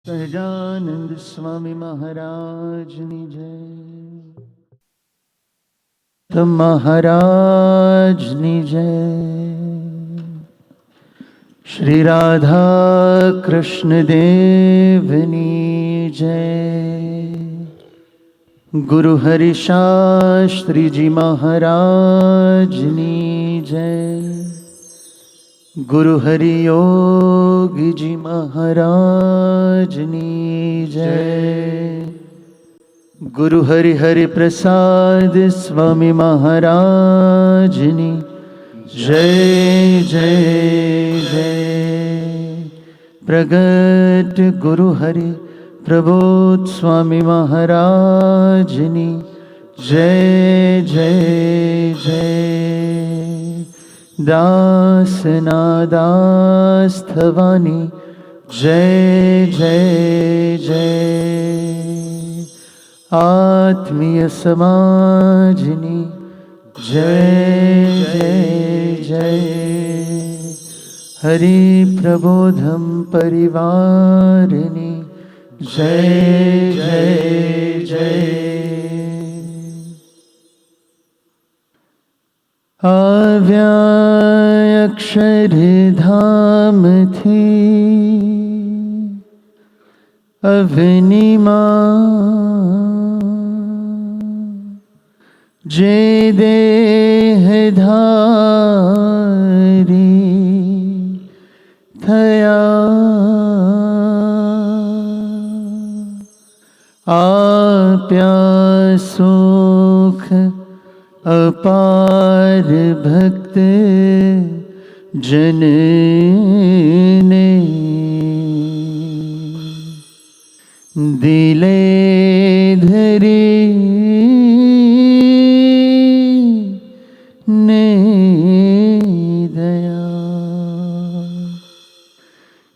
સહજાનંદ સ્વામી મહારાજની જય. તો મહારાજની જય. શ્રી રાધા કૃષ્ણ દેવની જય. ગુરુ હરિ શાસ્ત્રીજી મહારાજની જય. गुरु हरि योगी जी महाराज नी जय. गुरु हरि हरि प्रसाद स्वामी महाराज नी जय जय जय. प्रगट गुरु हरि प्रबोध स्वामी महाराज नी जय जय जय. दासना दास थवानी जय जय जय. आत्मीय समाजनी जय जय जय. हरि प्रबोधम परिवारनी जय जय जय. આવ્યા અક્ષરધામથી અવનીમાં જે દેહધારી થયા આપ્યા સુખ अपार भक्त जनने दिले धरी ने दया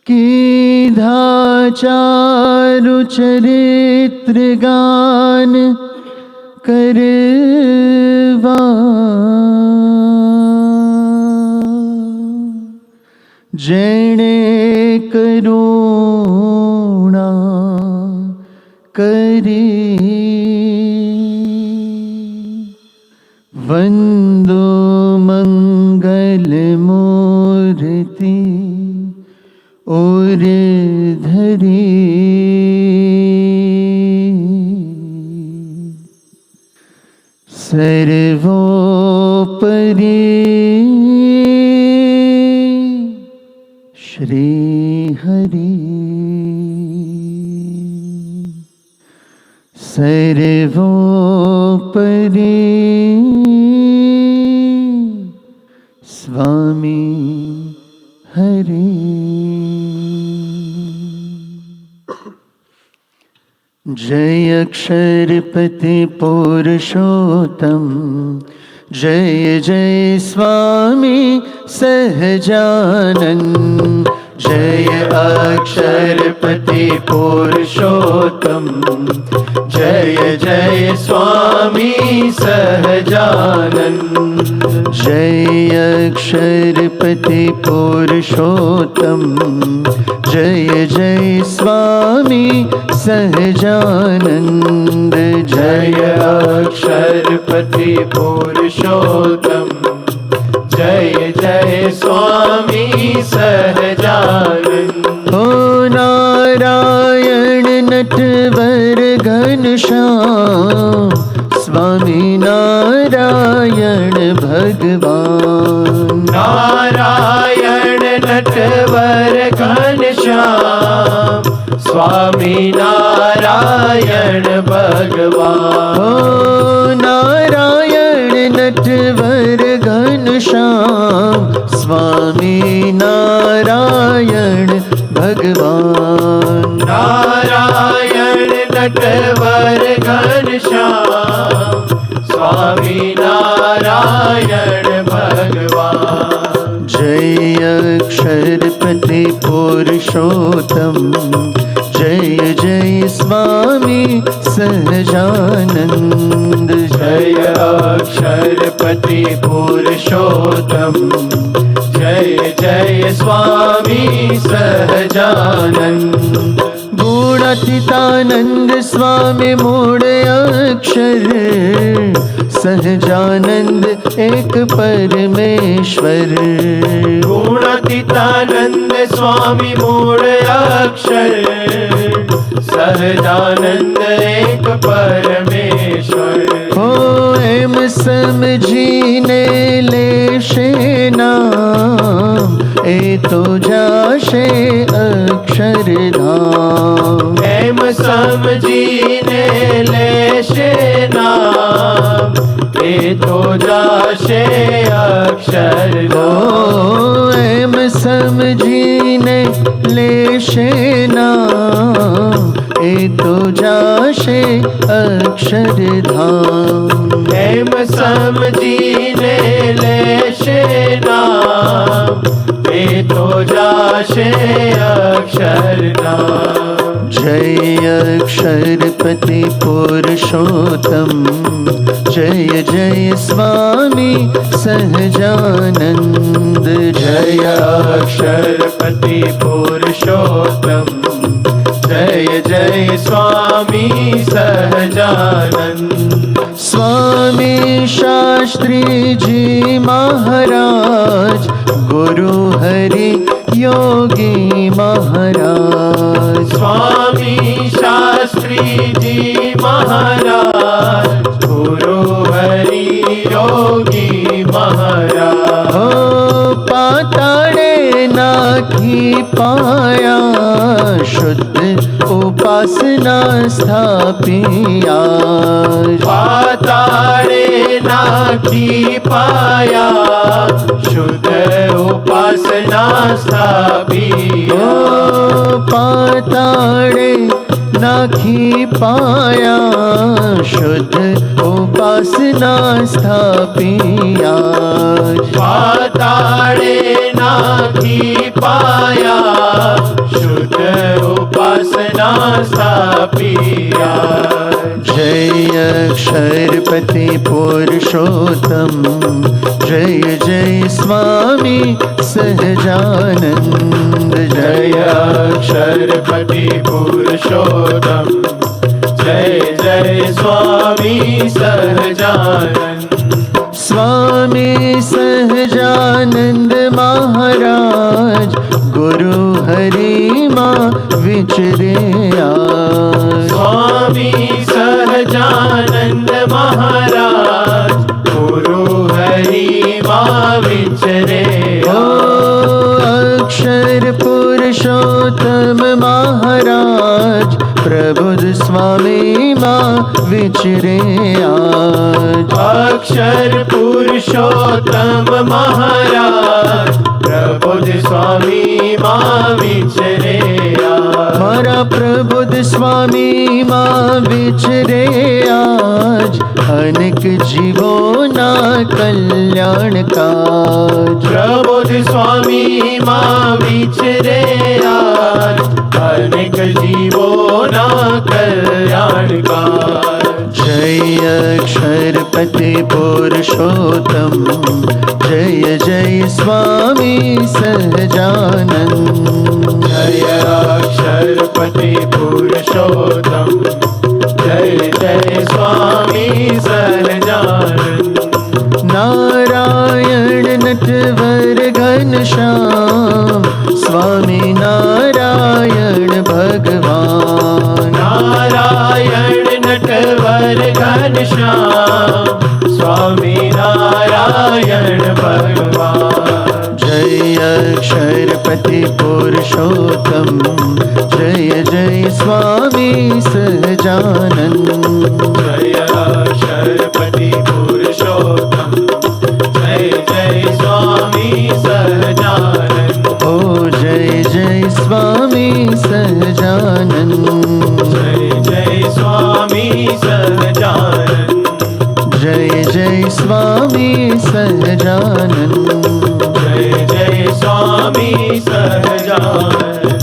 कीधा चारु चरित्र गान करवा जेणे करुणा કરી વંદો મંગલ મૂર્તિ ઓર ધરી સર્વોપરી શ્રી હરિ સર્વોપરી સ્વામી હરિ. જય અક્ષરપતિ પુરુષોત્તમ જય જય સ્વામી સહજાનંદ. જય અક્ષરપતિ પુરુષોત્તમ જય જય સ્વામી સહજાનંદ. જય અક્ષરપતિ પુરુષોત્તમ જય જય સ્વામી સહજાનંદ. જય અક્ષરપતિ પુરુષોત્તમ જય જય સ્વામી સહજાનંદ. ઓ નારાયણ નટવર ઘનશ્યામ સ્વામી નારાયણ ભગવાન. નારાયણ નટવર ઘનશ્યામ સ્વામી નારાયણ ભગવાન. ઓ નારાયણ નટવર ઘનશ્યામ સ્વામી નારાયણ ભગવાન. નારાયણ નટવર ઘનશ્યામ સ્વામી નારાયણ ભગવાન. જય અક્ષરપતિ પુરુષોત્તમ જય જય સ્વામી સહજાનંદ. જય અક્ષરપતિ પુરુષોત્તમ જય જય સ્વામી સહજાનંદ. ગુરુ गुणातीतानंद स्वामी मूળ अक्षर सहजानंद एक परमेश्वर गुणातीतानंद स्वामी मूળ अक्षर सहजानंद एक परमेश्वर हो एम समझीने लेशे नाम ए तो जाशे अक्षरधाम एम समझीने लेशे नाम ए तो जाशे अक्षरधाम एम समझीने लेशे नाम ए तो जाशे अक्षरधाम एम समझीने लेशे नाम ए तो जाशे अक्षरधाम जय अक्षरपति पुरुषोत्तम जय जय स्वामी सहजानंद जय अक्षरपति पुरुषोत्तम जय जय स्वामी सहजानंद स्वामी शास्त्री जी महाराज गुरु हरि योगी महाराज स्वामी शास्त्री जी महाराज गुरु हरि योगी महाराज हो पाताड़े नाखी पाया शुद्ध उपासना स्थापिया पाताड़े नाखी पाया शुद्ध उपासना स्थापिया पाताड़े नाखी पाया शुद्ध उपासना स्थापिया पाताड़े नाखी पाया शुद्ध उपासना स्थापिया जय अक्षरपति पुरुषोत्तम जय जय स्वामी सहजानंद जय अक्षरपति पुरुषोत्तम जय जय स्वामी सहजानंद स्वामी सहजानंद महाराज गुरु हरि माँ विचरे आज स्वामी सहजानंद महाराज गुरु हरि माँ विचरे ओ अक्षर पुरुषोत्तम महाराज प्रबुद्ध स्वामी माँ विचरे आज अक्षर पुरुषोत्तम महाराज प्रबुद्ध स्वामी माँ विचरे मारा प्रबुद्ध स्वामी माँ विचरे आज अनेक जीवों ना कल्याण काज प्रबुद्ध स्वामी माँ विचरे आज अनेक जीवों ना कल्याण काज जय अक्षरपति पुरुषोत्तम जय जय स्वामी सहजानंद जय अक्षरपति पुरुषोत्तम जय जय स्वामी सहजानंद नारायण नटवर घनश्याम स्वामी नारायण भगवान नारायण नटवर घनश्याम स्वामी नारायण भगवान जय अक्षरपति पुरुषोत्तम जय जय स्वामी सहजानंद जय अक्षरपति पुरुषोत्तम जय जय स्वामी सहजानंद ओ जय जय स्वामी सहजानंद जय जय स्वामी सहजानंद जय जय स्वामी सहजानंद जय जय स्वामी सहजानंद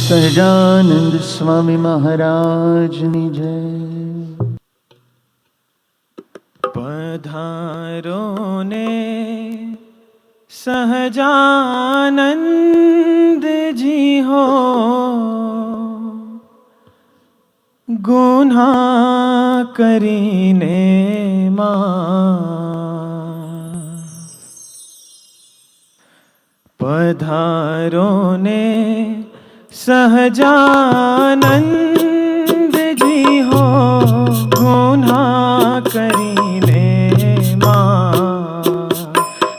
सहजानंद स्वामी महाराज ની જય पधारो ने सहजानंद जी हो ગુના કરીને પધારો ને સહજાનંદજી હો ગુના કરીને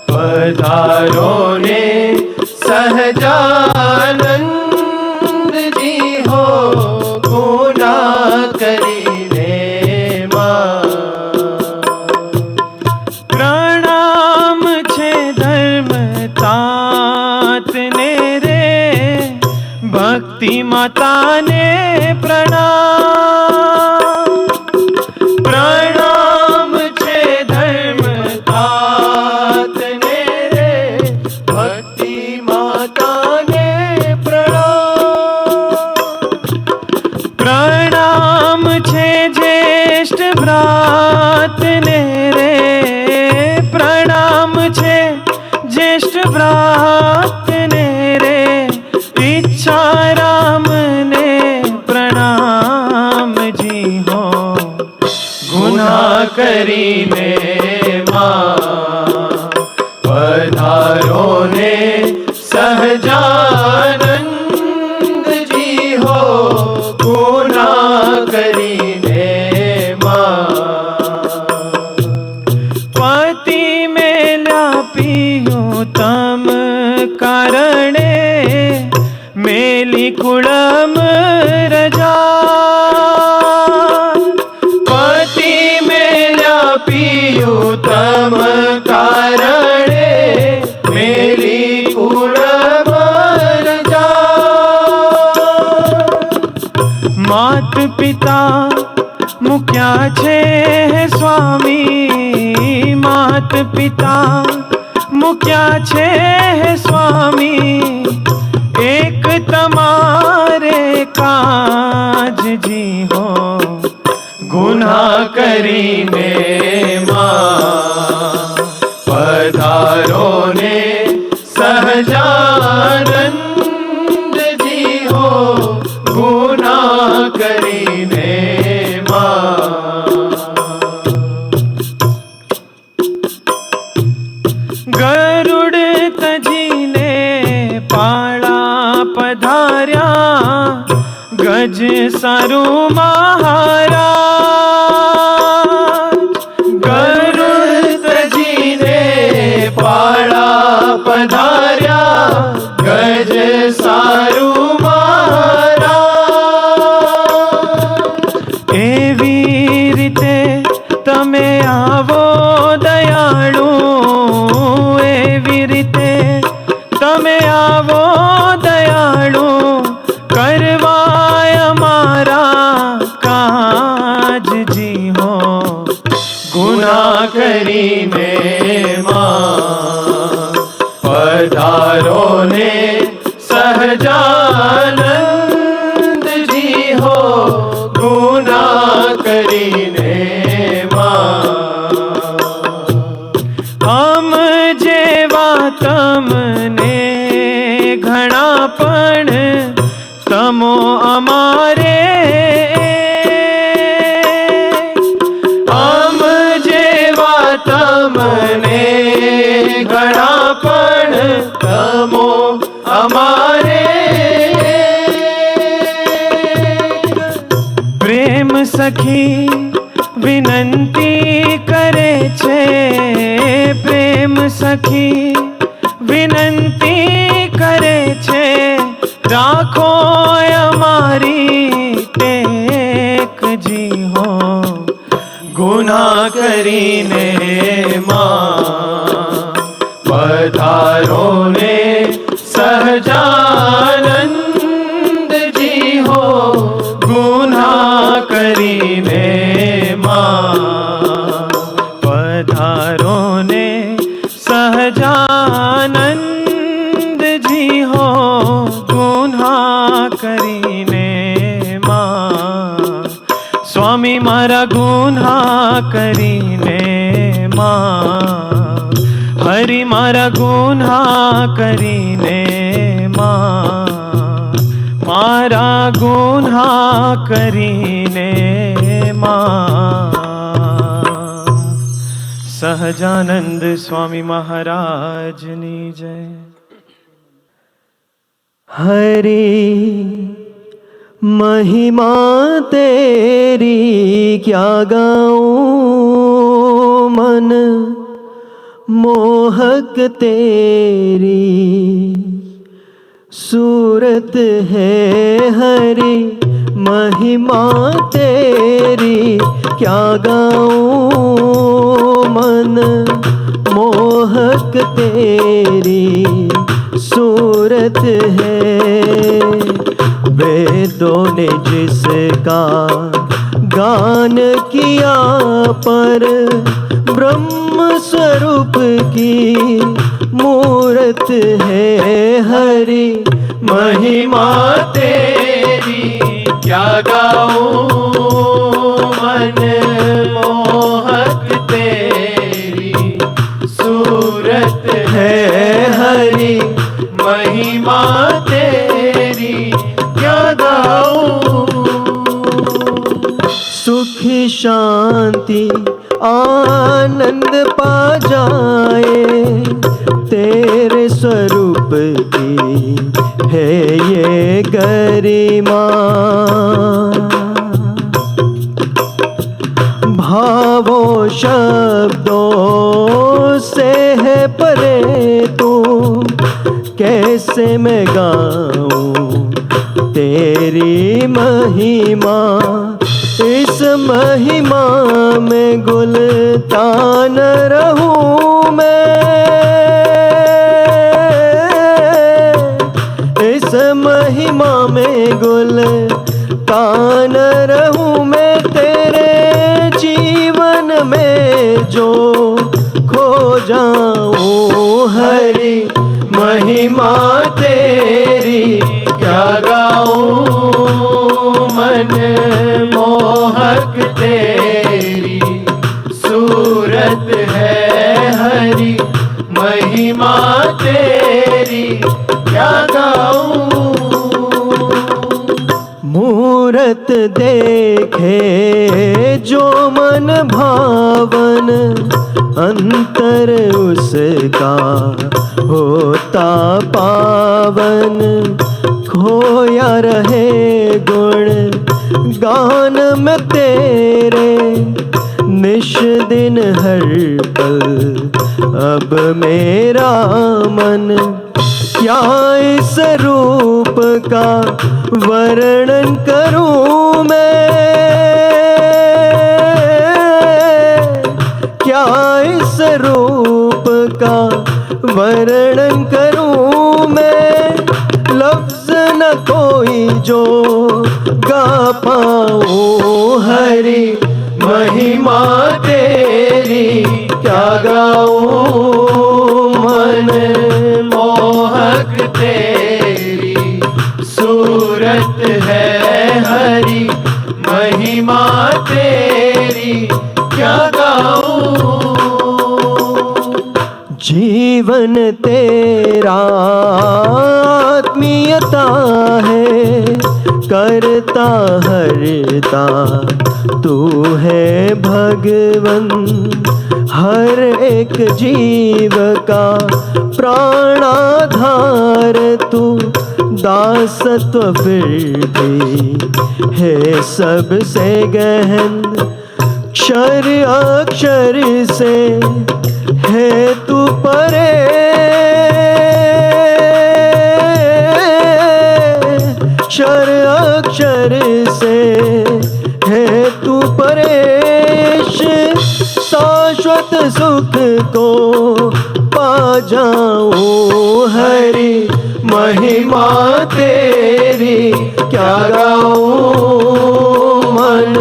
પધારો ને સહજાનંદજી હો ગુના કરીને પ્રણામ છે ધર્મ તાતને રે ભક્તિ માતાને પ્રણામ પ્રણામ છે ધર્મ તાતને રે ભક્તિ માતાને પ્રણામ છે જ્યેષ્ઠ ભ્રાતને રે પ્રણામ છે જ્યેષ્ઠ ભ્રાતને રે ઈચ્છારામને પ્રણામજી હો ગુના કરીને પધારો ને સહજાનંદજી હો ગુના કરીને પતિ મેલ્યા પિયું તમ કારણે મેલી કુળમ રજા પતિ મેલ્યા પિયું તમ કારણે મેલી કુળમ રજા માત પિતા મૂક્યા છે સ્વામી માત પિતા મૂક્યા છે સ્વામી એક તમારે કાજજી હો ગુના કરીને પધારો ને સહજાનંદજી હો ગુના કરીને ગરુડ તજીને પાળા પધાર્યા ગજ સારું મહારાજ ગરુડ તજીને પાળા પધાર્યા ગજ સારું મહારાજ એવી રીતે તમે આવો દયાળુ એવી રીતે તમે આવો દયાળુ કરવાય અમારા કાજજી હો ગુના કરીને પધારો ને સહજાનંદજી હો ગુના કરીને આમ જેવા તમને ઘણા પણ તમો અમારે આમ જેવા તમને ઘણા પણ તમો અમારે પ્રેમ સખી વિનંતી કરે છે પ્રેમ સખી વિનંતી કરે છે રાખો અમારી ટેકજી હો ગુના કરીને પધારો ને સહજાનંદજી હો ગુના કરીને પધારો ને સહજાનંદજી હો ગુના કરીને સ્વામી મારા ગુના કરીને હરિ મારા ગુના કરીને મારા ગુના કરીને માં સહજાનંદ સ્વામી મહારાજની જય. हरि महिमा तेरी क्या गाऊं, मन मोहक तेरी सूरत है. हरि महिमा तेरी क्या गाऊं, मन मोहक तेरी सूरत है. वेदों ने जिसका गान किया पर ब्रह्म स्वरूप की मूरत है. हरि महिमा तेरी क्या गाऊं, मन मोहक तेरी सूरत है. हरि महिमा तेरी क्या गाऊं. सुख शांति आनंद पा जाए तेरे स्वरूप की है ये गरिमा. भावों शब्दों से है परे तू, कैसे मैं गाऊं तेरी महिमा. इस महिमा में गुलतान रहूं मैं, इस महिमा में गुलतान रहूं मैं. तेरे जीवन में जो खो जाऊं, हरि महिमा तेरी क्या गाऊं, मन मोहक तेरी सूरत है. हरि महिमा तेरी क्या गाऊं. मूरत देखे जो मन भावन, अंतर उसका होता पावन. खोया रहे गुण गान में तेरे, निश दिन हर पल अब मेरा मन. क्या इस रूप का वर्णन करूं मैं, क्या इस रूप का वर्णन करूं मैं. लफ्ज न कोई जो गा पाऊं, हरि महिमा तेरी क्या गाऊं, मन मोहक तेरी सूरत है. हरि महिमा तेरी क्या गाऊं. जीवन तेरा आत्मीयता है, करता हरता तू है भगवन. हर एक जीव का प्राणाधार तू, दासत्व फिर भी है सबसे गहन. क्षर अक्षर से है तू परे, क्षर अक्षर से है तू परेश. शाश्वत सुख को पा जाऊं, हरि महिमा तेरी क्या गाऊं, मन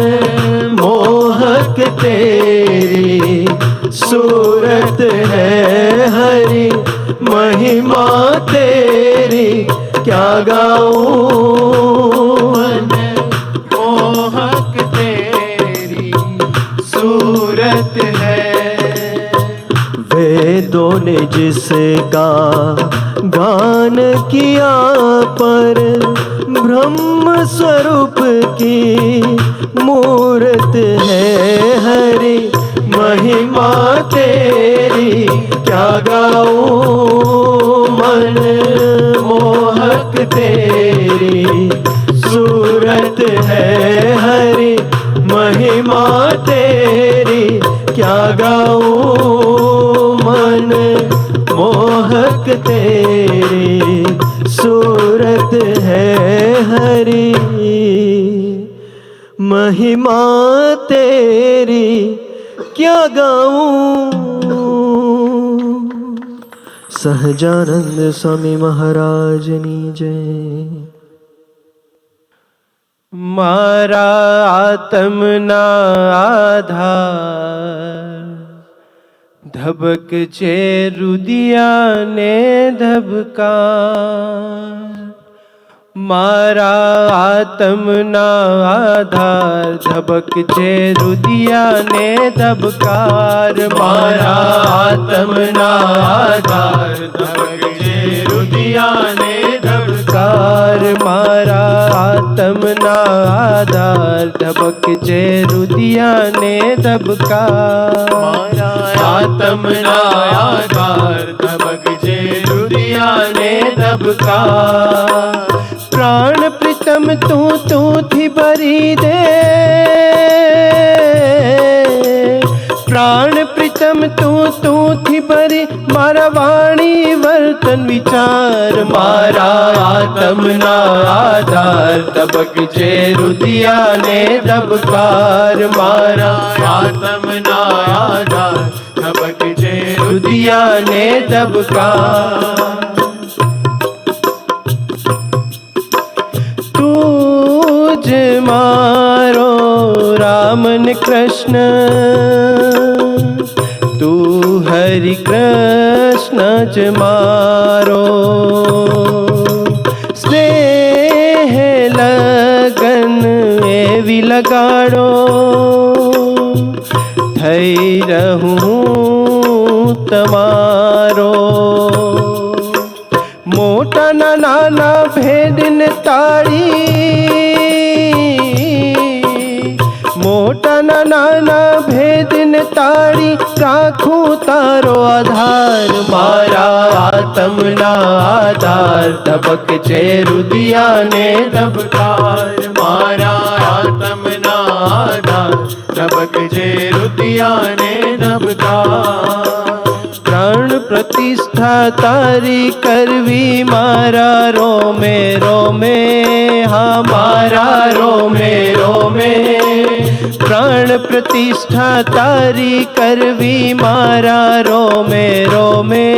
मोहक तेरी सूरत है. हरि महिमा तेरी क्या गाऊं, मन मोहक तेरी सूरत है. वेदों ने जिसका गान किया पर ब्रह्म ब्रह्म स्वरूप की मूर्त है हरि महिमा तेरी क्या गाऊं मन मोहक तेरी सूरत है हरि महिमा तेरी क्या गाऊं मन मोहक तेरी सूरत है हरि महिमा तेरी क्या गाऊं। સહજાનંદ સ્વામી મહારાજની જય। મારા આત્મના આધાર ધબક છે રુદિયાને ધબકાર। મારા આત્મના આધાર ધબક છે રુદિયાને ધબકાર। મારા આત્મના આધાર ધબક છે રુદિયાને ધબકાર। મારા આત્મના આધાર ધબક છે રુદિયાને ધબકાર। મારા આત્મના આધાર ધબક છે રુદિયાને ધબકાર। प्राण प्रीतम तू थी भरी दे। प्राण प्रीतम तू थी भरी मारा वाणी वर्तन विचार। मारा आत्मना आधार धबक छे रुदियाने धबकार। मारा आत्मना आधार धबक छे रुदियाने धबकार। તુજ મારો રામ ને કૃષ્ણ તું હરિ કૃષ્ણ જ મારો। સ્નેહ લગન એવી લગાડો થઈ રહું તમારો। મોટા નાના ભેદ ને તાળી મોટા નાના ભેદ ને તાળી રાખું તારો આધાર। મારા આત્મના આધાર ધબક છે રુદિયાને ધબકાર। મારા આત્મના આધાર ધબક છે રુદિયાને ધબકાર। પ્રાણ પ્રતિષ્ઠા તારી કરવી મારા રોમે રોમે। હા મારા રોમે રોમે પ્રાણ પ્રતિષ્ઠા તારી કરવી મારા રોમે રોમે।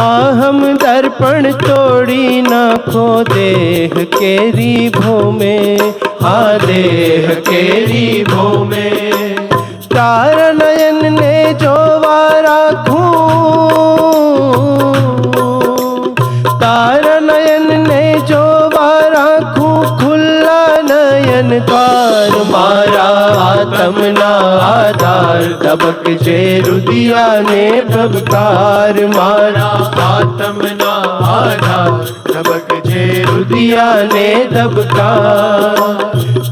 અહમ દર્પણ તોડી નાખો દેહ કેરી ભૂમે। હા દેહ કેરી ભૂમે। તારા નયન ને જોવા રાખું તારા નયન ને જોવા રાખું ખુલ્લા નયન દ્વાર। મારા આત્મના આધાર ધબક છે રુદિયાને ધબકાર। મારા આત્મના આધાર ધબક છે રુદિયાને ધબકાર।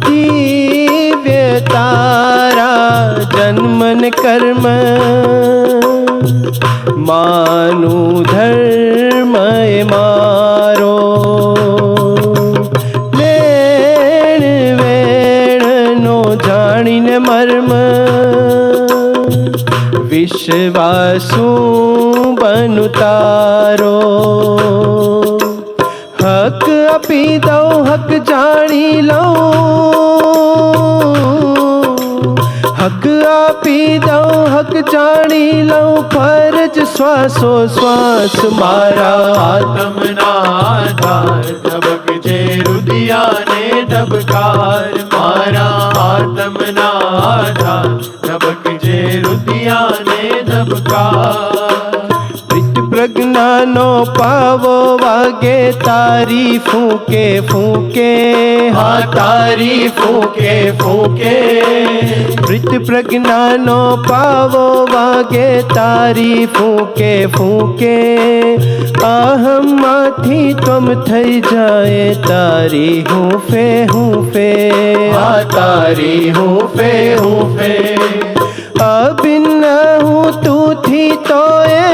દિવ્ય તારા જન્મ ને કર્મ માનું ધર્મ એ મારો। લેણ વેણનો જાણીને મર્મ વિશ્વાસુ બનુ તારો। હક આપી દઉં હક જાણી લઉં હક આપી દઉં હક જાણી લઉં ફરજ શ્વાસો શ્વાસ। મારા આત્મના આધાર ધબક છે રુદિયાને ધબકાર। મારા આત્મના આધાર ધબક છે રુદિયાને ધબકાર। પ્રજ્ઞા પ્રજ્ઞાનો પાવો વાગે તારી ફૂંકે ફૂંકે હા તારી ફૂંકે ફૂંકે મૃત પ્રજ્ઞાનો પાવો વાગે તારી ફૂંકે ફૂંકે અહમમાંથી તમ થઈ જાય તારી હૂંફે હૂંફે હા તારી હૂંફે હૂંફે અભિન્ન હું તુંથી તોય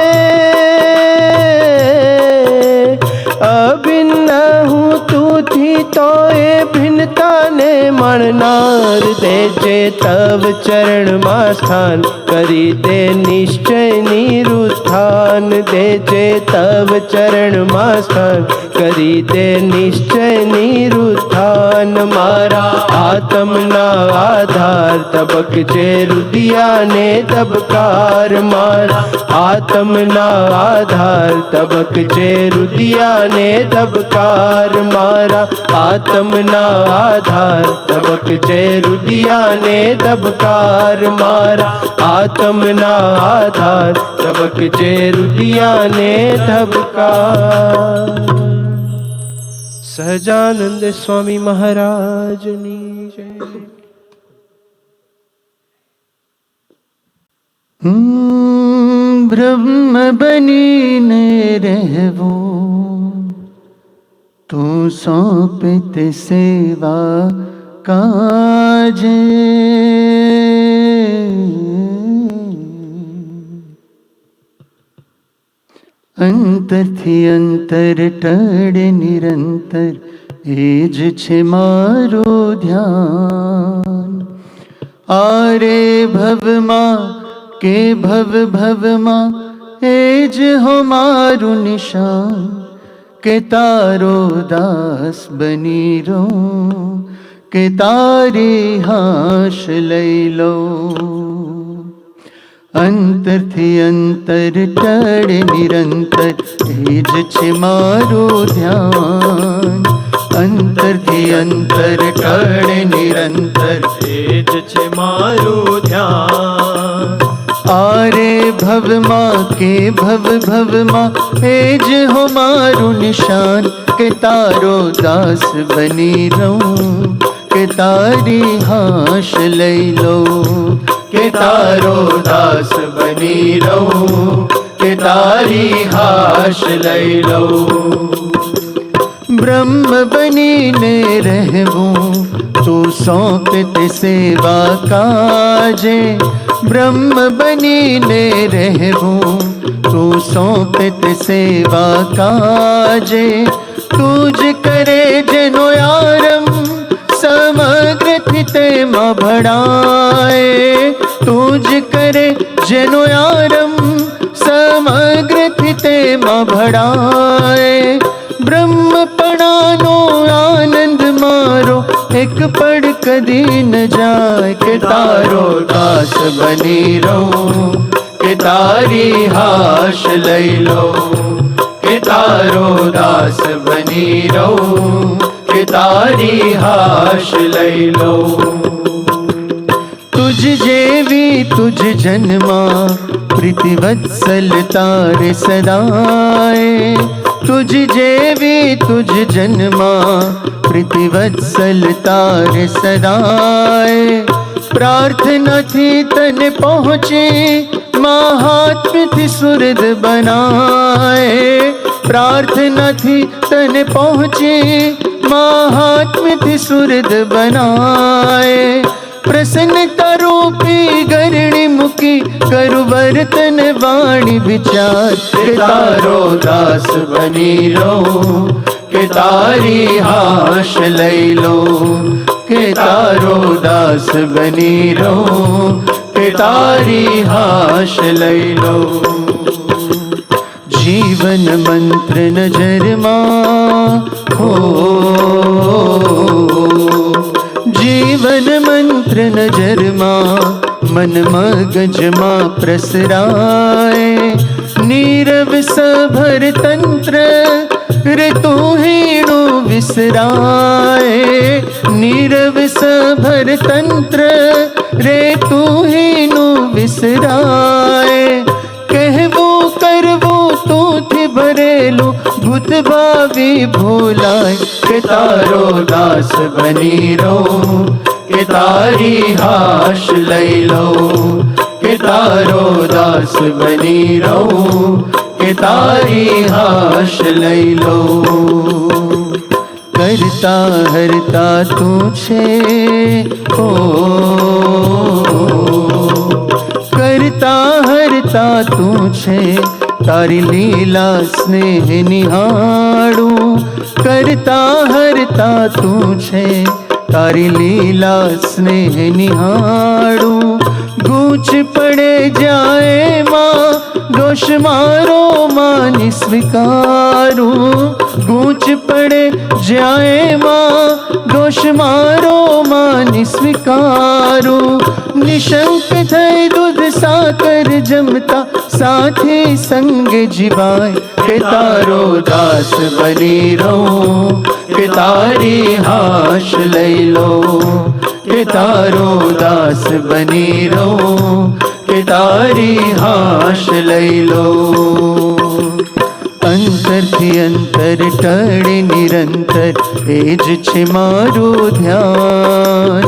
અભિન્ન હું તુંથી તોય ભિન્નતાને માણનાર દેજે તવ ચરણમાં સ્થાન કરી દે નિશ્ચય નિરુત્થાન દેજે તવ ચરણમાં સ્થાન કરી દે નિશ્ચય નિરુત્થાન મારા આત્મના આધાર તબકજે રુદિયાને તબકાર મારા આત્મના આધાર તબકજે રુદિયાને તબકાર મારા આત્મના આધાર તબકજે રુદિયાને તબકાર મારા આત્મના આધાર તબકજે રુદિયાને તબકાર સહજાનંદ સ્વામી મહારાજની જય બ્રહ્મ બનીને રહેવો તું સોંપિત સેવા કાજે અંતરથી અંતર ટળે નિરંતર એ જ છે મારું ધ્યાન આરે ભવમાં કે ભવ ભવમાં એ જ હો મારું નિશાન કે તારો દાસ બની રહું કે તારી હાશ લઈ લો અંતરથી અંતર ટળે નિરંતર એ જ છે મારું ધ્યાન અંતરથી અંતર ટળે નિરંતર એ જ છે મારું ધ્યાન આરે ભવમાં કે ભવ ભવમાં એ જ હો મારું નિશાન કે તારો દાસ બની રહું કે તારી હાશ લઈ લો કે તારો દાસ બની રહું કે તારી હાશ લઈ લઉં બ્રહ્મ બનીને રહેવું તું સોંપિત સેવા કાજે બ્રહ્મ બનીને રહેવું તું સોંપિત સેવા કાજે તું જ કરે જેનો આરંભ સમગ્રથી તેમાં ભળાય તું જ કરે જેનો આરંભ સમગ્રથી તેમાં ભળાય બ્રહ્મપણાનો આનંદ મારો એક પળ કદી ન જાય કે તારો દાસ બની રહું કે તારી હાશ લઈ લઉં કે તારો દાસ બની રહું કે તારી હાશ લઈ લઉં तुझ जेवी तुझ जन्मा प्रीति वत्सल तारे सदाए तुझ जेवी तुझ जन्मा प्रीति वत्सल तारे सदाए प्रार्थना थी तने पहुँचे महात्म्य थी सुरद बनाए प्रार्थना थी तने पहुँचे महात्म्य थी सुरद बनाए प्रसन्नता रूपी गरणी मुखी करु वर्तन वाणी विचार के तारो दास बनी रहूं के तारी हाश लई लो के तारो दास बनी रहूं के तारी हाश लई लो जीवन मंत्र नजर मां हो जीवन मंत्र नजर मां मन मगज मां प्रसराए नीरव सभर तंत्र रे तू हीणु विसराए नीरव सभर तंत्र रे तू हीणु विसराए कहवो करवो तू थी भरे भूत भावी भूलाए के तारो दास बनी रहूं के तारी हाश लई लो के तारो दास बनी रहूं के तारी हाश लई लो करता हरता तू छे ओ करता हरता तू छे तारी लीला स्नेह निहाड़ू करता हरता तू छे तारी लीला स्नेह निहाड़ू गूंच पड़े जाए माँ दोष मारो मानी स्वीकारू गूंच पड़े जाए माँ दोष मारो मानी स्वीकारू निशंक थई दूध साकर जमता साथी संग जीवाय के तारो दास बनी रहूं के तारी हाश लई लो के तारो दास बनी रहूं के तारी हाश लई लो अंतर थी अंतर टळे निरंतर एज छे मारू ध्यान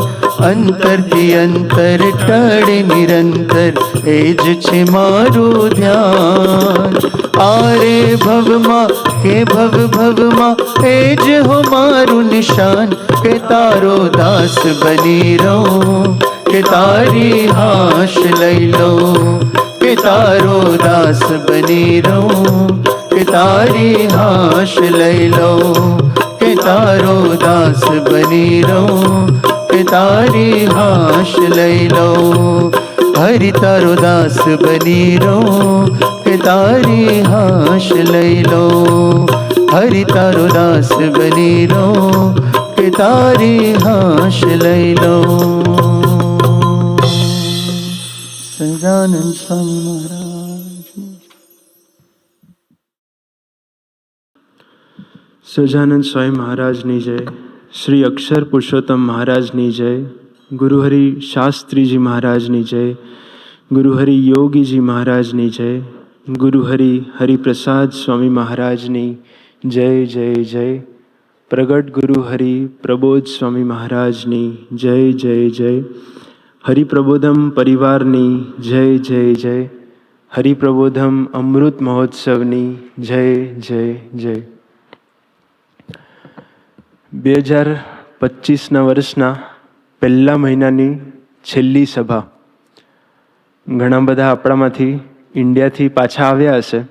अंतर थी अंतर टळे निरंतर एज छे मारू ध्यान आरे भवमा के भवमा एज हो मारू निशान के तारो दास बनी रहूं के तारी हाश लई लो के तारो दास बनी रहूं के तारी हाश लई लो के तारो दास बनी रहूं के तारी हाश लई लो हरि तारो दास बनी रहूं के तारी हाश लई लो हरि तारो दास बनी रहूं के तारी हाश लई लो સહજાનંદ સ્વામી મહારાજ સહજાનંદ સ્વામી મહારાજની જય, શ્રી અક્ષર પુરુષોત્તમ મહારાજની જય, ગુરુહરિ શાસ્ત્રીજી મહારાજની જય, ગુરુહરિ યોગીજી મહારાજની જય, ગુરુહરિ હરિપ્રસાદ સ્વામી મહારાજની જય જય જય, પ્રગટ ગુરુહરિ પ્રબોધ સ્વામી મહારાજની જય જય જય, હરિપ્રબોધમ પરિવારની જય જય જય, હરિપ્રબોધમ અમૃત મહોત્સવની જય જય જય. 2025ના વર્ષના પહેલા મહિનાની છેલ્લી સભા. ઘણા બધા આપણામાંથી ઇન્ડિયાથી પાછા આવ્યા હશે.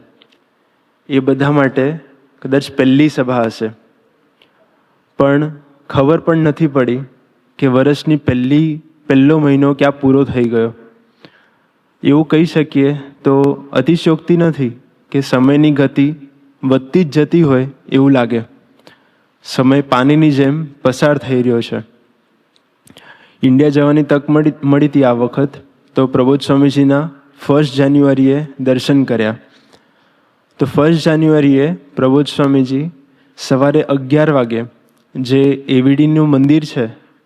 એ બધા માટે કદાચ પહેલી સભા હશે, પણ ખબર પણ નથી પડી કે વર્ષની પહેલો મહિનો ક્યાં પૂરો થઈ ગયો. એવું કહી શકીએ તો અતિશયોક્તિ નથી કે સમયની ગતિ વધતી જ જતી હોય એવું લાગે. સમય પાણીની જેમ પસાર થઈ રહ્યો છે. ઇન્ડિયા જવાની તક મળી હતી આ વખત, તો પ્રબોધ સ્વામીજીના 1 જાન્યુઆરીએ દર્શન કર્યા. તો 1 જાન્યુઆરીએ પ્રબોધ સ્વામીજી સવારે 11 વાગે જે એવીડીનું મંદિર છે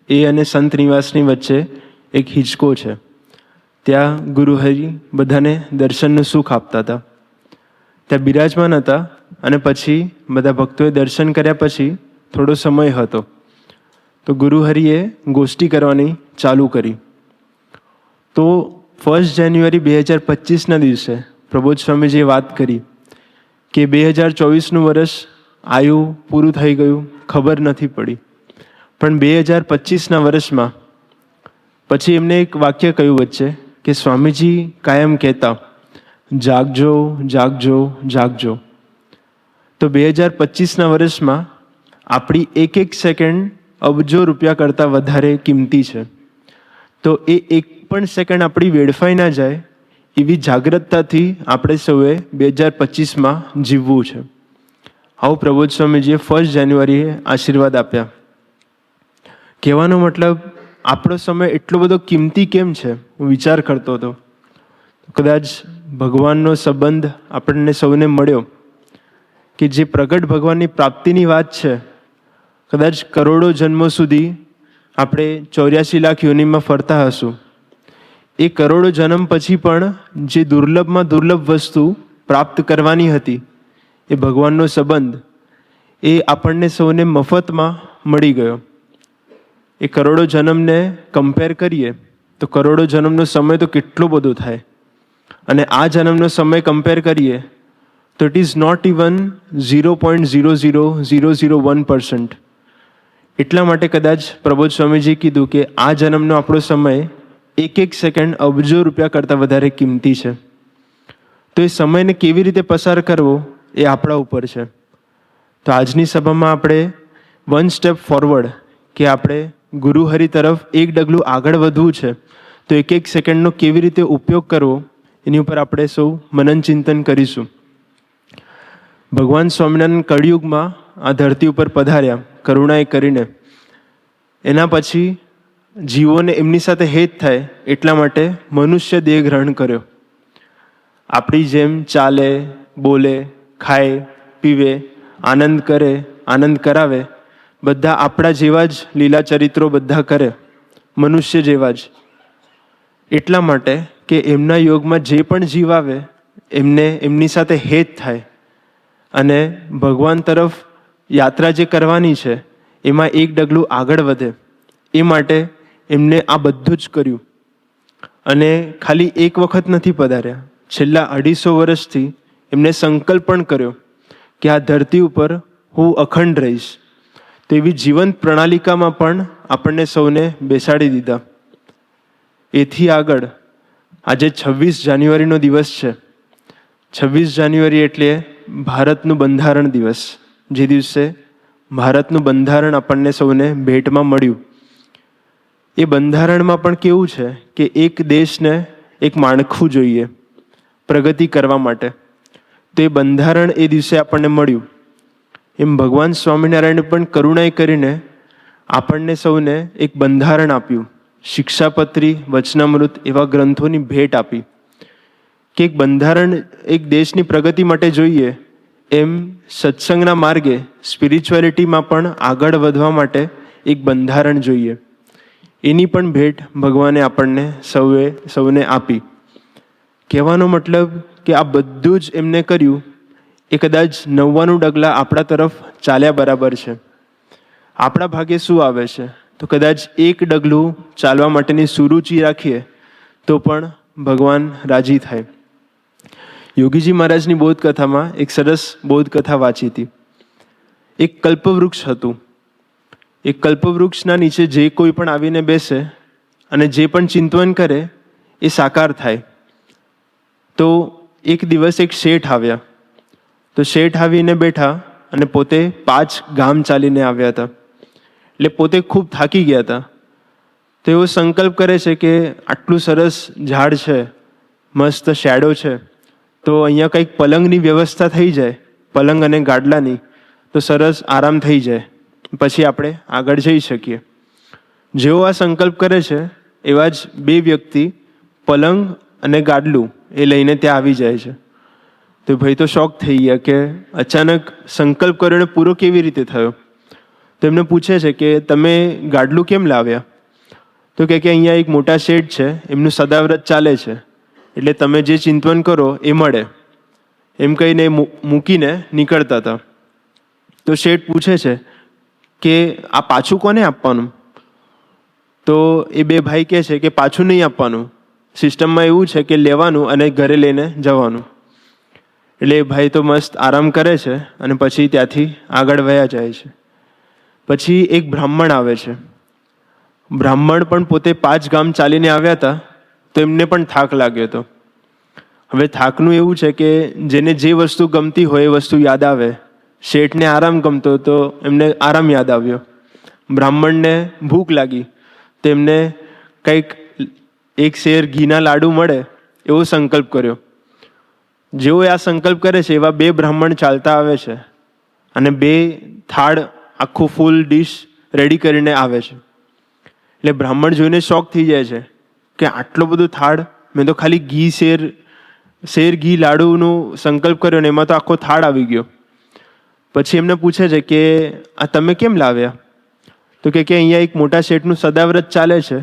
એ અને સંત નિવાસની વચ્ચે એક હિંચકો છે, ત્યાં ગુરુહરિ બધાને દર્શનનું સુખ આપતા હતા. ત્યાં બિરાજમાન હતા અને પછી બધા ભક્તોએ દર્શન કર્યા પછી થોડો સમય હતો તો ગુરુહરિએ ગોષ્ઠી કરવાની ચાલુ કરી. તો 1 જાન્યુઆરી 2025ના દિવસે પ્રબોધ સ્વામીજીએ વાત કરી કે 2024નું વર્ષ આવ્યું પૂરું થઈ ગયું, ખબર નથી પડી. પણ 2025ના વર્ષમાં પછી એમને એક વાક્ય કહ્યું વચ્ચે કે સ્વામીજી કાયમ કહેતા જાગજો જાગજો જાગજો. તો 2025ના વર્ષમાં આપણી એક સેકન્ડ અબજો રૂપિયા કરતાં વધારે કિંમતી છે. તો એ એક પણ સેકન્ડ આપણી વેડફાઈ ના જાય એવી જાગૃતતાથી આપણે સૌએ 2025માં જીવવું છે. આવું પ્રબોધ સ્વામીજીએ 1 જાન્યુઆરીએ આશીર્વાદ આપ્યા. કહેવાનો મતલબ આપણો સમય એટલો બધો કિંમતી કેમ છે? હું વિચાર કરતો હતો. કદાચ ભગવાનનો સંબંધ આપણને સૌને મળ્યો કે જે પ્રગટ ભગવાનની પ્રાપ્તિની વાત છે. કદાચ કરોડો જન્મો સુધી આપણે 84 લાખ યોનિમાં ફરતા હશું. એ કરોડો જન્મ પછી પણ જે દુર્લભમાં દુર્લભ વસ્તુ પ્રાપ્ત કરવાની હતી એ ભગવાનનો સંબંધ, એ આપણને સૌને મફતમાં મળી ગયો. એ કરોડો જન્મને કમ્પેર કરીએ તો કરોડો જન્મનો સમય તો કેટલો બધો થાય, અને આ જન્મનો સમય કમ્પેર કરીએ તો ઇટ ઇઝ નોટ ઇવન 0.00001%. એટલા માટે કદાચ પ્રબોધ સ્વામીજી કીધું કે આ જન્મનો આપણો સમય એક સેકન્ડ અબજો રૂપિયા કરતાં વધારે કિંમતી છે. તો એ સમયને કેવી રીતે પસાર કરવો એ આપણા ઉપર છે. તો આજની સભામાં આપણે વન સ્ટેપ ફોરવર્ડ, કે આપણે ગુરુહરિ તરફ એક ડગલું આગળ વધવું છે, તો એક સેકન્ડનો કેવી રીતે ઉપયોગ કરવો એની ઉપર આપણે સૌ મનન ચિંતન કરીશું. ભગવાન સ્વામિનારાયણ કળિયુગમાં આ ધરતી ઉપર પધાર્યા કરુણાએ કરીને. એના પછી જીવોને એમની સાથે હેત થાય એટલા માટે મનુષ્ય દેહ ગ્રહણ કર્યો. આપણી જેમ ચાલે, બોલે, ખાય, પીવે, આનંદ કરે, આનંદ કરાવે, બધા આપણા જેવા જ લીલા ચરિત્રો બધા કરે, મનુષ્ય જેવા જ. એટલા માટે કે એમના યોગમાં જે પણ જીવ આવે એમને એમની સાથે હેત થાય અને ભગવાન તરફ યાત્રા જે કરવાની છે એમાં એક ડગલું આગળ વધે. એ માટે એમને આ બધું જ કર્યું. અને ખાલી એક વખત નથી પધાર્યા, છેલ્લા 250 વર્ષથી એમને સંકલ્પ પણ કર્યો કે આ ધરતી ઉપર હું અખંડ રહીશ. તો એવી જીવંત પ્રણાલિકામાં પણ આપણને સૌને બેસાડી દીધા. એથી આગળ આજે 26 જાન્યુઆરીનો દિવસ છે. 26 જાન્યુઆરી એટલે ભારતનું બંધારણ દિવસ, જે દિવસે ભારતનું બંધારણ આપણને સૌને ભેટમાં મળ્યું. એ બંધારણમાં પણ કેવું છે કે એક દેશને એક માળખું જોઈએ પ્રગતિ કરવા માટે. તો એ બંધારણ એ દિવસે આપણને મળ્યું. એમ ભગવાન સ્વામિનારાયણે પણ કરુણાએ કરીને આપણને સૌને એક બંધારણ આપ્યું. શિક્ષાપત્રી, વચનામૃત એવા ગ્રંથોની ભેટ આપી કે એક બંધારણ એક દેશની પ્રગતિ માટે જોઈએ, એમ સત્સંગના માર્ગે સ્પિરિચ્યુઆલિટીમાં પણ આગળ વધવા માટે એક બંધારણ જોઈએ. એની પણ ભેટ ભગવાને આપણને સૌને આપી. કહેવાનો મતલબ કે આ બધું જ એમને કર્યું એ કદાચ 99 ડગલા આપણા તરફ ચાલ્યા બરાબર છે. આપણા ભાગે શું આવે છે? તો કદાચ એક ડગલું ચાલવા માટેની સુરુચિ રાખીએ તો પણ ભગવાન રાજી થાય. યોગીજી મહારાજની બોધકથામાં એક સરસ બોધકથા વાંચી હતી. એક કલ્પવૃક્ષ હતું. એ કલ્પવૃક્ષના નીચે જે કોઈ પણ આવીને બેસે અને જે પણ ચિંતન કરે એ સાકાર થાય. તો એક દિવસ એક શેઠ આવ્યા. તો શેઠ આવીને બેઠા અને પોતે 5 ગામ ચાલીને આવ્યા હતા. એટલે પોતે ખૂબ થાકી ગયા હતા. તો એવો સંકલ્પ કરે છે કે આટલું સરસ ઝાડ છે, મસ્ત શેડો છે, તો અહીંયા કંઈક પલંગની વ્યવસ્થા થઈ જાય, પલંગ અને ગાડલાની, તો સરસ આરામ થઈ જાય, પછી આપણે આગળ જઈ શકીએ. જેવો આ સંકલ્પ કરે છે એવા જ 2 વ્યક્તિ પલંગ અને ગાડલું એ લઈને ત્યાં આવી જાય છે. તો ભાઈ તો શોક થઈ ગયા કે અચાનક સંકલ્પ કર્યો પૂરો કેવી રીતે થયો. તો એમને પૂછે છે કે તમે ગાડલું કેમ લાવ્યા? તો કે અહીંયા એક મોટા શેઠ છે, એમનું સદાવ્રત ચાલે છે, એટલે તમે જે ચિંતન કરો એ મળે, એમ કહીને મૂકીને નીકળતા હતા. તો શેઠ પૂછે છે કે આ પાછું કોને આપવાનું? તો એ 2 ભાઈ કહે છે કે પાછું નહીં આપવાનું, સિસ્ટમમાં એવું છે કે લેવાનું અને ઘરે લઈને જવાનું. એટલે એ ભાઈ તો મસ્ત આરામ કરે છે અને પછી ત્યાંથી આગળ વયા જાય છે. પછી એક બ્રાહ્મણ આવે છે. બ્રાહ્મણ પણ પોતે 5 ગામ ચાલીને આવ્યા હતા. તો એમને પણ થાક લાગ્યો હતો. હવે થાકનું એવું છે કે જેને જે વસ્તુ ગમતી હોય એ વસ્તુ યાદ આવે. શેઠને આરામ ગમતો તો એમને આરામ યાદ આવ્યો. બ્રાહ્મણને ભૂખ લાગી તો એમને કંઈક 1 શેર ઘીના લાડુ મળે એવો સંકલ્પ કર્યો. જેવો આ સંકલ્પ કરે છે એવા 2 બ્રાહ્મણ ચાલતા આવે છે અને 2 થાળ આખું ફૂલ ડીશ રેડી કરીને આવે છે. એટલે બ્રાહ્મણ જોઈને શોક થઈ જાય છે કે આટલો બધો થાળ, મેં તો ખાલી શેર ઘી લાડુનો સંકલ્પ કર્યો ને એમાં તો આખો થાળ આવી ગયો. પછી એમને પૂછે છે કે આ તમે કેમ લાવ્યા? તો કે અહીંયા એક મોટા શેઠનું સદાવ્રત ચાલે છે,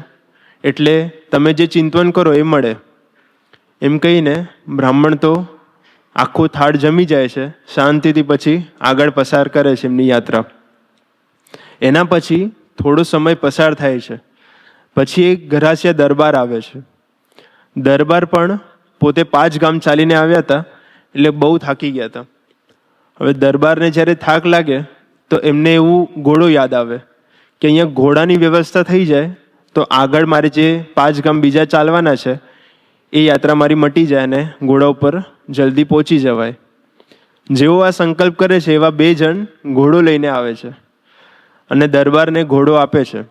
એટલે તમે જે ચિંતન કરો એ મળે, એમ કહીને બ્રાહ્મણ તો આખો થાળ જમી જાય છે, શાંતિથી પછી આગળ પસાર કરે છે એમની યાત્રા. એના પછી થોડો સમય પસાર થાય છે, પછી એક ઘરાસિયા દરબાર આવે છે. દરબાર પણ પોતે 5 ગામ ચાલીને આવ્યા હતા, એટલે બહુ થાકી ગયા હતા. હવે દરબારને જ્યારે થાક લાગે તો એમને એવું ઘોડો યાદ આવે કે અહીંયા ઘોડાની વ્યવસ્થા થઈ જાય તો આગળ મારે જે 5 ગામ બીજા ચાલવાના છે એ યાત્રા મારી મટી જાય અને ઘોડા ઉપર જલ્દી પહોંચી જવાય. જેવો આ સંકલ્પ કરે છે એવા 2 જણ ઘોડો લઈને આવે છે અને દરબારને ઘોડો આપે છે.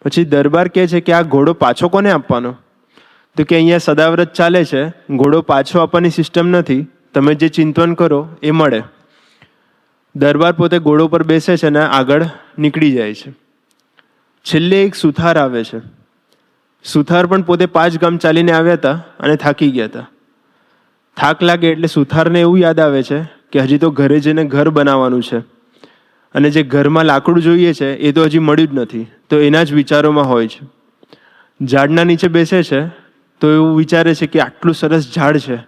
પછી દરબાર કહે છે કે આ ઘોડો પાછો કોને આપવાનો? તો કે અહીંયા સદાવ્રત ચાલે છે, ઘોડો પાછો આપવાની સિસ્ટમ નથી, તમે જે ચિંતન કરો એ મળે. દરબાર પોતે ઘોડો પર બેસે છે અને આગળ નીકળી જાય છે. છેલ્લે એક સુથાર આવે છે. સુથાર પણ પોતે 5 ગામ ચાલીને આવ્યા હતા અને થાકી ગયા હતા. થાક લાગે એટલે સુથારને એવું યાદ આવે છે કે હજી તો ઘરે જઈને ઘર બનાવવાનું છે અને જે ઘરમાં લાકડું જોઈએ છે એ તો હજી મળ્યું જ નથી, તો એના જ વિચારોમાં હોય છે. ઝાડના નીચે બેસે છે તો એવું વિચારે છે કે આટલું સરસ ઝાડ છે,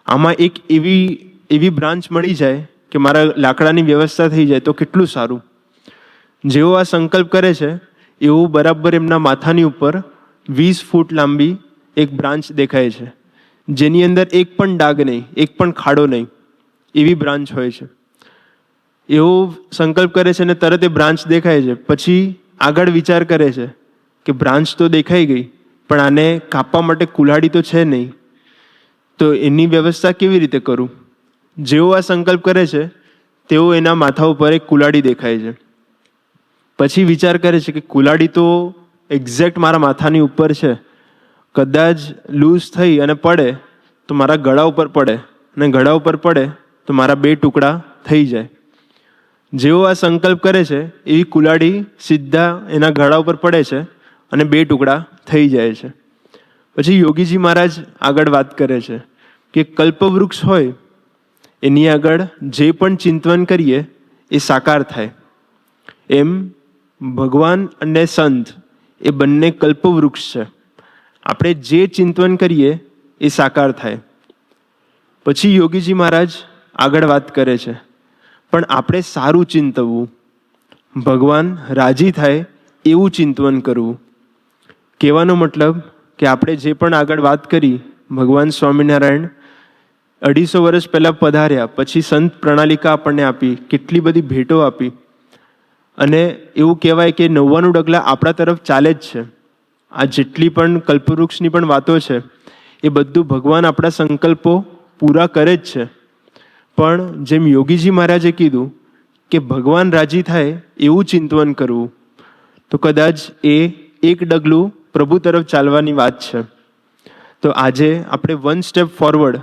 આમાં એક એવી બ્રાન્ચ મળી જાય કે મારા લાકડાની વ્યવસ્થા થઈ જાય તો કેટલું સારું. જેવો આ સંકલ્પ કરે છે એવું બરાબર એમના માથાની ઉપર 20 ફૂટ લાંબી એક બ્રાન્ચ દેખાય છે, જેની અંદર એક પણ ડાઘ નહીં, એક પણ ખાડો નહીં, એવી બ્રાન્ચ હોય છે. એવો સંકલ્પ કરે છે અને તરત એ બ્રાન્ચ દેખાય છે. પછી આગળ વિચાર કરે છે કે બ્રાન્ચ તો દેખાઈ ગઈ, પણ આને કાપવા માટે કુલ્હાડી તો છે નહીં, તો એની વ્યવસ્થા કેવી રીતે કરું? જેવો આ સંકલ્પ કરે છે તેવો એના માથા ઉપર એક કુલ્હાડી દેખાય છે. પછી વિચાર કરે છે કે કુલ્હાડી તો એક્ઝેક્ટ મારા માથાની ઉપર છે, કદાચ લૂઝ થઈ અને પડે તો મારા ગળા ઉપર પડે, અને ગળા ઉપર પડે તો મારા 2 ટુકડા થઈ જાય. જેવો આ સંકલ્પ કરે છે એવી કુલ્હાડી સીધા એના ગળા ઉપર પડે છે અને 2 ટુકડા થઈ જાય છે. પછી યોગીજી મહારાજ આગળ વાત કરે છે કે કલ્પવૃક્ષ હોય એની આગળ જે પણ ચિંતન કરીએ એ સાકાર થાય. એમ ભગવાન અને સંત એ બંને કલ્પવૃક્ષ છે. આપણે જે ચિંતન કરીએ એ સાકાર થાય. પછી યોગીજી મહારાજ આગળ વાત કરે છે, પણ આપણે સારું ચિંતવવું, ભગવાન રાજી થાય એવું ચિંતન કરવું. કહેવાનો મતલબ કે આપણે જે પણ આગળ વાત કરી, ભગવાન સ્વામિનારાયણ 250 વર્ષ પહેલાં પધાર્યા, પછી સંત પ્રણાલિકા આપણને આપી, કેટલી બધી ભેટો આપી, અને એવું કહેવાય કે 99 ડગલા આપણા તરફ ચાલે જ છે. આ જેટલી પણ કલ્પવૃક્ષની પણ વાતો છે એ બધું ભગવાન આપણા સંકલ્પો પૂરા કરે જ છે. પણ જેમ યોગીજી મહારાજે કીધું કે ભગવાન રાજી થાય એવું ચિંતન કરવું, તો કદાચ એ એક ડગલું પ્રભુ તરફ ચાલવાની વાત છે. તો આજે આપણે 1 સ્ટેપ ફોરવર્ડ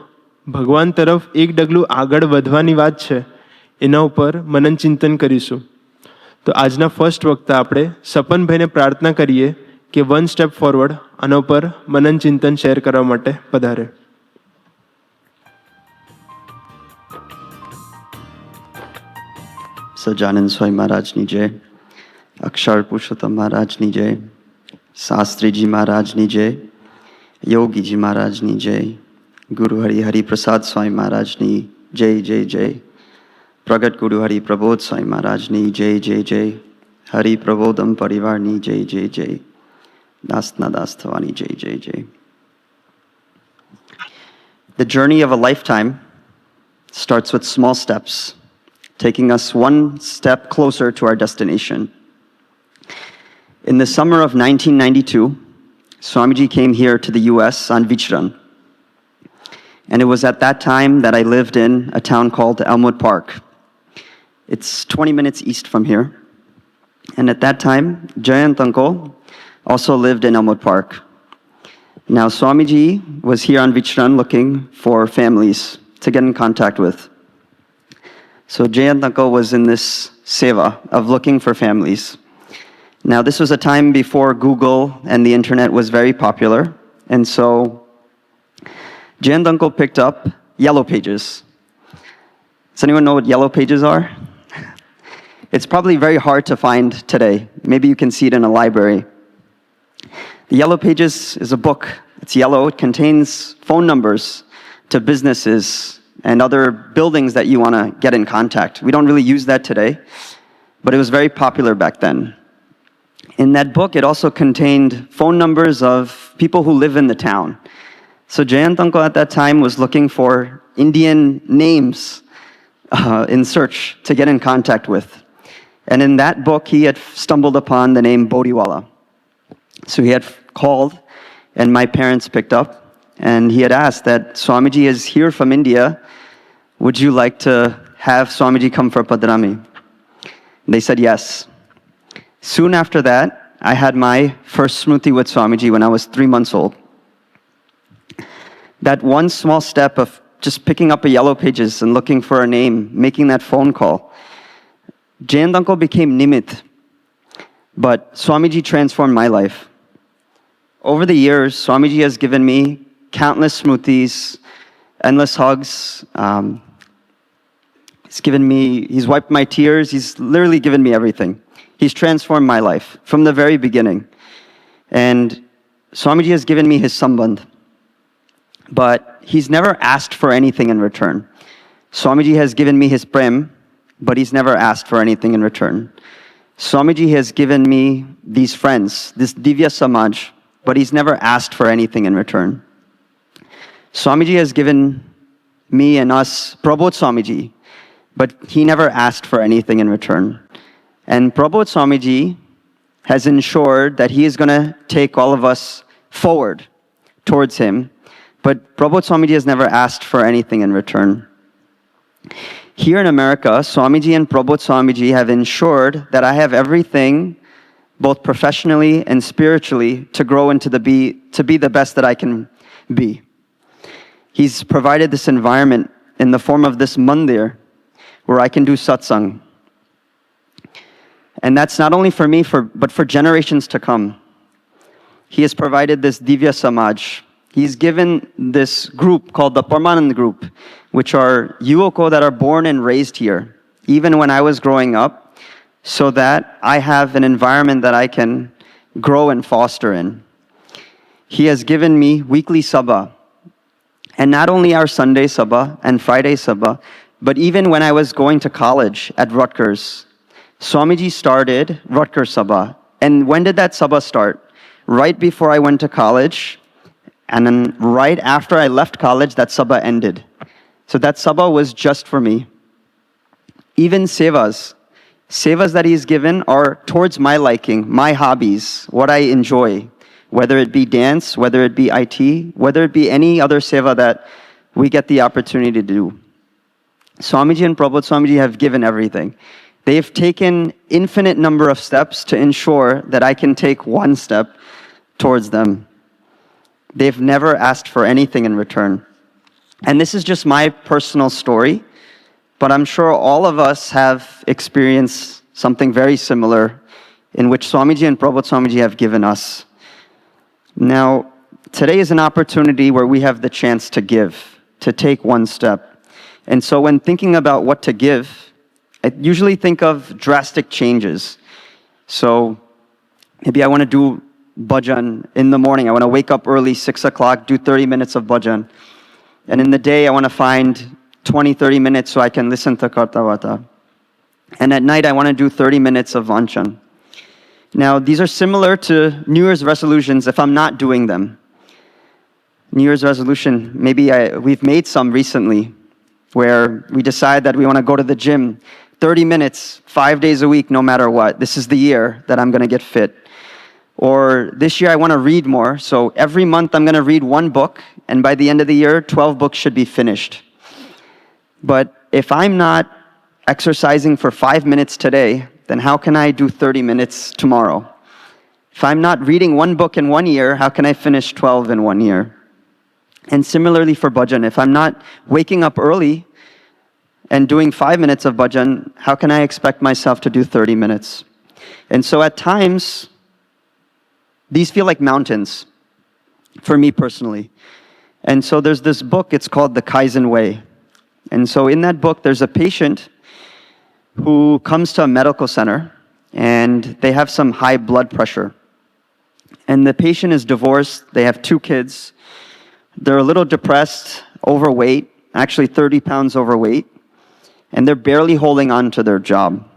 ભગવાન તરફ એક ડગલું આગળ વધવાની વાત છે, એના ઉપર મનન ચિંતન કરીશું. તો આજના ફર્સ્ટ વક્તા આપણે સપનભાઈને પ્રાર્થના કરીએ કે 1 સ્ટેપ ફોરવર્ડ આના ઉપર મનન ચિંતન શેર કરવા માટે પધારે. સજાનંદ સ્વામી મહારાજની જય, અક્ષર પુરુષોત્તમ મહારાજની જય, શાસ્ત્રીજી મહારાજની જય, યોગીજી મહારાજની જય, ગુરુ હરિપ્રસાદ સ્વામી મહારાજની જય જય જય, પ્રગટ ગુરુ હરિપ્રબોધ સ્વામી મહારાજની જય જય જય, હરિપ્રબોધમ પરિવારની જય જય જય, દાસના દાસ થવાની જય જય જય. The journey of a lifetime starts with small steps, taking us 1 step closer to our destination. In the summer of 1992, Swamiji came here to the US on Vichran. And it was at that time that I lived in a town called Elmwood Park. It's 20 minutes east from here. And at that time, Jayant Uncle also lived in Elmwood Park. Now, Swamiji was here on Vichran looking for families to get in contact with. So Jayant Uncle was in this seva of looking for families. Now, this was a time before Google and the internet was very popular. And so Jayant Uncle picked up Yellow Pages. Does anyone know what Yellow Pages are? It's probably very hard to find today. Maybe you can see it in a library. The Yellow Pages is a book. It's yellow. It contains phone numbers to businesses and other buildings that you want to get in contact. We don't really use that today, but it was very popular back then. In that book, it also contained phone numbers of people who live in the town. So Jayant uncle at that time was looking for Indian names in search to get in contact with. And in that book, he had stumbled upon the name Bodiwala. So he had called, and my parents picked up, and he had asked that Swamiji is here from India. Would you like to have Swamiji come for Padrami? They said yes. Soon after that, I had my first Smruti with Swamiji when I was 3 months old. That one small step of just picking up a yellow pages and looking for a name, making that phone call, Jayant uncle became Nimit, but Swamiji transformed my life. Over the years, Swamiji has given me countless Smrutis, endless hugs. He's wiped my tears. He's literally given me everything. He's transformed my life from the very beginning. And Swamiji has given me his sambandh, but he's never asked for anything in return. Swamiji has given me his prem, but he's never asked for anything in return. Swamiji has given me these friends, this Divya Samaj, but he's never asked for anything in return. Swamiji has given me and us Prabodh Swamiji, but he never asked for anything in return. And Prabodh Swamiji has ensured that he is going to take all of us forward towards him, but Prabodh Swamiji has never asked for anything in return. Here in America, Swamiji and Prabodh Swamiji have ensured that I have everything, both professionally and spiritually, to grow into to be the best that I can be. He's provided this environment in the form of this mandir where I can do satsang. And that's not only for me, but for generations to come. He has provided this Divya Samaj. He's given this group called the Parmanand Group, which are Yuvako that are born and raised here, even when I was growing up, so that I have an environment that I can grow and foster in. He has given me weekly sabha, and not only our Sunday sabha and Friday sabha, but even when I was going to college at Rutgers, Swamiji started Rutgers Sabha. And when did that Sabha start? Right before I went to college, and then right after I left college, that Sabha ended. So that Sabha was just for me. Even sevas that he's given are towards my liking, my hobbies, what I enjoy, whether it be dance, whether it be IT, whether it be any other seva that we get the opportunity to do. Swamiji and Prabodh Swamiji have given everything. They've taken infinite number of steps to ensure that I can take one step towards them. They've never asked for anything in return. And this is just my personal story, but I'm sure all of us have experienced something very similar in which Swamiji and Prabodh Swamiji have given us. Now, today is an opportunity where we have the chance to give, to take one step. And so when thinking about what to give, I usually think of drastic changes. So maybe I want to do bhajan in the morning. I want to wake up early, 6 o'clock, do 30 minutes of bhajan. And in the day, I want to find 20, 30 minutes so I can listen to Kartavata. And at night, I want to do 30 minutes of vanchan. Now, these are similar to New Year's resolutions if I'm not doing them. New Year's resolution, maybe we've made some recently where we decide that we want to go to the gym 30 minutes, 5 days a week, no matter what. This is the year that I'm going to get fit. Or this year I want to read more, so every month I'm going to read one book, and by the end of the year, 12 books should be finished. But if I'm not exercising for 5 minutes today, then how can I do 30 minutes tomorrow? If I'm not reading one book in 1 year, how can I finish 12 in 1 year? And similarly for bhajan, if I'm not waking up early and doing 5 minutes of bhajan, how can I expect myself to do 30 minutes? And so at times, these feel like mountains for me personally. And so there's this book, it's called The Kaizen Way. And so in that book, there's a patient who comes to a medical center and they have some high blood pressure. And the patient is divorced, they have 2 kids, they're a little depressed, overweight, actually 30 pounds overweight, and they're barely holding on to their job.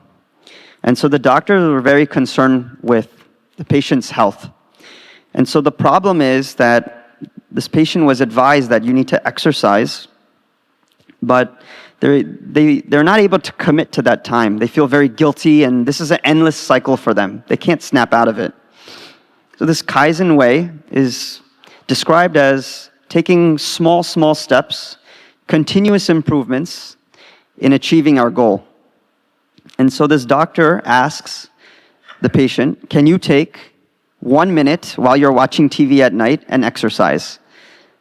And so the doctors were very concerned with the patient's health. And so the problem is that this patient was advised that you need to exercise, but they're not able to commit to that time. They feel very guilty, and this is an endless cycle for them. They can't snap out of it. So this Kaizen way is described as taking small steps, continuous improvements in achieving our goal. And so this doctor asks the patient, can you take 1 minute while you're watching TV at night and exercise?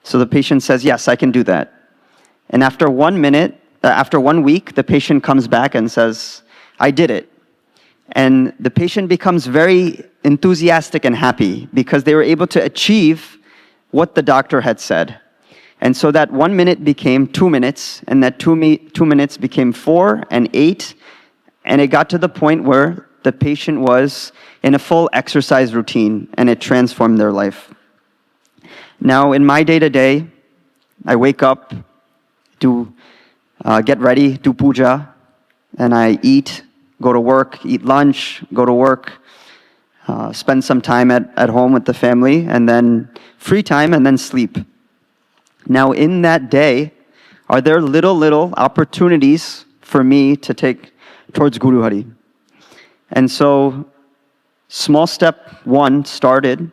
So the patient says, yes, I can do that. And after 1 minute, after 1 week, the patient comes back and says, I did it. And the patient becomes very enthusiastic and happy because they were able to achieve what the doctor had said. And so that 1 minute became 2 minutes, and that 2 minutes became 4 and 8, and it got to the point where the patient was in a full exercise routine, and it transformed their life. Now, in my day-to-day, I wake up, get ready, do puja, and I eat, go to work, eat lunch, go to work, spend some time at home with the family, and then free time, and then sleep. Now, in that day, are there little opportunities for me to take towards Guru Hari? And so, small step 1 started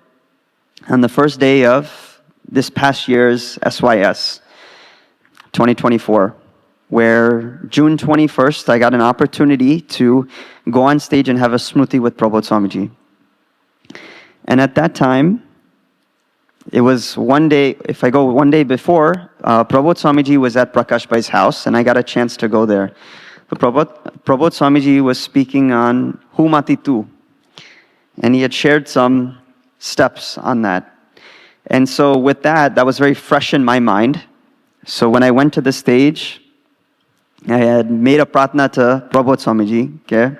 on the first day of this past year's SYS, 2024, where June 21st, I got an opportunity to go on stage and have a smruti with Prabodh Swamiji. And at that time, it was one day, if I go one day before, Prabodh Swamiji was at Prakash Bhai's house, and I got a chance to go there. So Prabodh Swamiji was speaking on Hu Mati Tu, and he had shared some steps on that. And so with that was very fresh in my mind. So when I went to the stage, I had made a pratna to Prabodh Swamiji, okay?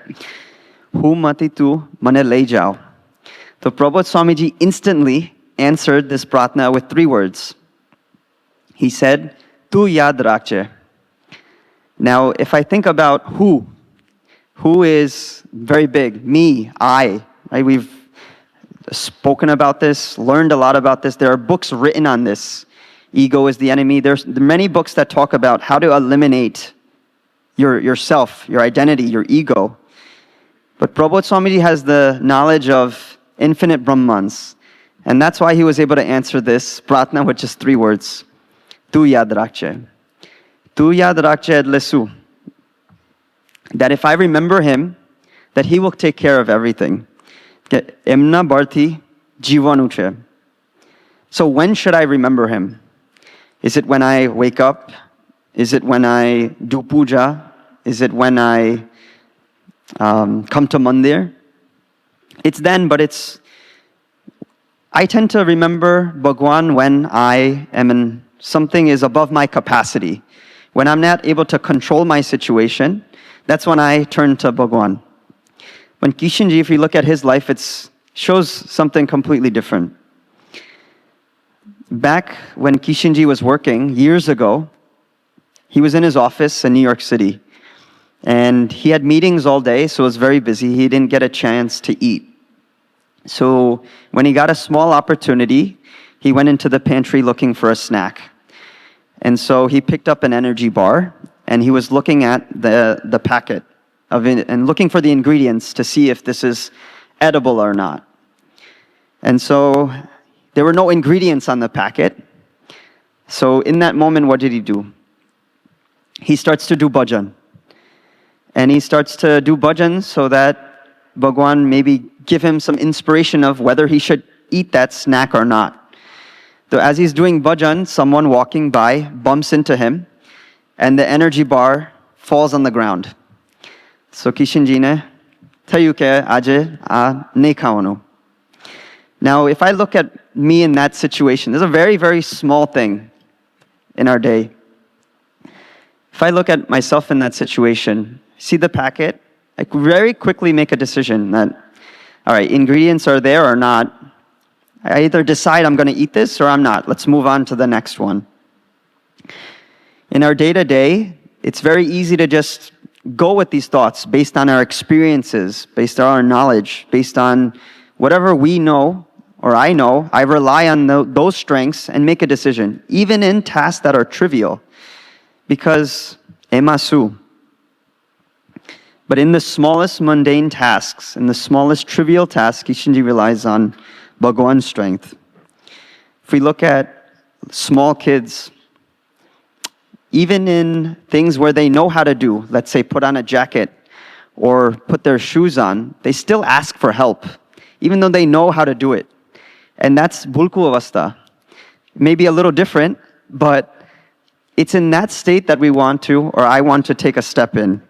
Hu Mati Tu Mane Lai Jao. So Prabodh Swamiji instantly answered this pratna with 3 words. He said, Tu Yad Rakche. Now, if I think about who is very big, me, I, right? We've spoken about this, learned a lot about this. There are books written on this. Ego is the enemy. There's many books that talk about how to eliminate yourself, your identity, your ego. But Prabodh Swamiji has the knowledge of infinite Brahmans. And that's why he was able to answer this pratna with just 3 words. Tu yad rakche. Tu yad rakche edlesu. That if I remember him, that he will take care of everything. Emna barthi jivanuche. So when should I remember him? Is it when I wake up? Is it when I do puja? Is it when I come to mandir? It's then, but I tend to remember Bhagwan when I am in something is above my capacity. When I'm not able to control my situation, that's when I turn to Bhagwan. When Kishanji, if you look at his life, it shows something completely different. Back when Kishanji was working years ago, he was in his office in New York City. And he had meetings all day, so it was very busy. He didn't get a chance to eat. So when he got a small opportunity, he went into the pantry looking for a snack. And so he picked up an energy bar, and he was looking at the packet of it and looking for the ingredients to see if this is edible or not. And so there were no ingredients on the packet. So in that moment, what did he do? He starts to do bhajan. And he starts to do bhajan so that Bhagwan maybe give him some inspiration of whether he should eat that snack or not. So as he's doing bhajan, someone walking by bumps into him, and the energy bar falls on the ground. So Kishanji ne thayu ke aje a nahi khawanu. Now, if I look at me in that situation, there's a very, very small thing in our day. If I look at myself in that situation, see the packet, I could very quickly make a decision that, all right, ingredients are there or not. I either decide I'm going to eat this or I'm not. Let's move on to the next one. In our day to day, it's very easy to just go with these thoughts based on our experiences, based on our knowledge, based on whatever we know or I know. I rely on those strengths and make a decision, even in tasks that are trivial, because emasu. But in the smallest mundane tasks, in the smallest trivial tasks, Kishanji relies on Bhagwan's strength. If we look at small kids, even in things where they know how to do, let's say put on a jacket or put their shoes on, they still ask for help, even though they know how to do it. And that's Bulku Avastha. Maybe a little different, but it's in that state that we want to, or I want to take a step in.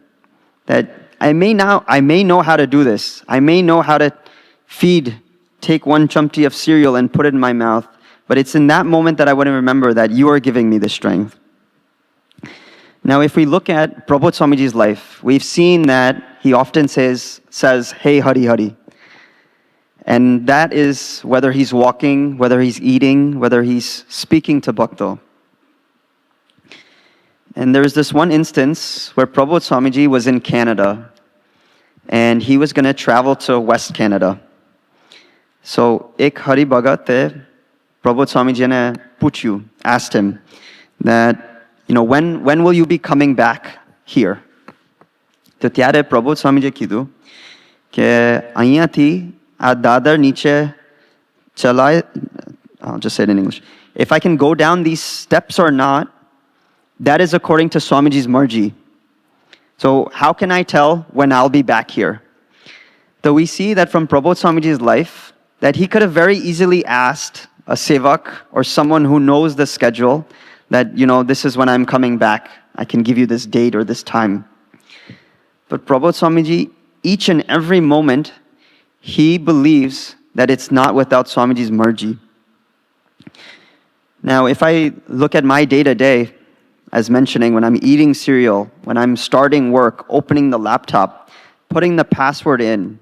That I may know how to do this. I may know how to take one chamti of cereal and put it in my mouth, but it's in that moment that I want to remember that you are giving me the strength. Now, if we look at Prabhupada Swamiji's life, we've seen that he often says, "Hey, Hari Hari." And that is whether he's walking, whether he's eating, whether he's speaking to Bhakto. And there's this one instance where Prabhupada Swamiji was in Canada, and he was going to travel to West Canada. So, ek Hari Bhagat te Prabhupada Swamiji ne asked him that, when will you be coming back here? તો ત્યારે પ્રબોધ સ્વામીજીએ કીધું કે અહીંયાથી આ દાદર નીચે ચલાય, I'll just say it in English. If I can go down these steps or not, that is according to Swamiji's marji. So how can I tell when I'll be back here? So we see that from Prabodh Swamiji's life, that he could have very easily asked a sevak or someone who knows the schedule that, this is when I'm coming back. I can give you this date or this time. But Prabodh Swamiji, each and every moment, he believes that it's not without Swamiji's marji. Now, if I look at my day-to-day, as mentioning, when I'm eating cereal, when I'm starting work, opening the laptop, putting the password in,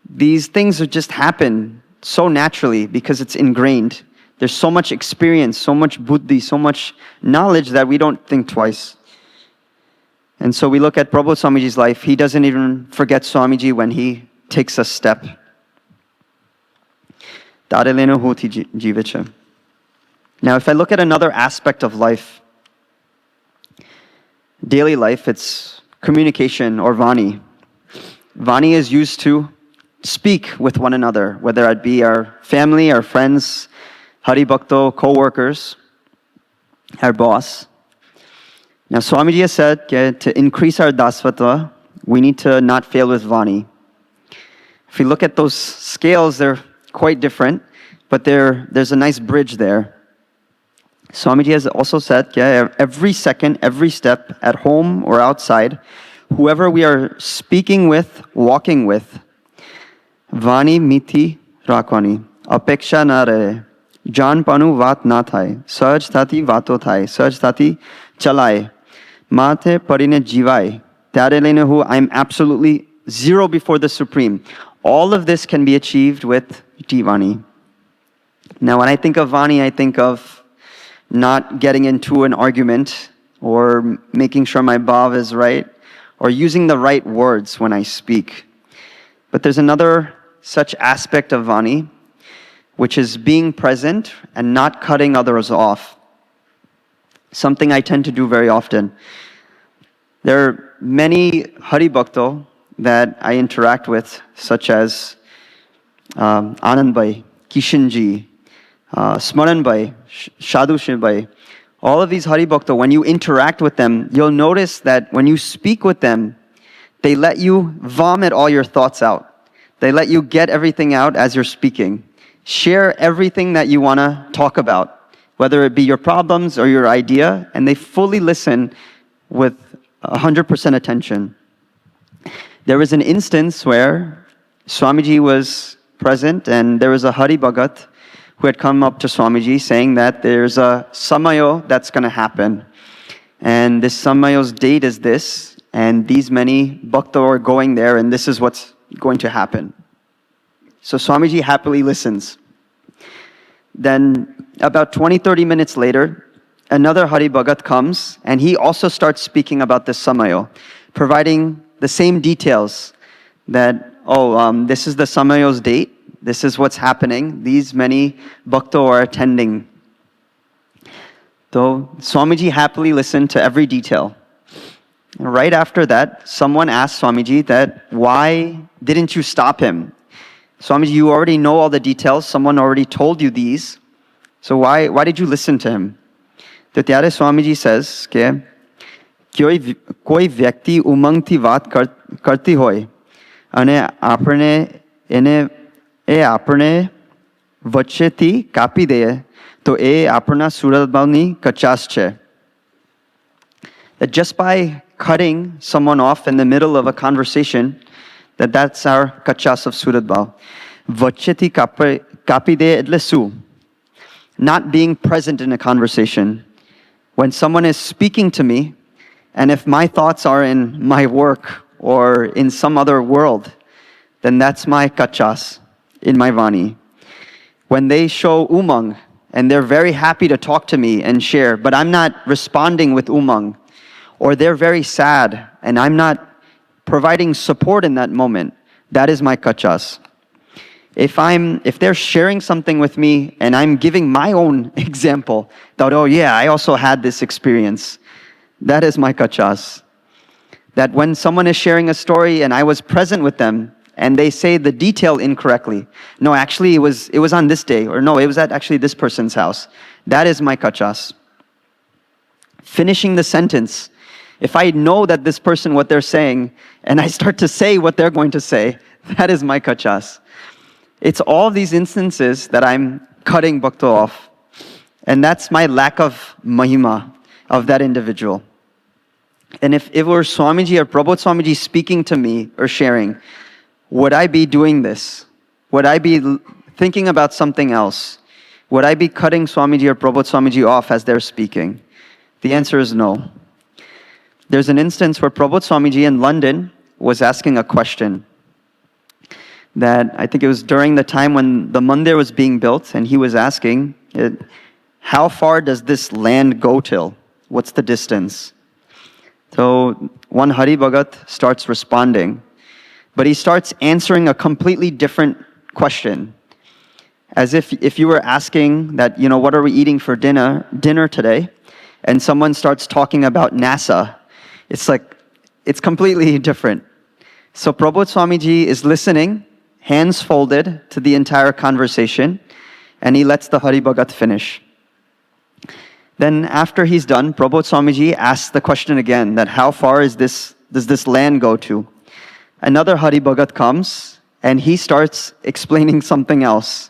these things just happen so naturally because it's ingrained. There's so much experience, so much buddhi, so much knowledge that we don't think twice. And so we look at Prabodh Swamiji's life. He doesn't even forget Swamiji when he takes a step. Now, if I look at another aspect of life, daily life, it's communication or Vani. Vani is used to speak with one another, whether it be our family, our friends, Hari Bhakto, co-workers, our boss. Now, Swamiji has said that to increase our dasvatva, we need to not fail with Vani. If we look at those scales, they're quite different, but there's a nice bridge there. Swamiji has also said that every second, every step, at home or outside, whoever we are speaking with, walking with, Vani miti rakwani, apeksha na rahe, jaan panu vat na thai, sahaj thati vato thai, sahaj thati chalai, mathe parine jivai, tyare lene hu, I'm absolutely zero before the Supreme. All of this can be achieved with Vani. Now, when I think of Vani, I think of not getting into an argument or making sure my bhav is right or using the right words when I speak. But there's another such aspect of Vani, which is being present and not cutting others off. Something I tend to do very often. There are many Hari Bhakto that I interact with, such as Anand Bhai, Kishanji, Smaran Bhai, Shadu Shiv Bhai. All of these Hari Bhakta, when you interact with them, you'll notice that when you speak with them, they let you vomit all your thoughts out. They let you get everything out as you're speaking. Share everything that you want to talk about, whether it be your problems or your idea, and they fully listen with 100% attention. There was an instance where Swamiji was present, and there was a Hari Bhagat who had come up to Swamiji saying that there's a Samayo that's going to happen. And this Samayo's date is this, and these many Bhakta are going there, and this is what's going to happen. So Swamiji happily listens. Then about 20-30 minutes later, another Hari Bhagat comes and he also starts speaking about this Samayo, providing the same details that, this is the Samayo's date, this is what's happening, these many Bhakto are attending. So Swamiji happily listened to every detail. Right after that, someone asked Swamiji that, why didn't you stop him? Swamiji, you already know all the details, someone already told you these, so why did you listen to him? તો ત્યારે Swamiji says કે કોઈ વ્યક્તિ ઉમંગથી વાત કરતી હોય અને આપણે વચ્ચેથી કાપી દઈએ તો એ આપણા સુરતભાવની કચાશ છે. That just by cutting someone off in the middle of a conversation, that's our kachas of Surat Bhav. વચ્ચેથી કાપી દે એટલે શું? Not being present in a conversation. When someone is speaking to me, and if my thoughts are in my work or in some other world, then that's my kachas in my vani. When they show umang, and they're very happy to talk to me and share, but I'm not responding with umang, or they're very sad, and I'm not providing support in that moment, that is my kachas. If they're sharing something with me and I'm giving my own example, that, I also had this experience, that is my kachas. That when someone is sharing a story and I was present with them and they say the detail incorrectly, no, actually it was on this day, or no, it was at actually this person's house, that is my kachas. Finishing the sentence, if I know that this person, what they're saying, and I start to say what they're going to say, that is my kachas. It's all these instances that I'm cutting bhakta off. And that's my lack of mahima of that individual. And if it were Swamiji or Prabodh Swamiji speaking to me or sharing, would I be doing this? Would I be thinking about something else? Would I be cutting Swamiji or Prabodh Swamiji off as they're speaking? The answer is no. There's an instance where Prabodh Swamiji in London was asking a question. That I think it was during the time when the mandir was being built, and he was asking, how far does this land go till? What's the distance? So one Hari Bhagat starts responding, but he starts answering a completely different question. As if you were asking that, what are we eating for dinner today? And someone starts talking about NASA. It's completely different. So Prabodh Swamiji is listening, hands folded to the entire conversation, and he lets the Hari Bhagat finish. Then after he's done, Prabodh Swamiji asks the question again, that how far does this land go to? Another Hari Bhagat comes, and he starts explaining something else.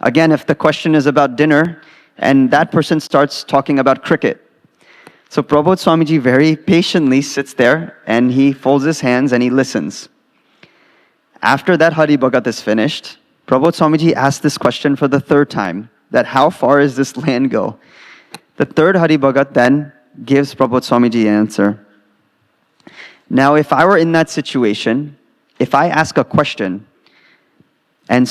Again, if the question is about dinner, and that person starts talking about cricket. So Prabodh Swamiji very patiently sits there, and he folds his hands and he listens. After that Hari Bhagat is finished, Prabodh Swamiji asked this question for the third time, that how far does this land go? The third Hari Bhagat then gives Prabodh Swamiji an answer. Now, if I were in that situation, if I ask a question, and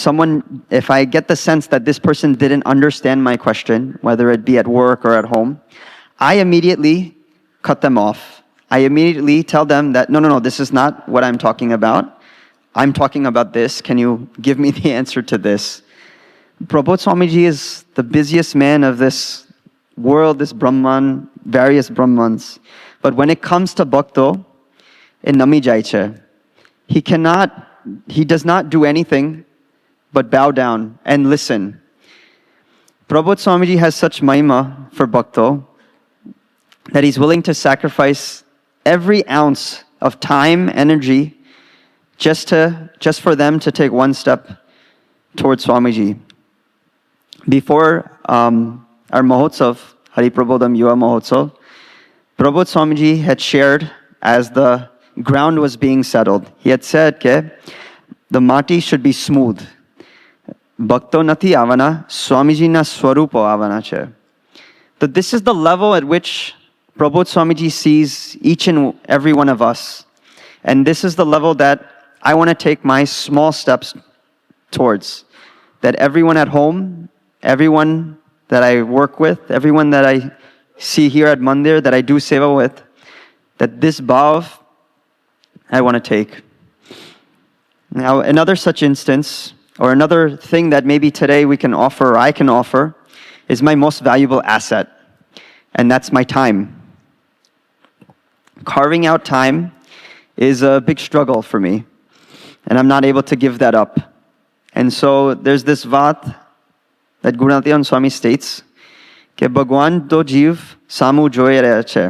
if I get the sense that this person didn't understand my question, whether it be at work or at home, I immediately cut them off. I immediately tell them that, no, this is not what I'm talking about. I'm talking about this. Can you give me the answer to this? Prabodh Swamiji is the busiest man of this world, this Brahman, various Brahmans. But when it comes to Bhakto, in Nami Jaiche, he does not do anything but bow down and listen. Prabodh Swamiji has such mahima for Bhakto that he's willing to sacrifice every ounce of time, energy, just for them to take one step towards Swamiji. Before our Mahotsav, Hari Prabodham Yuva Mahotsav, Prabodh Swamiji had shared as the ground was being settled. He had said that the mati should be smooth. Bhakto nati avana, Swamiji na swarupo avana che. So this is the level at which Prabodh Swamiji sees each and every one of us. And this is the level that I want to take my small steps towards. That everyone at home, everyone that I work with, everyone that I see here at Mandir that I do seva with, that this bhav I want to take. Now, another such instance, or another thing that maybe today we can offer, or I can offer, is my most valuable asset, and that's my time. Carving out time is a big struggle for me, and I'm not able to give that up. And so there's this vat that Gurunatyan Swami states, કે ભગવાન તો જીવ સામું જોઈ રહ્યા છે,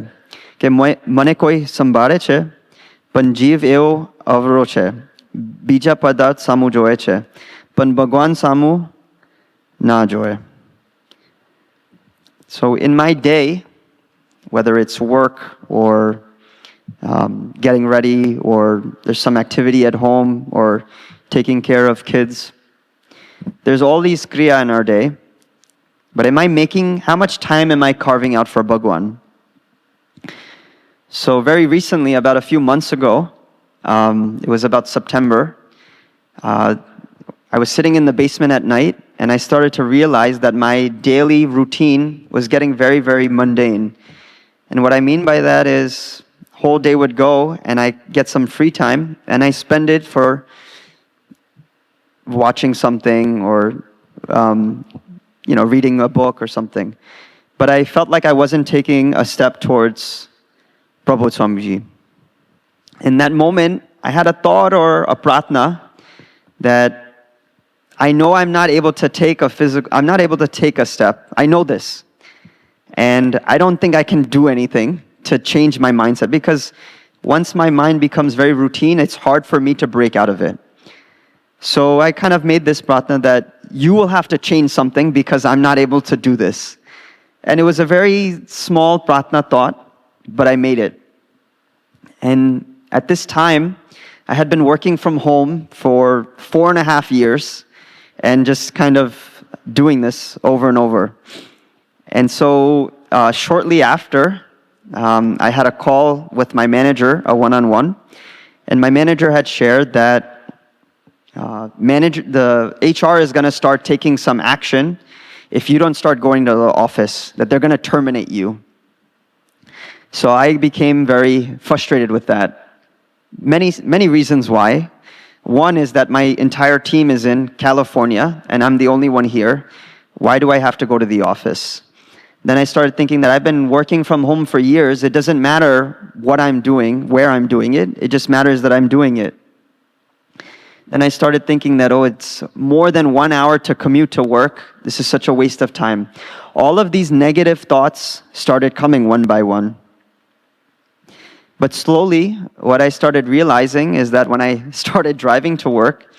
કે મને કોઈ સંભાળે છે, પણ જીવ એવો અવરો છે, બીજા પદાર્થ સામું જોવે છે, પણ ભગવાન સામું ના જોવે. So in my day, whether it's work or getting ready, or there's some activity at home, or taking care of kids, there's all these kriya in our day. But how much time am I carving out for Bhagwan? So very recently, about a few months ago, it was about September, I was sitting in the basement at night, and I started to realize that my daily routine was getting very, very mundane. And what I mean by that is, whole day would go, and I get some free time, and I spend it for watching something, or reading a book or something. But I felt like I wasn't taking a step towards Prabhu Swamiji. In that moment, I had a thought or a pratna that I know I'm not able to take a step. I know this. And I don't think I can do anything to change my mindset, because once my mind becomes very routine, it's hard for me to break out of it. So I kind of made this pratna that you will have to change something because I'm not able to do this. And it was a very small pratna thought, but I made it. And at this time, I had been working from home for 4.5 years and just kind of doing this over and over. And so shortly after, I had a call with my manager, a one-on-one, and my manager had shared that the HR is going to start taking some action if you don't start going to the office, that they're going to terminate you. So I became very frustrated with that. Many reasons why. One is that my entire team is in California, and I'm the only one here. Why do I have to go to the office? Then I started thinking that I've been working from home for years. It doesn't matter what I'm doing, where I'm doing it. It just matters that I'm doing it. Then I started thinking that, it's more than 1 hour to commute to work. This is such a waste of time. All of these negative thoughts started coming one by one. But slowly, what I started realizing is that when I started driving to work,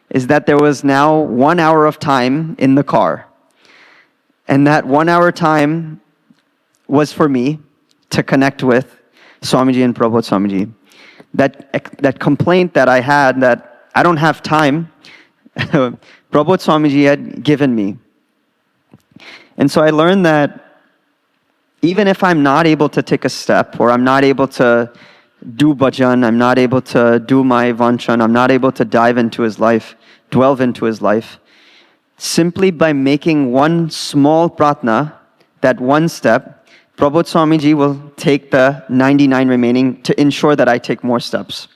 is that there was now 1 hour of time in the car. And that 1 hour time was for me to connect with Swamiji and Prabhu Swamiji. That complaint that I had, that I don't have time, Prabhu Swamiji had given me. And so I learned that even if I'm not able to take a step, or I'm not able to do bhajan, I'm not able to do my vanchan, I'm not able to delve into his life, simply by making one small pratna, that one step, Prabhu Swamiji will take the 99 remaining to ensure that I take more steps.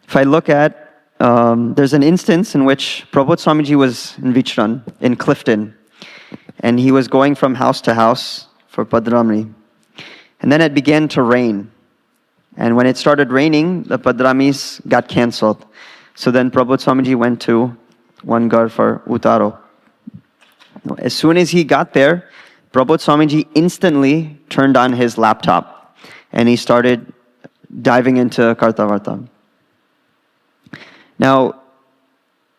If I look at, there's an instance in which Prabhu Swamiji was in Vichran, in Clifton, and he was going from house to house for Padramani. And then it began to rain. And when it started raining, the Padramis got cancelled. So then Prabhu Swamiji went to one gar for Utaro. As soon as he got there, Prabhu Swamiji instantly turned on his laptop and he started diving into Kartavarta. Now,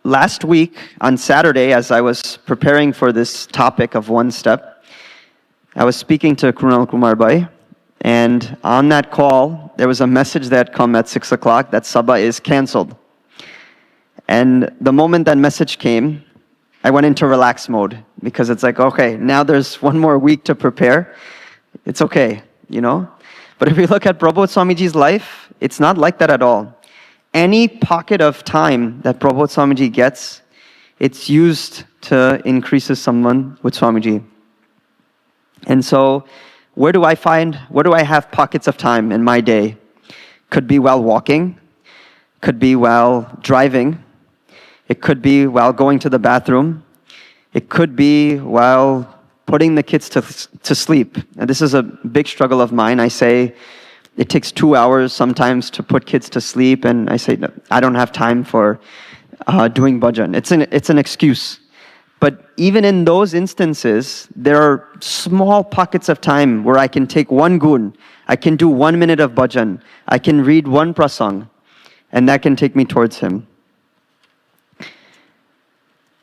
last week on Saturday, as I was preparing for this topic of one step, I was speaking to Krunal Kumar Bhai, and on that call, there was a message that come at 6 o'clock that Sabha is cancelled. And the moment that message came, I went into relax mode, because it's like, okay, now there's one more week to prepare. It's okay, But if you look at Prabhu Swamiji's life, it's not like that at all. Any pocket of time that Prabhu Swamiji gets, it's used to increase someone with Swamiji. And so, where do I have pockets of time in my day? Could be while walking, could be while driving, it could be while going to the bathroom, it could be while putting the kids to sleep. And this is a big struggle of mine. I say it takes 2 hours sometimes to put kids to sleep, and I say, no, I don't have time for doing bhajan. It's an excuse. But even in those instances, there are small pockets of time where I can take one gun, I can do 1 minute of bhajan, I can read one prasang, and that can take me towards Him.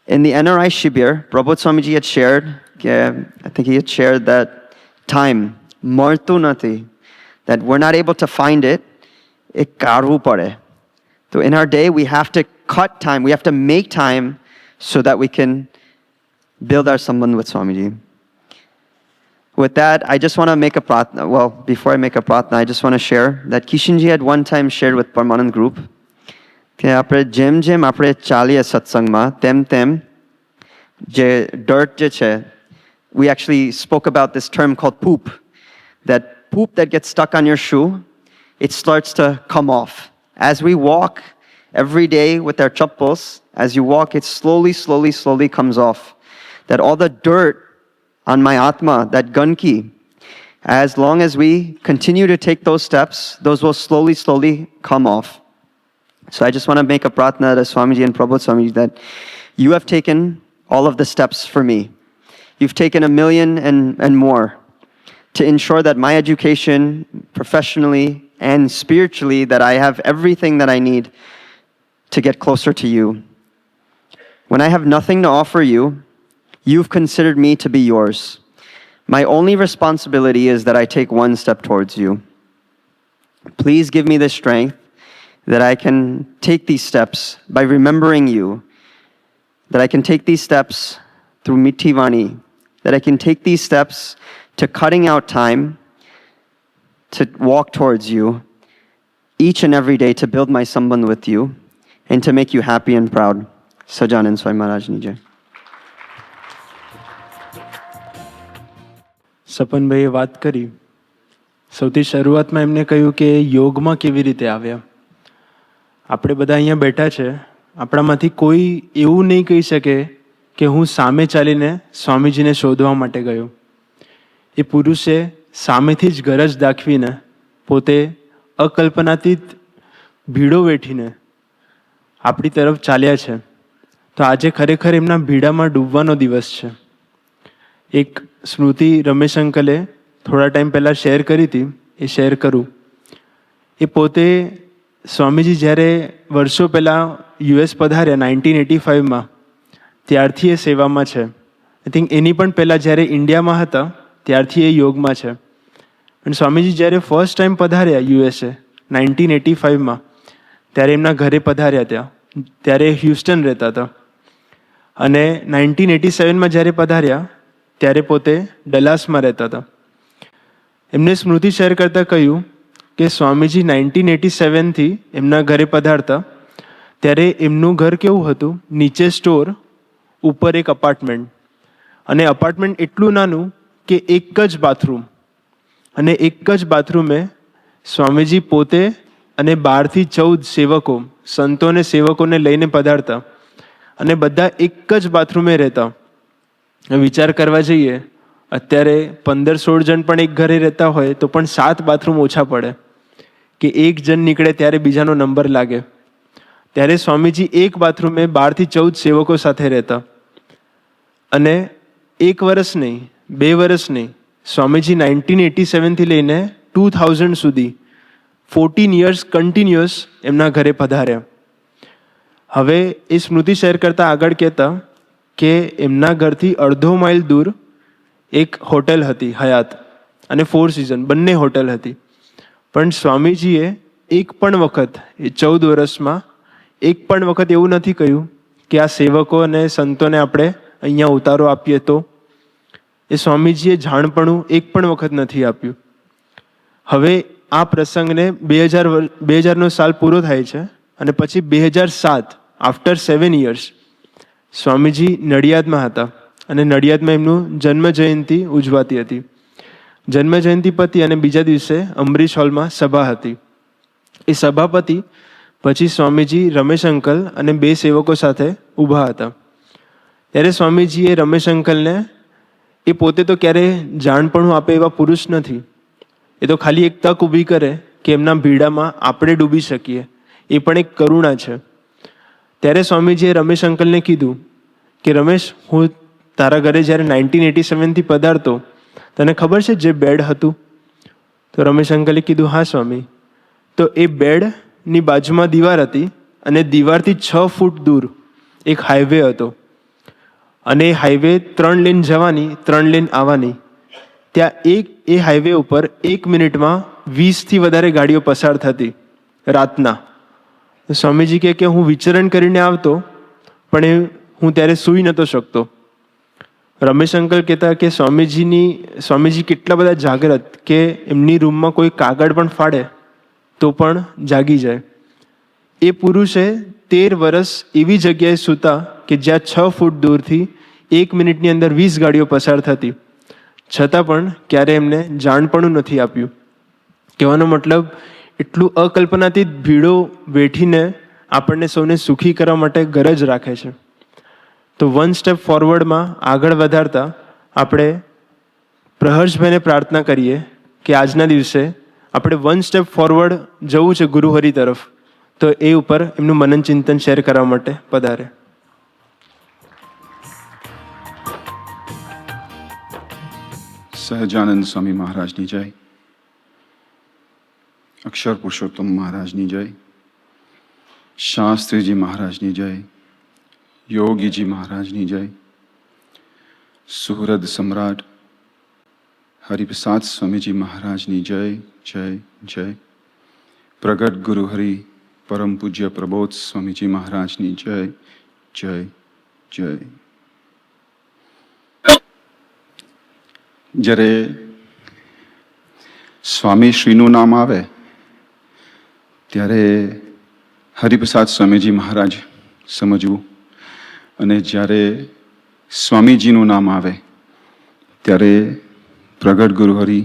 In the NRI Shibir, Prabhupada Swamiji had shared, I think he had shared that time, martu nati, that we're not able to find it, ek karvu pade. So in our day, we have to cut time, we have to make time so that we can build our sambandh with Swamiji. With that, I just want to make a pratna. Well, before I make a pratna, I just want to share that Kishanji had one time shared with Parmanand group કે આપણે જેમ આપણે ચાલીએ સત્સંગમાં તેમ જે dirt જે છે, we actually spoke about this term called poop, that poop that gets stuck on your shoe, it starts to come off. As we walk every day with our chappals, as you walk, it slowly comes off. That all the dirt on my atma, that ganki, as long as we continue to take those steps, those will slowly come off. So I just want to make a pratna to Swamiji and Prabhupada Swamiji that you have taken all of the steps for me. You've taken 1 million and more to ensure that my education, professionally and spiritually, that I have everything that I need to get closer to you. When I have nothing to offer you, you've considered me to be yours. My only responsibility is that I take one step towards you. Please give me the strength that I can take these steps by remembering you, that I can take these steps through Mithi Vani, that I can take these steps to cutting out time to walk towards you each and every day to build my sambandh with you and to make you happy and proud. Sajanand Swami Maharaj Ni Jai. સપનભાઈએ વાત કરી, સૌથી શરૂઆતમાં એમને કહ્યું કે યોગમાં કેવી રીતે આવ્યા. આપણે બધા અહીંયા બેઠા છે, આપણામાંથી કોઈ એવું નહીં કહી શકે કે હું સામે ચાલીને સ્વામીજીને શોધવા માટે ગયો. એ પુરુષે સામેથી જ ગરજ દાખવીને પોતે અકલ્પનાતીત ભીડો વેઠીને આપણી તરફ ચાલ્યા છે. તો આજે ખરેખર એમના ભીડામાં ડૂબવાનો દિવસ છે. એક સ્મૃતિ રમેશ અંકલે થોડા ટાઈમ પહેલાં શેર કરી હતી, એ શેર કરું. એ પોતે સ્વામીજી જ્યારે વર્ષો પહેલાં US પધાર્યા 1985માં, ત્યારથી એ સેવામાં છે. આઈ થિંક એની પણ પહેલાં જ્યારે ઇન્ડિયામાં હતા ત્યારથી એ યોગમાં છે. અને સ્વામીજી જ્યારે ફર્સ્ટ ટાઈમ પધાર્યા USA 1985માં, ત્યારે એમના ઘરે પધાર્યા ત્યારે હ્યુસ્ટન રહેતા હતા. અને 1987માં જ્યારે પધાર્યા ત્યારે પોતે ડલાસમાં રહેતા હતા. એમને સ્મૃતિ શેર કરતાં કહ્યું કે સ્વામીજી 1987થી એમના ઘરે પધારતા ત્યારે એમનું ઘર કેવું હતું, નીચે સ્ટોર, ઉપર એક અપાર્ટમેન્ટ, અને અપાર્ટમેન્ટ એટલું નાનું કે એક જ બાથરૂમ, અને એક જ બાથરૂમે સ્વામીજી પોતે અને 12થી 14 સેવકો, સંતોને સેવકોને લઈને પધારતા, અને બધા એક જ બાથરૂમે રહેતા. વિચાર કરવા જઈએ, અત્યારે 15-16 જણ પણ એક ઘરે રહેતા હોય તો પણ 7 બાથરૂમ ઓછા પડે, કે એક જણ નીકળે ત્યારે બીજાનો નંબર લાગે. ત્યારે સ્વામીજી એક બાથરૂમે 12થી 14 સેવકો સાથે રહેતા. અને 1 વર્ષ નહીં, 2 વર્ષ નહીં, સ્વામીજી 1987થી લઈને 2000 સુધી 14 years કન્ટિન્યુઅસ એમના ઘરે પધાર્યા. હવે એ સ્મૃતિ શેર કરતાં આગળ કહેતા કે એમના ઘરથી અડધો માઇલ દૂર એક હોટેલ હતી, હયાત અને 4 Seasons, બંને હોટેલ હતી. પણ સ્વામીજીએ એક પણ વખત એ 14 વર્ષમાં એક પણ વખત એવું નથી કહ્યું કે આ સેવકો અને સંતોને આપણે અહીંયા ઉતારો આપીએ. તો એ સ્વામીજીએ જાણપણું એક પણ વખત નથી આપ્યું. હવે આ પ્રસંગને 2000નો સાલ પૂરો થાય છે, અને પછી 2007, આફ્ટર 7 years, સ્વામીજી નડિયાદમાં હતા અને નડિયાદમાં એમનું જન્મ જયંતિ ઉજવાતી હતી. જન્મ જયંતિ પતી અને બીજા દિવસે અમરીશ હોલમાં સભા હતી. એ સભા પતી પછી સ્વામીજી રમેશ અંકલ અને 2 સેવકો સાથે ઊભા હતા. ત્યારે સ્વામીજીએ રમેશ અંકલને, એ પોતે તો ક્યારેય જાણપણું આપે એવા પુરુષ નથી, એ તો ખાલી એક તક ઊભી કરે કે એમના ભીડામાં આપણે ડૂબી શકીએ, એ પણ એક કરુણા છે. ત્યારે સ્વામીજીએ રમેશ અંકલને કીધું કે રમેશ, હું તારા ઘરે જ્યારે 1987થી પધારતો, તને ખબર છે જે બેડ હતું? તો રમેશ અંકલે કીધું, હા સ્વામી. તો એ બેડની બાજુમાં દીવાર હતી અને દીવારથી 6 ફૂટ દૂર એક હાઈવે હતો અને એ હાઈવે 3 લેન જવાની 3 લેન આવવાની. ત્યાં એ હાઈવે ઉપર 1 મિનિટમાં 20થી વધારે ગાડીઓ પસાર થતી રાતના. સ્વામીજી કહે કે હું વિચરણ કરીને આવતો, પણ હું ત્યારે સૂઈ નહોતો શકતો. રમેશ અંકલ કહેતા કે સ્વામીજી કેટલા બધા જાગ્રત કે એમની રૂમમાં કોઈ કાગળ પણ ફાડે તો પણ જાગી જાય. એ પુરુષે 13 વર્ષ એવી જગ્યાએ સૂતા કે જ્યાં 6 ફૂટ દૂરથી 1 મિનિટની અંદર 20 ગાડીઓ પસાર થતી, છતાં પણ ક્યારે એમને જાણપણું નથી આપ્યું. કહેવાનો મતલબ, એટલું અકલ્પનાતીત ભીડો વેઠીને આપણને સૌને સુખી કરવા માટે ગરજ રાખે છે. તો 1 સ્ટેપ ફોરવર્ડમાં આગળ વધારતા આપણે પ્રહર્ષભાઈને પ્રાર્થના કરીએ કે આજના દિવસે આપણે 1 સ્ટેપ ફોરવર્ડ જવું છે ગુરુહરિ તરફ, તો એ ઉપર એમનું મનન ચિંતન શેર કરવા માટે પધારે. સહજાનંદ સ્વામી મહારાજની જય, અક્ષર પુરુષોત્તમ મહારાજની જય, શાસ્ત્રીજી મહારાજની જય, યોગીજી મહારાજની જય, સુહૃદ સમ્રાટ હરિપ્રસાદ સ્વામીજી મહારાજની જય જય જય, પ્રગટ ગુરુહરિ પરમ પૂજ્ય પ્રબોધ સ્વામીજી મહારાજની જય જય જય. જ્યારે સ્વામી શ્રીનું નામ આવે ત્યારે હરિપ્રસાદ સ્વામીજી મહારાજ સમજવું, અને જ્યારે સ્વામીજીનું નામ આવે ત્યારે પ્રગટ ગુરુહરિ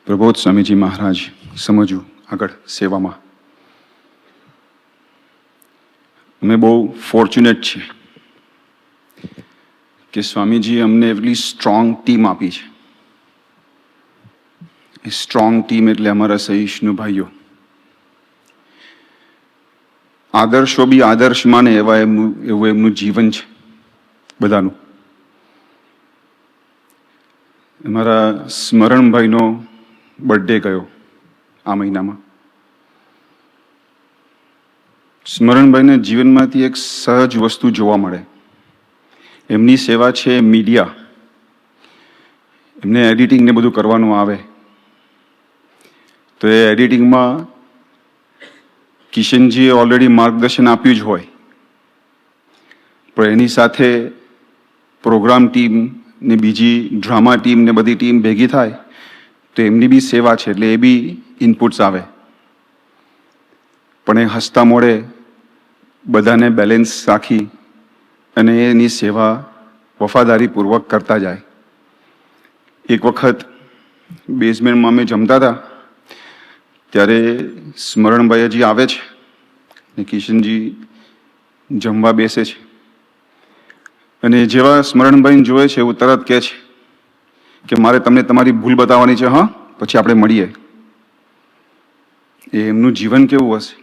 પ્રબોધ સ્વામીજી મહારાજ સમજવું આગળ સેવામાં. અમે બહુ ફોર્ચ્યુનેટ છીએ કે સ્વામીજીએ અમને એટલી સ્ટ્રોંગ ટીમ આપી છે. એ સ્ટ્રોંગ ટીમ એટલે અમારા સહિષ્ણુ ભાઈઓ, આદર્શો બી આદર્શ માને એવું એમનું જીવન છે બધાનું. અમારા સ્મરણભાઈનો બર્થડે ગયો આ મહિનામાં. સ્મરણભાઈના જીવનમાંથી એક સહજ વસ્તુ જોવા મળે. એમની સેવા છે મીડિયા. એમને એડિટિંગ ને બધું કરવાનું આવે, તો એ એડિટિંગમાં કિશનજીએ ઓલરેડી માર્ગદર્શન આપ્યું જ હોય, પણ એની સાથે પ્રોગ્રામ ટીમ ને બીજી ડ્રામા ટીમ ને બધી ટીમ ભેગી થાય તો એમની બી સેવા છે, એટલે એ બી ઇનપુટ્સ આવે. પણ એ હસતા મોડે બધાને બેલેન્સ રાખી અને એની સેવા વફાદારીપૂર્વક કરતા જાય. એક વખત બેઝમેન્ટમાં અમે જમતા હતા ત્યારે સ્મરણભાઈ હજી આવે છે ને કિશનજી જમવા બેસે છે, અને જેવા સ્મરણભાઈને જોવે છે એવું તરત કહે છે કે મારે તમને તમારી ભૂલ બતાવવાની છે, હા પછી આપણે મળીએ. એ એમનું જીવન કેવું હશે?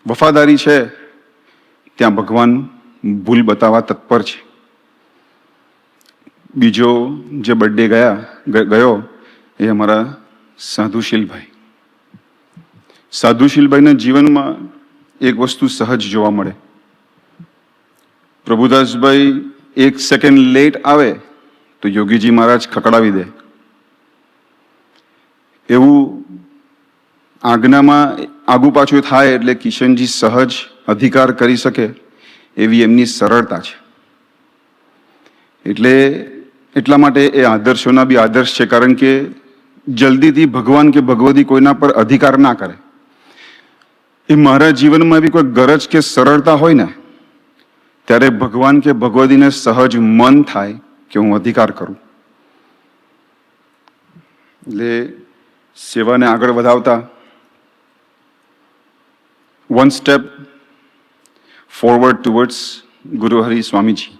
વફાદારી છે ત્યાં ભગવાન ભૂલ બતાવવા તત્પર છે. બીજો જે બર્થડે ગયો એ અમારા સાધુશીલભાઈ. સાધુશીલભાઈના જીવનમાં એક વસ્તુ સહજ જોવા મળે. પ્રભુદાસભાઈ 1 સેકન્ડ લેટ આવે તો યોગીજી મહારાજ ખકડાવી દે. એવું આજ્ઞામાં આગુ પાછું થાય એટલે કિશનજી સહજ અધિકાર કરી શકે એવી એમની સરળતા છે. એટલા માટે એ આદર્શોના બી આદર્શ છે, કારણ કે જલ્દીથી ભગવાન કે ભગવતી કોઈના પર અધિકાર ના કરે. એ મારા જીવનમાં એવી કોઈ ગરજ કે સરળતા હોય ને ત્યારે ભગવાન કે ભગવતીને સહજ મન થાય કે હું અધિકાર કરું. એટલે સેવાને આગળ વધાવતા વન સ્ટેપ ફોરવર્ડ ટુવર્ડ્સ ગુરુ હરિ સ્વામીજી.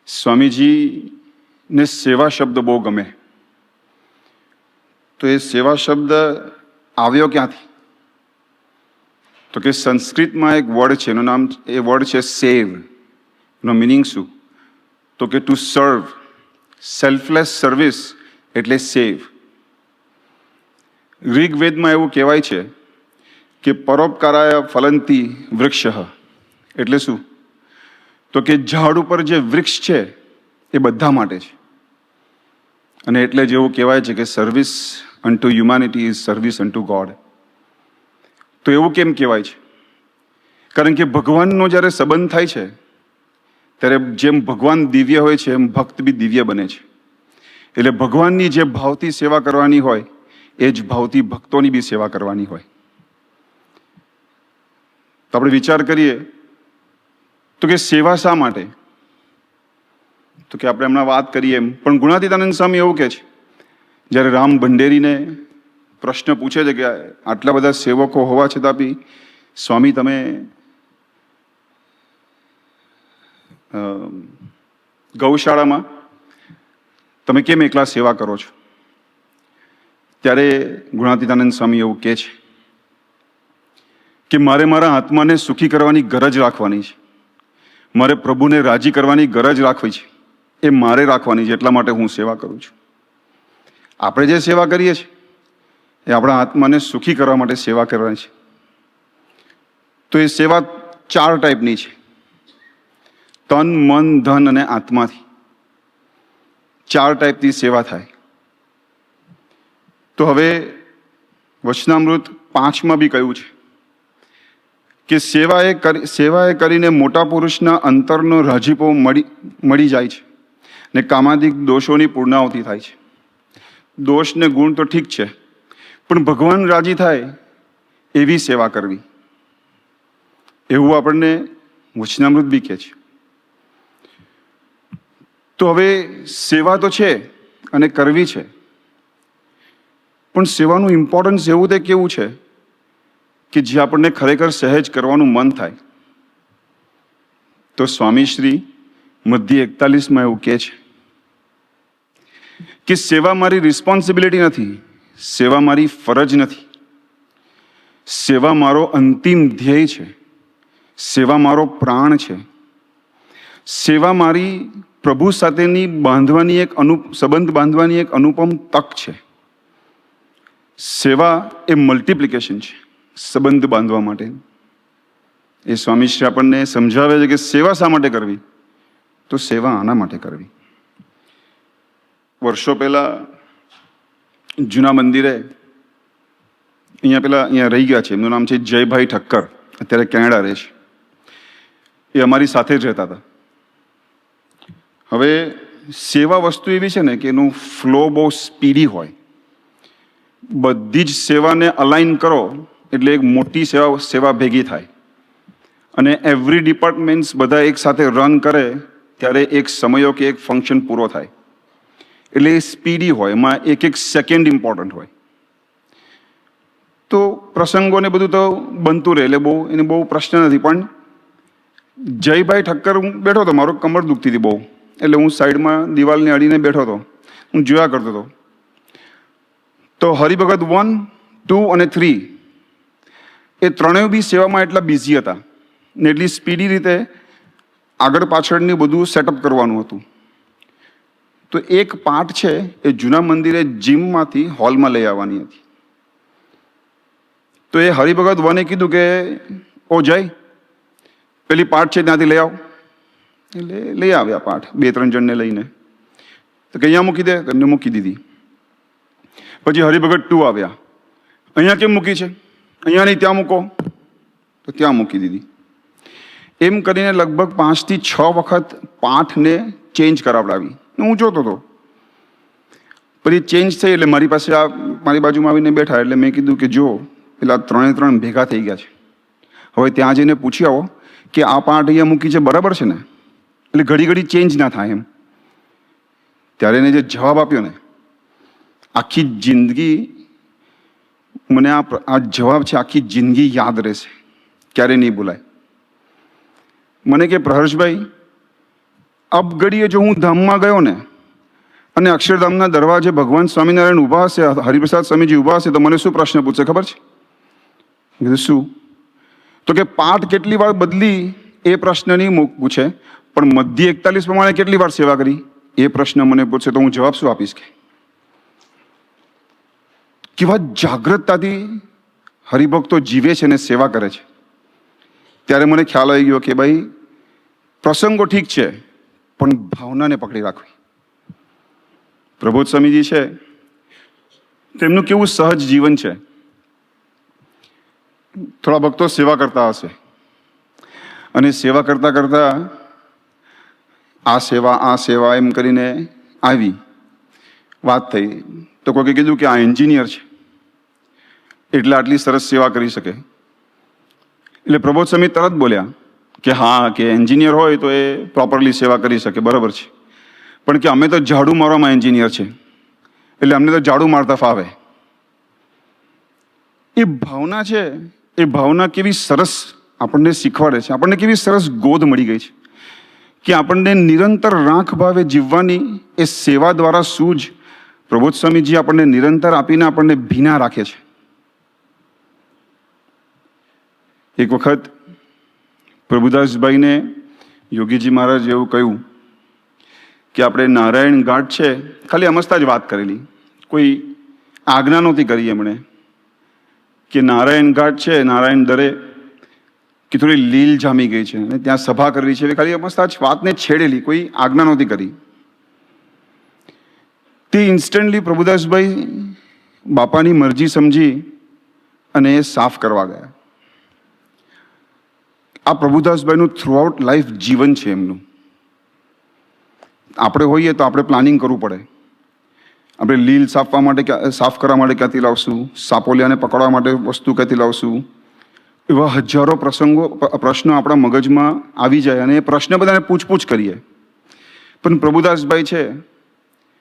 સ્વામીજીને સેવા શબ્દ બહુ ગમે. તો એ સેવા શબ્દ આવ્યો ક્યાંથી? તો કે સંસ્કૃતમાં એક વર્ડ છે, એનું નામ, એ વર્ડ છે સેવ. એનો મિનિંગ શું? તો કે ટુ સર્વ, સેલ્ફલેસ સર્વિસ એટલે સેવ. ઋગ્વેદમાં એવું કહેવાય છે કે પરોપકારાય ફલંતી વૃક્ષ. એટલે શું? તો કે ઝાડ ઉપર જે વૃક્ષ છે એ બધા માટે છે. અને એટલે જેવું કહેવાય છે કે service unto humanity is service unto God. તો એવું કેમ કહેવાય છે? કારણ કે ભગવાનનો જ્યારે સંબંધ થાય છે ત્યારે જેમ ભગવાન દિવ્ય હોય છે એમ ભક્ત બી દિવ્ય બને છે. એટલે ભગવાનની જે ભાવથી સેવા કરવાની હોય એ જ ભાવથી ભક્તોની બી સેવા કરવાની હોય. તો આપણે વિચાર કરીએ તો કે સેવા શા માટે? તો કે આપણે હમણાં વાત કરીએ એમ, પણ ગુણાતીતાનંદ સ્વામી એવું કહે છે, જ્યારે રામ ભંડેરીને પ્રશ્ન પૂછે છે કે આટલા બધા સેવકો હોવા છતાં બી સ્વામી તમે ગૌશાળામાં તમે કેમ એકલા સેવા કરો છો? ત્યારે ગુણાતીતાનંદ સ્વામી એવું કહે છે કે મારે મારા આત્માને સુખી કરવાની ગરજ રાખવાની છે, મારે પ્રભુને રાજી કરવાની ગરજ રાખવી છે, એ મારે રાખવાની છે, એટલા માટે હું સેવા કરું છું. આપણે જે સેવા કરીએ છીએ એ આપણા આત્માને સુખી કરવા માટે સેવા કરવાની છે. તો એ સેવા 4 ટાઈપની છે: તન, મન, ધન અને આત્માથી 4 ટાઈપની સેવા થાય. તો હવે વચનામૃત 5માં બી કહ્યું છે કે સેવાએ કરીને મોટા પુરુષના અંતરનો રાજીપો મળી જાય છે ને કામાદિક દોષોની પૂર્ણાહુતિ થાય છે. દોષ ને ગુણ તો ઠીક છે, પણ ભગવાન રાજી થાય એવી સેવા કરવી, એવું આપણને વચનામૃત બી કહે છે. તો હવે સેવા તો છે અને કરવી છે, પણ સેવાનું ઇમ્પોર્ટન્સ એવું તે કેવું છે કે જે આપણને ખરેખર સહેજ કરવાનું મન થાય. તો સ્વામીશ્રી મધ્ય 41માં એવું કહે છે કે સેવા મારી રિસ્પોન્સિબિલિટી નથી, સેવા મારી ફરજ નથી, સેવા મારો અંતિમ ધ્યેય છે, સેવા મારો પ્રાણ છે, સેવા મારી પ્રભુ સાથેની સંબંધ બાંધવાની એક અનુપમ તક છે. સેવા એ મલ્ટિપ્લિકેશન છે સંબંધ બાંધવા માટે. એ સ્વામીશ્રી આપણને સમજાવે છે કે સેવા શા માટે કરવી? તો સેવા આના માટે કરવી. વર્ષો પહેલા જૂના મંદિરે અહીંયા રહી ગયા છે, એમનું નામ છે જયભાઈ ઠક્કર, અત્યારે કેનેડા રહે છે. એ અમારી સાથે જ રહેતા હતા. હવે સેવા વસ્તુ એવી છે ને કે એનું ફ્લો બહુ સ્પીડી હોય. બધી જ સેવાને અલાઇન કરો એટલે એક મોટી સેવા ભેગી થાય, અને એવરી ડિપાર્ટમેન્ટ્સ બધા એક સાથે રન કરે ત્યારે એક સમયો કે એક ફંક્શન પૂરો થાય. એટલે એ સ્પીડી હોય, એમાં એક સેકન્ડ ઇમ્પોર્ટન્ટ હોય. તો પ્રસંગોને બધું તો બનતું રહે એટલે એને બહુ પ્રશ્ન નથી. પણ જયભાઈ ઠક્કર, હું બેઠો હતો, મારો કમર દુખતી હતી બહુ, એટલે હું સાઈડમાં દિવાલને અડીને બેઠો હતો, હું જોયા કરતો હતો. તો હરિભગત 1, 2 અને 3 એ ત્રણેય બી સેવામાં એટલા બિઝી હતા ને એટલી સ્પીડી રીતે આગળ પાછળની બધું સેટઅપ કરવાનું હતું. તો એક પાર્ટ છે એ જૂના મંદિરે જીમમાંથી હોલમાં લઈ આવવાની હતી. તો એ હરિભગત 1એ કીધું કે ઓ જય, પેલી પાર્ટ છે ત્યાંથી લઈ આવ. એટલે લઈ આવ્યા પાર્ટ, 2-3 જણને લઈને. તો કે અહીંયા મૂકી દે, એમને મૂકી દીધી. પછી હરિભગત 2 આવ્યા, અહીંયા કેમ મૂકી છે? અહીંયા નહીં, ત્યાં મૂકો. તો ત્યાં મૂકી દીધી. એમ કરીને લગભગ 5 થી 6 વખત પાઠને ચેન્જ કરાવડાવી. હું જોતો હતો. પછી ચેન્જ થઈ એટલે મારી પાસે મારી બાજુમાં આવીને બેઠા. એટલે મેં કીધું કે જો પેલા 3 ભેગા થઈ ગયા છે, હવે ત્યાં જઈને પૂછી આવો કે આ પાઠ અહીંયા મૂકી છે બરાબર છે ને, એટલે ઘડી ઘડી ચેન્જ ના થાય એમ. ત્યારે એને જે જવાબ આપ્યો ને, આખી જિંદગી મને આ જવાબ છે, આખી જિંદગી યાદ રહેશે, ક્યારે નહીં ભૂલાય. મને કે પ્રહર્ષભાઈ, અબ ઘડીએ જો હું ધામમાં ગયો ને અને અક્ષરધામના દરવાજે ભગવાન સ્વામિનારાયણ ઊભા હશે, હરિપ્રસાદ સ્વામીજી ઊભા હશે, તો મને શું પ્રશ્ન પૂછશે ખબર છે? કીધું શું? તો કે પાઠ કેટલી વાર બદલી એ પ્રશ્ન નહીં પૂછે, પણ મધ્ય 41 પ્રમાણે કેટલી વાર સેવા કરી એ પ્રશ્ન મને પૂછશે, તો હું જવાબ શું આપીશ? કે કેવા જાગૃતતાથી હરિભક્તો જીવે છે અને સેવા કરે છે. ત્યારે મને ખ્યાલ આવી ગયો કે ભાઈ, પ્રસંગો ઠીક છે, પણ ભાવનાને પકડી રાખવી. પ્રબોધ સ્વામીજી છે, તેમનું કેવું સહજ જીવન છે. થોડા ભક્તો સેવા કરતા હશે અને સેવા કરતા કરતા આ સેવા એમ કરીને આવી વાત થઈ, તો કોઈએ કીધું કે આ એન્જિનિયર છે એટલે આટલી સરસ સેવા કરી શકે. એટલે પ્રબોધ સ્વામી તરત બોલ્યા કે હા, કે એન્જિનિયર હોય તો એ પ્રોપરલી સેવા કરી શકે, બરાબર છે, પણ કે અમે તો ઝાડુ મારવામાં એન્જિનિયર છે, એટલે અમને તો ઝાડુ મારતા ફાવે. એ ભાવના છે, એ ભાવના કેવી સરસ આપણને શીખવાડે છે, આપણને કેવી સરસ ગોદ મળી ગઈ છે કે આપણને નિરંતર રાખ ભાવે જીવવાની એ સેવા દ્વારા સૂઝ પ્રબોધ સ્વામીજી આપણને નિરંતર આપીને આપણને ભીના રાખે છે. એક વખત પ્રભુદાસભાઈને યોગીજી મહારાજ એવું કહ્યું કે આપણે નારાયણ ઘાટ છે, ખાલી અમસ્તા જ વાત કરેલી, કોઈ આજ્ઞા નહોતી કરી એમણે, કે નારાયણ ઘાટ છે, નારાયણ દરે કે થોડી લીલ જામી ગઈ છે અને ત્યાં સભા કરવી છે, ખાલી અમસ્તા જ વાતને છેડેલી, કોઈ આજ્ઞા નહોતી કરી. તે ઇન્સ્ટન્ટલી પ્રભુદાસભાઈ બાપાની મરજી સમજી અને એ સાફ કરવા ગયા. આ પ્રભુદાસભાઈનું થ્રુઆઉટ લાઈફ જીવન છે એમનું. આપણે હોઈએ તો આપણે પ્લાનિંગ કરવું પડે. આપણે લીલ સાફ કરવા માટે ક્યાંથી લાવશું, સાપોલિયાને પકડવા માટે વસ્તુ ક્યાંથી લાવશું, એવા હજારો પ્રશ્નો આપણા મગજમાં આવી જાય અને એ પ્રશ્ન બધાને પૂછપૂછ કરીએ. પણ પ્રભુદાસભાઈ છે,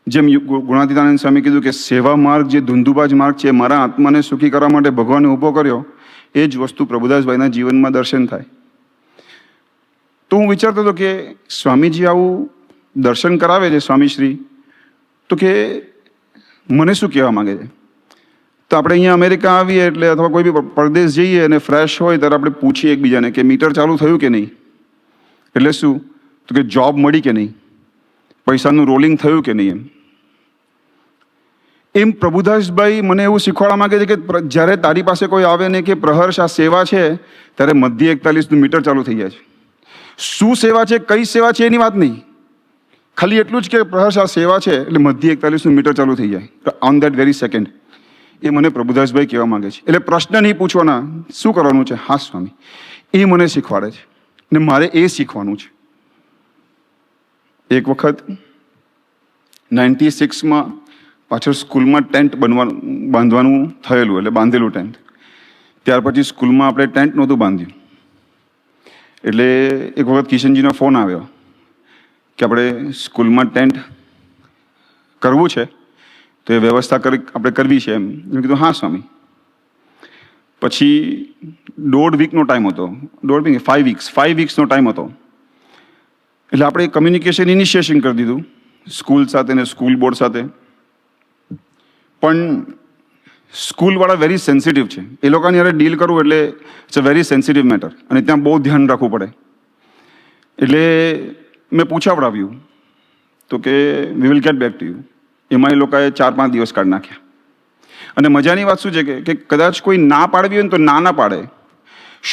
જેમ ગુણાતીતાનંદ સ્વામી કીધું કે સેવા માર્ગ જે ધુંધુબાજ માર્ગ છે, મારા આત્માને સુખી કરવા માટે ભગવાને ઊભો કર્યો, એ જ વસ્તુ પ્રભુદાસભાઈના જીવનમાં દર્શન થાય. તો હું વિચારતો હતો કે સ્વામીજી આવું દર્શન કરાવે છે સ્વામીશ્રી, તો કે મને શું કહેવા માંગે છે? તો આપણે અહીંયા અમેરિકા આવીએ એટલે અથવા કોઈ બી પરદેશ જઈએ અને ફ્રેશ હોય ત્યારે આપણે પૂછીએ એકબીજાને કે મીટર ચાલુ થયું કે નહીં, એટલે શું? તો કે જોબ મળી કે નહીં, પૈસાનું રોલિંગ થયું કે નહીં. એમ પ્રભુદાસભાઈ મને એવું શીખવાડવા માંગે છે કે જ્યારે તારી પાસે કોઈ આવે ને કે પ્રહર્ષ આ સેવા છે, ત્યારે મધ્ય 41નું મીટર ચાલુ થઈ જાય છે. શું સેવા છે, કઈ સેવા છે એની વાત નહીં, ખાલી એટલું જ કે પ્રહર્ષ આ સેવા છે એટલે મધ્ય 41નું મીટર ચાલુ થઈ જાય ઓન દેટ વેરી સેકન્ડ. એ મને પ્રભુદાસભાઈ કહેવા માંગે છે. એટલે પ્રશ્ન નહીં પૂછવાના, શું કરવાનું છે? હા સ્વામી, એ મને શીખવાડે છે ને મારે એ શીખવાનું છે. એક વખત 96માં પાછળ સ્કૂલમાં ટેન્ટ બાંધવાનું થયેલું, એટલે બાંધેલું ટેન્ટ. ત્યાર પછી સ્કૂલમાં આપણે ટેન્ટ નહોતું બાંધ્યું, એટલે એક વખત કિશનજીનો ફોન આવ્યો કે આપણે સ્કૂલમાં ટેન્ટ કરવું છે, તો એ વ્યવસ્થા આપણે કરવી છે એમ. મેં કીધું હા સ્વામી. પછી 1.5 વીકનો ટાઈમ હતો, 5 વીક્સનો ટાઈમ હતો. એટલે આપણે કમ્યુનિકેશન ઇનિશિએશન કરી દીધું સ્કૂલ સાથે ને સ્કૂલ બોર્ડ સાથે. પણ સ્કૂલવાળા વેરી સેન્સિટિવ છે, એ લોકોની હારે ડીલ કરવું એટલે it's a very sensitive matter અને ત્યાં બહુ ધ્યાન રાખવું પડે. એટલે મેં પૂછાવડાવ્યું તો કે we will get back to you. એમાં એ લોકોએ 4-5 દિવસ કાઢી નાખ્યા. અને મજાની વાત શું છે કે કદાચ કોઈ ના પાડવી હોય ને તો ના પાડે.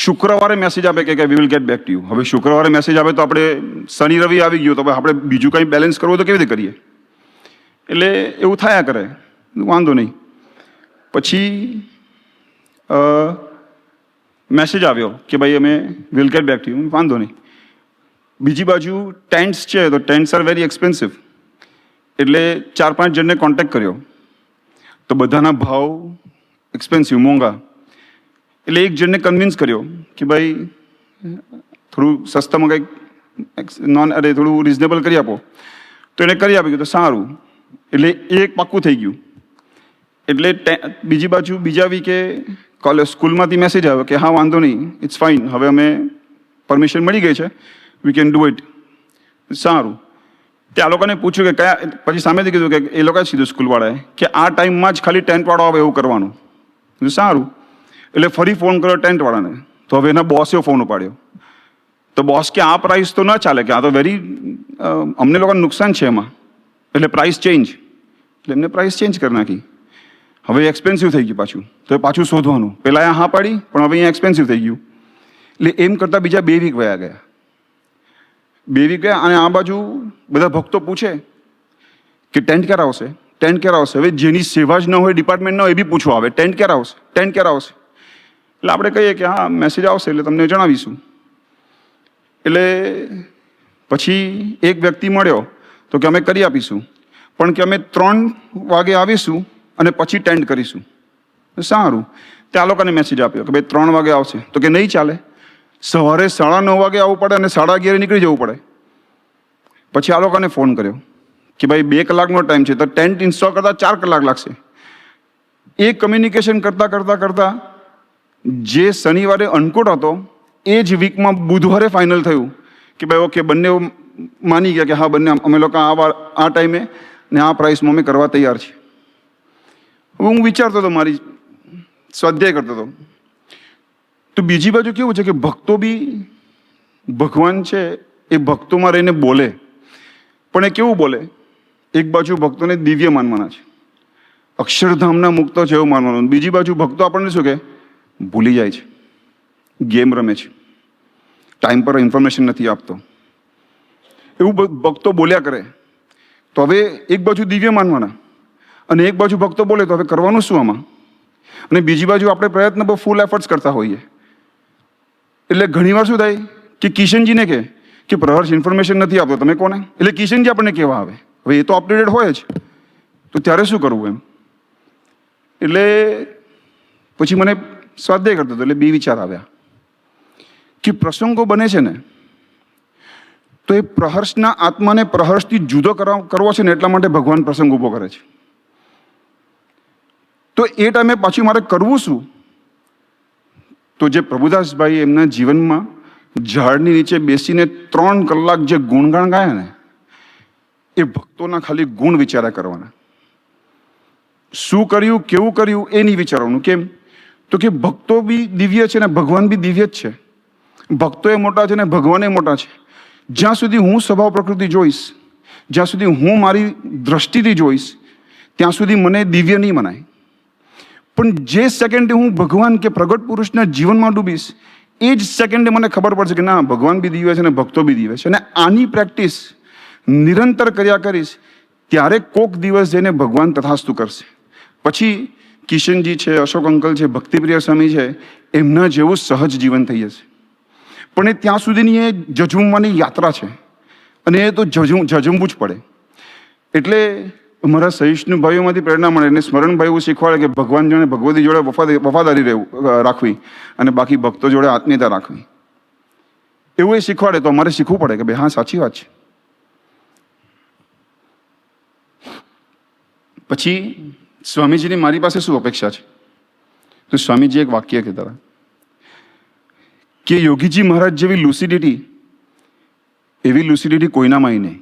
શુક્રવારે મેસેજ આપે કે we will get back to you. હવે શુક્રવારે મેસેજ આપે તો આપણે શનિ રવિ આવી ગયો, તો હવે આપણે બીજું કંઈ બેલેન્સ કરવું તો કેવી રીતે કરીએ? એટલે એવું થયા કરે, વાંધો નહીં. પછી મેસેજ આવ્યો કે ભાઈ અમે will get back to you, વાંધો નહીં. બીજી બાજુ ટેન્ટ્સ છે, તો ટેન્ટ્સ આર વેરી એક્સપેન્સિવ, એટલે 4-5 જણને કોન્ટેક્ટ કર્યો, તો બધાના ભાવ એક્સપેન્સિવ, મોંઘા. એટલે એક જણને કન્વિન્સ કર્યો કે ભાઈ થોડું સસ્તામાં કંઈક થોડું રિઝનેબલ કરી આપો. તો એણે કરી આપ્યું તો સારું, એટલે એ એક પાક્કું થઈ ગયું. એટલે બીજી બાજુ બીજા વીકે સ્કૂલમાંથી મેસેજ આવ્યો કે હા વાંધો નહીં, ઇટ્સ ફાઇન, હવે અમે પરમિશન મળી ગઈ છે, વી કેન ડુ ઇટ. સારું. ત્યાં લોકોને પૂછ્યું કે કયા, પછી સામેથી કીધું કે એ લોકોએ સીધું સ્કૂલવાળાએ કે આ ટાઈમમાં જ ખાલી ટેન્ટવાળો આવે એવું કરવાનું. સારું. એટલે ફરી ફોન કર્યો ટેન્ટવાળાને. તો હવે એના બોસે ફોન ઉપાડ્યો. તો બોસ કે આ પ્રાઇસ તો ન ચાલે, કે આ તો અમને લોકોને નુકસાન છે એમાં, એટલે પ્રાઇસ ચેન્જ. એટલે એમને પ્રાઇસ ચેન્જ કરી નાખી. હવે એક્સપેન્સિવ થઈ ગયું પાછું, તો પાછું શોધવાનું. પહેલાં હા પાડી, પણ હવે અહીંયા એક્સપેન્સિવ થઈ ગયું. એટલે એમ કરતાં બીજા 2 વીક વયા ગયા. 2 વીક ગયા, અને આ બાજુ બધા ભક્તો પૂછે કે ટેન્ટ ક્યારે આવશે, ટેન્ટ ક્યારે આવશે. હવે જેની સેવા જ ન હોય, ડિપાર્ટમેન્ટ ન હોય, એ બી પૂછવા આવે ટેન્ટ ક્યારે આવશે, ટેન્ટ ક્યારે આવશે. એટલે આપણે કહીએ કે હા મેસેજ આવશે એટલે તમને જણાવીશું. એટલે પછી એક વ્યક્તિ મળ્યો તો કે અમે કરી આપીશું, પણ કે અમે 3 વાગે આવીશું અને પછી ટેન્ટ કરીશું. સારું. ત્યાં લોકોને મેસેજ આપ્યો કે ભાઈ 3 વાગે આવશે, તો કે નહીં ચાલે, સવારે 9:30 વાગે આવવું પડે અને 11:30 નીકળી જવું પડે. પછી આ લોકોને ફોન કર્યો કે ભાઈ 2 કલાકનો ટાઈમ છે, તો ટેન્ટ ઇન્સ્ટોલ કરતાં 4 કલાક લાગશે. એ કમ્યુનિકેશન કરતાં જે શનિવારે અન્નકૂટ હતો એ જ વીકમાં બુધવારે ફાઇનલ થયું કે ભાઈ ઓકે, બંને માની ગયા કે હા બંને અમે લોકો આ ટાઈમે ને આ પ્રાઇસમાં અમે કરવા તૈયાર છીએ. હું વિચારતો હતો, મારી સ્વાધ્યાય કરતો હતો. તો બીજી બાજુ કેવું છે કે ભક્તો બી ભગવાન છે એ ભક્તોમાં રહીને બોલે, પણ એ કેવું બોલે? એક બાજુ ભક્તોને દિવ્ય માનવાના છે, અક્ષરધામના મુક્તો છે એવું માનવાનું. બીજી બાજુ ભક્તો આપણને શું કે ભૂલી જાય છે, ગેમ રમે છે, ટાઈમ પર ઇન્ફોર્મેશન નથી આપતો, એવું ભક્તો બોલ્યા કરે. તો હવે એક બાજુ દિવ્ય માનવાના અને એક બાજુ ભક્તો બોલે, તો હવે કરવાનું શું આમાં? અને બીજી બાજુ આપણે પ્રયત્ન બહુ ફૂલ એફર્ટ્સ કરતા હોઈએ. એટલે ઘણીવાર શું થાય કે કિશનજીને કે પ્રહર્ષ ઇન્ફોર્મેશન નથી આપતો, તમે કોને? એટલે કિશનજી આપણને કહેવા આવે. હવે એ તો અપડેટેડ હોય જ, તો ત્યારે શું કરવું એમ? એટલે પછી મને સ્વાધ્યાય કરતો હતો, એટલે 2 વિચાર આવ્યા કે પ્રસંગો બને છે ને, તો એ પ્રહર્ષના આત્માને પ્રહર્ષથી જુદો કરવો છે ને, એટલા માટે ભગવાન પ્રસંગ ઊભો કરે છે. તો એ ટાઈમે પાછું મારે કરવું શું? તો જે પ્રભુદાસભાઈ એમના જીવનમાં ઝાડની નીચે બેસીને 3 કલાક જે ગુણગાન ગાયા ને, એ ભક્તોના ખાલી ગુણ વિચારા કરવાના. શું કર્યું, કેવું કર્યું એ નહીં વિચારવાનું. કેમ? તો કે ભક્તો બી દિવ્ય છે ને ભગવાન બી દિવ્ય જ છે. ભક્તો એ મોટા છે ને ભગવાન એ મોટા છે. જ્યાં સુધી હું સ્વભાવ પ્રકૃતિ જોઈશ, જ્યાં સુધી હું મારી દ્રષ્ટિથી જોઈશ, ત્યાં સુધી મને દિવ્ય નહીં મનાય. પણ જે સેકન્ડે હું ભગવાન કે પ્રગટ પુરુષના જીવનમાં ડૂબીશ, એ જ સેકન્ડે મને ખબર પડશે કે ના, ભગવાન બી દિવ્ય છે ને ભક્તો બી દિવ્ય છે. અને આની પ્રેક્ટિસ નિરંતર કર્યા કરીશ, ત્યારે કોક દિવસ જઈને ભગવાન તથાસ્તુ કરશે. પછી કિશનજી છે, અશોક અંકલ છે, ભક્તિપ્રિય સ્વામી છે, એમના જેવું સહજ જીવન થઈ જશે. પણ એ ત્યાં સુધીની એ જજુમવાની યાત્રા છે, અને એ તો જજુમવું જ પડે. એટલે મારા સહિષ્ણુ ભાઈઓમાંથી પ્રેરણા મળે અને સ્મરણભાઈ એવું શીખવાડે કે ભગવાન જોડે, ભગવતી જોડે વફાદારી રાખવી અને બાકી ભક્તો જોડે આત્મીયતા રાખવી. એવું એ શીખવાડે તો અમારે શીખવું પડે કે ભાઈ હા સાચી વાત છે. પછી સ્વામીજીની મારી પાસે શું અપેક્ષા છે? તો સ્વામીજી એક વાક્ય કહેતા હતા કે યોગીજી મહારાજ જેવી લુસિડિટી, એવી લુસિડિટી કોઈનામાં નહીં.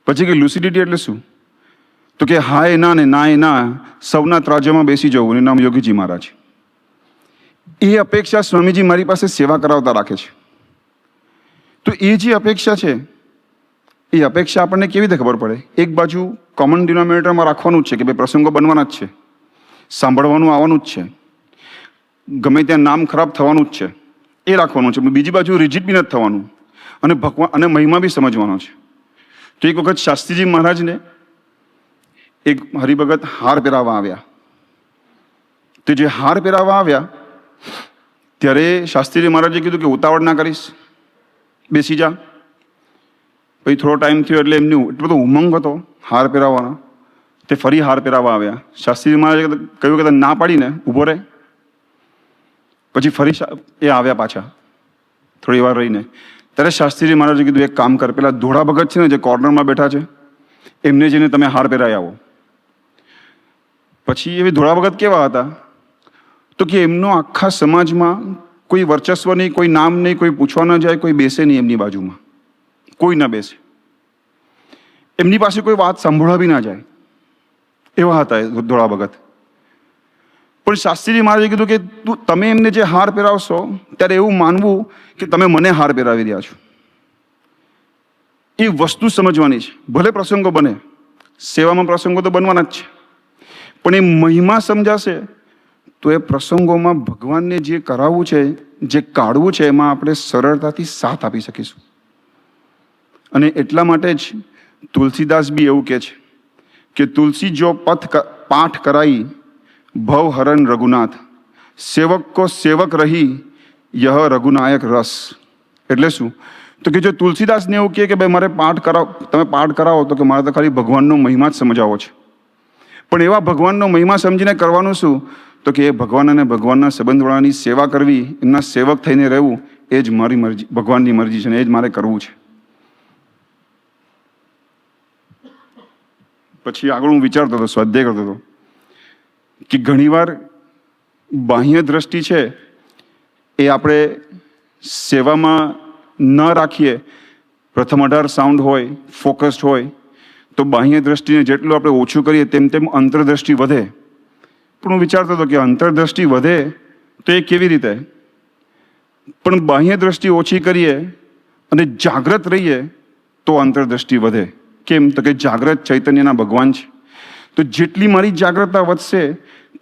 પછી કે લુસિડિટી એટલે શું? તો કે હા એ ના ને ના એ ના, સૌના ત્રાજ્યમાં બેસી જવું, એનું નામ યોગીજી મહારાજ. એ અપેક્ષા સ્વામીજી મારી પાસે સેવા કરાવતા રાખે છે. તો એ જે અપેક્ષા છે, એ અપેક્ષા આપણને કેવી રીતે ખબર પડે? એક બાજુ કોમન ડિનોમિનેટરમાં રાખવાનું જ છે કે ભાઈ પ્રસંગો બનવાના જ છે, સાંભળવાનું આવવાનું જ છે, ગમે ત્યાં નામ ખરાબ થવાનું જ છે, એ રાખવાનું છે. બીજી બાજુ રિજિડ બી નથી થવાનું, અને ભગવાન અને મહિમા બી સમજવાનો છે. તો એક વખત શાસ્ત્રીજી મહારાજને એક હરિભગત હાર પહેરાવવા આવ્યા. તો જે હાર પહેરાવવા આવ્યા ત્યારે શાસ્ત્રીજી મહારાજે કીધું કે ઉતાવળ ના કરીશ, બેસી જા. પછી થોડો ટાઈમ થયો એટલે એમની એટલો બધો ઉમંગ હતો હાર પહેરાવવાનો, તે ફરી હાર પહેરાવવા આવ્યા. શાસ્ત્રીજી મહારાજે કહ્યું કે ના પાડીને ઊભો રહે. પછી ફરી એ આવ્યા પાછા, થોડી વાર રહીને. ત્યારે શાસ્ત્રીજી મહારાજે કીધું એક કામ કર, પેલા ધોળા ભગત છે ને જે કોર્નરમાં બેઠા છે એમને જઈને તમે હાર પહેરાઈ આવો. પછી એ ધોળા ભગત કેવા હતા તો કે એમનો આખા સમાજમાં કોઈ વર્ચસ્વ નહીં, કોઈ નામ નહીં, કોઈ પૂછવા ન જાય, કોઈ બેસે નહીં એમની બાજુમાં, કોઈ ના બેસે, એમની પાસે કોઈ વાત સાંભળવા બી ના જાય, એવા હતા એ ધોળા ભગત. પણ શાસ્ત્રીજી મહારાજે કીધું કે તમે એમને જે હાર પહેરાવશો ત્યારે એવું માનવું કે તમે મને હાર પહેરાવી રહ્યા છો. એ વસ્તુ સમજવાની છે. ભલે પ્રસંગો બને, સેવામાં પ્રસંગો તો બનવાના જ છે, પણ એ મહિમા સમજાશે તો એ પ્રસંગોમાં ભગવાનને જે કરાવવું છે, જે કાઢવું છે, એમાં આપણે સરળતાથી સાથ આપી શકીશું. અને એટલા માટે જ તુલસીદાસ બી એવું કહે છે કે તુલસી જો પાઠ કરાઈ ભવ હરણ રઘુનાથ, સેવક કો સેવક રહી યહ રઘુનાયક રસ. એટલે શું? તો કે જો તુલસીદાસને એવું કહે કે ભાઈ મારે પાઠ કરાવો, તમે પાઠ કરાવો, તો કે મારે તો ખાલી ભગવાનનો મહિમા જ સમજાવો છે. પણ એવા ભગવાનનો મહિમા સમજીને કરવાનું શું? તો કે એ ભગવાન અને ભગવાનના સંબંધવાળાની સેવા કરવી, એમના સેવક થઈને રહેવું, એ જ મારી મરજી, ભગવાનની મરજી છે ને એ જ મારે કરવું છે. પછી આગળ હું વિચારતો હતો, સ્વાધ્યાય કરતો હતો કે ઘણીવાર બાહ્ય દ્રષ્ટિ છે એ આપણે સેવામાં ન રાખીએ. પ્રથમ 18 સાઉન્ડ હોય, ફોકસ્ડ હોય, તો બાહ્ય દ્રષ્ટિને જેટલું આપણે ઓછું કરીએ તેમ તેમ અંતરદ્રષ્ટિ વધે. પણ હું વિચારતો હતો કે અંતરદ્રષ્ટિ વધે તો એ કેવી રીતે? પણ બાહ્ય દ્રષ્ટિ ઓછી કરીએ અને જાગ્રત રહીએ તો અંતરદ્રષ્ટિ વધે. કેમ? તો કે જાગ્રત ચૈતન્યના ભગવાન છે, તો જેટલી મારી જાગ્રતતા વધશે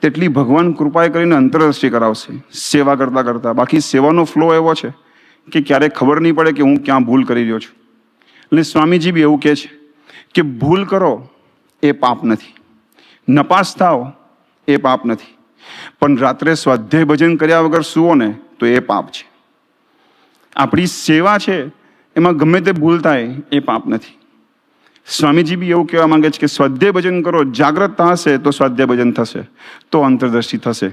તેટલી ભગવાન કૃપાએ કરીને અંતરદ્રષ્ટિ કરાવશે સેવા કરતાં કરતાં. બાકી સેવાનો ફ્લો એવો છે કે ક્યારેક ખબર નહીં પડે કે હું ક્યાં ભૂલ કરી રહ્યો છું. એટલે સ્વામીજી બી એવું કહે છે કે ભૂલ કરો એ પાપ નથી, નપાસ થાવ એ પાપ નથી, પણ રાત્રે સ્વાધ્યાય ભજન કર્યા વગર સુવો ને તો એ પાપ છે. આપણી સેવા છે એમાં ગમે તે ભૂલ થાય એ પાપ નથી. સ્વામીજી બી એવું કહેવા માંગે છે કે સ્વાધ્યાય ભજન કરો, જાગ્રતતા હશે તો સ્વાધ્યાય ભજન થશે, તો અંતરદ્રષ્ટિ થશે.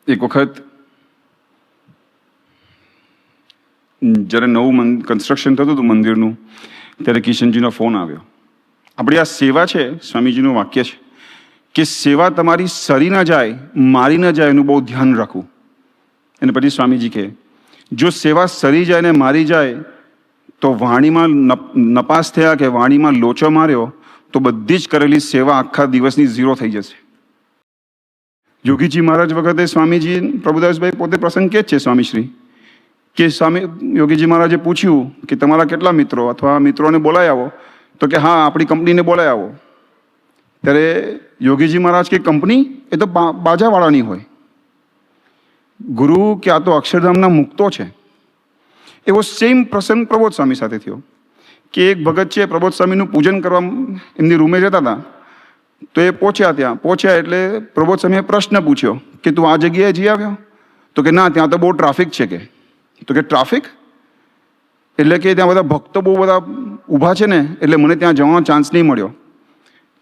એક વખત જ્યારે નવું કન્સ્ટ્રક્શન થતું હતું મંદિરનું, ત્યારે કિશનજીનો ફોન આવ્યો. આપણી આ સેવા છે, સ્વામીજીનું વાક્ય છે કે સેવા તમારી સરી ન જાય, મારી ન જાય, એનું બહુ ધ્યાન રાખવું. અને પછી સ્વામીજી કહે જો સેવા સરી જાય ને મારી જાય તો વાણીમાં નપાસ થયા કે વાણીમાં લોચો માર્યો તો બધી જ કરેલી સેવા આખા દિવસની ઝીરો થઈ જશે. યોગીજી મહારાજ વખતે સ્વામીજી પ્રભુદાસભાઈ પોતે પ્રસંગ કે જ છે સ્વામીશ્રી કે સ્વામી યોગીજી મહારાજે પૂછ્યું કે તમારા કેટલા મિત્રો અથવા મિત્રોને બોલાવી આવો, તો કે હા આપણી કંપનીને બોલાવી આવો. ત્યારે યોગીજી મહારાજ કે કંપની એ તો બાજાવાળાની હોય, ગુરુ કે આ તો અક્ષરધામના મુક્તો છે. એવો સેમ પ્રસંગ પ્રબોધ સ્વામી સાથે થયો કે એક ભગત છે, પ્રબોધ સ્વામીનું પૂજન કરવા એમની રૂમે જતા હતા. તો એ પહોંચ્યા એટલે પ્રબોધ સ્વામીએ પ્રશ્ન પૂછ્યો કે તું આ જગ્યાએ જઈ આવ્યો? તો કે ના, ત્યાં તો બહુ ટ્રાફિક છે. કે તો કે ટ્રાફિક એટલે કે ત્યાં બધા ભક્તો બહુ બધા ઊભા છે ને, એટલે મને ત્યાં જવાનો ચાન્સ નહીં મળ્યો.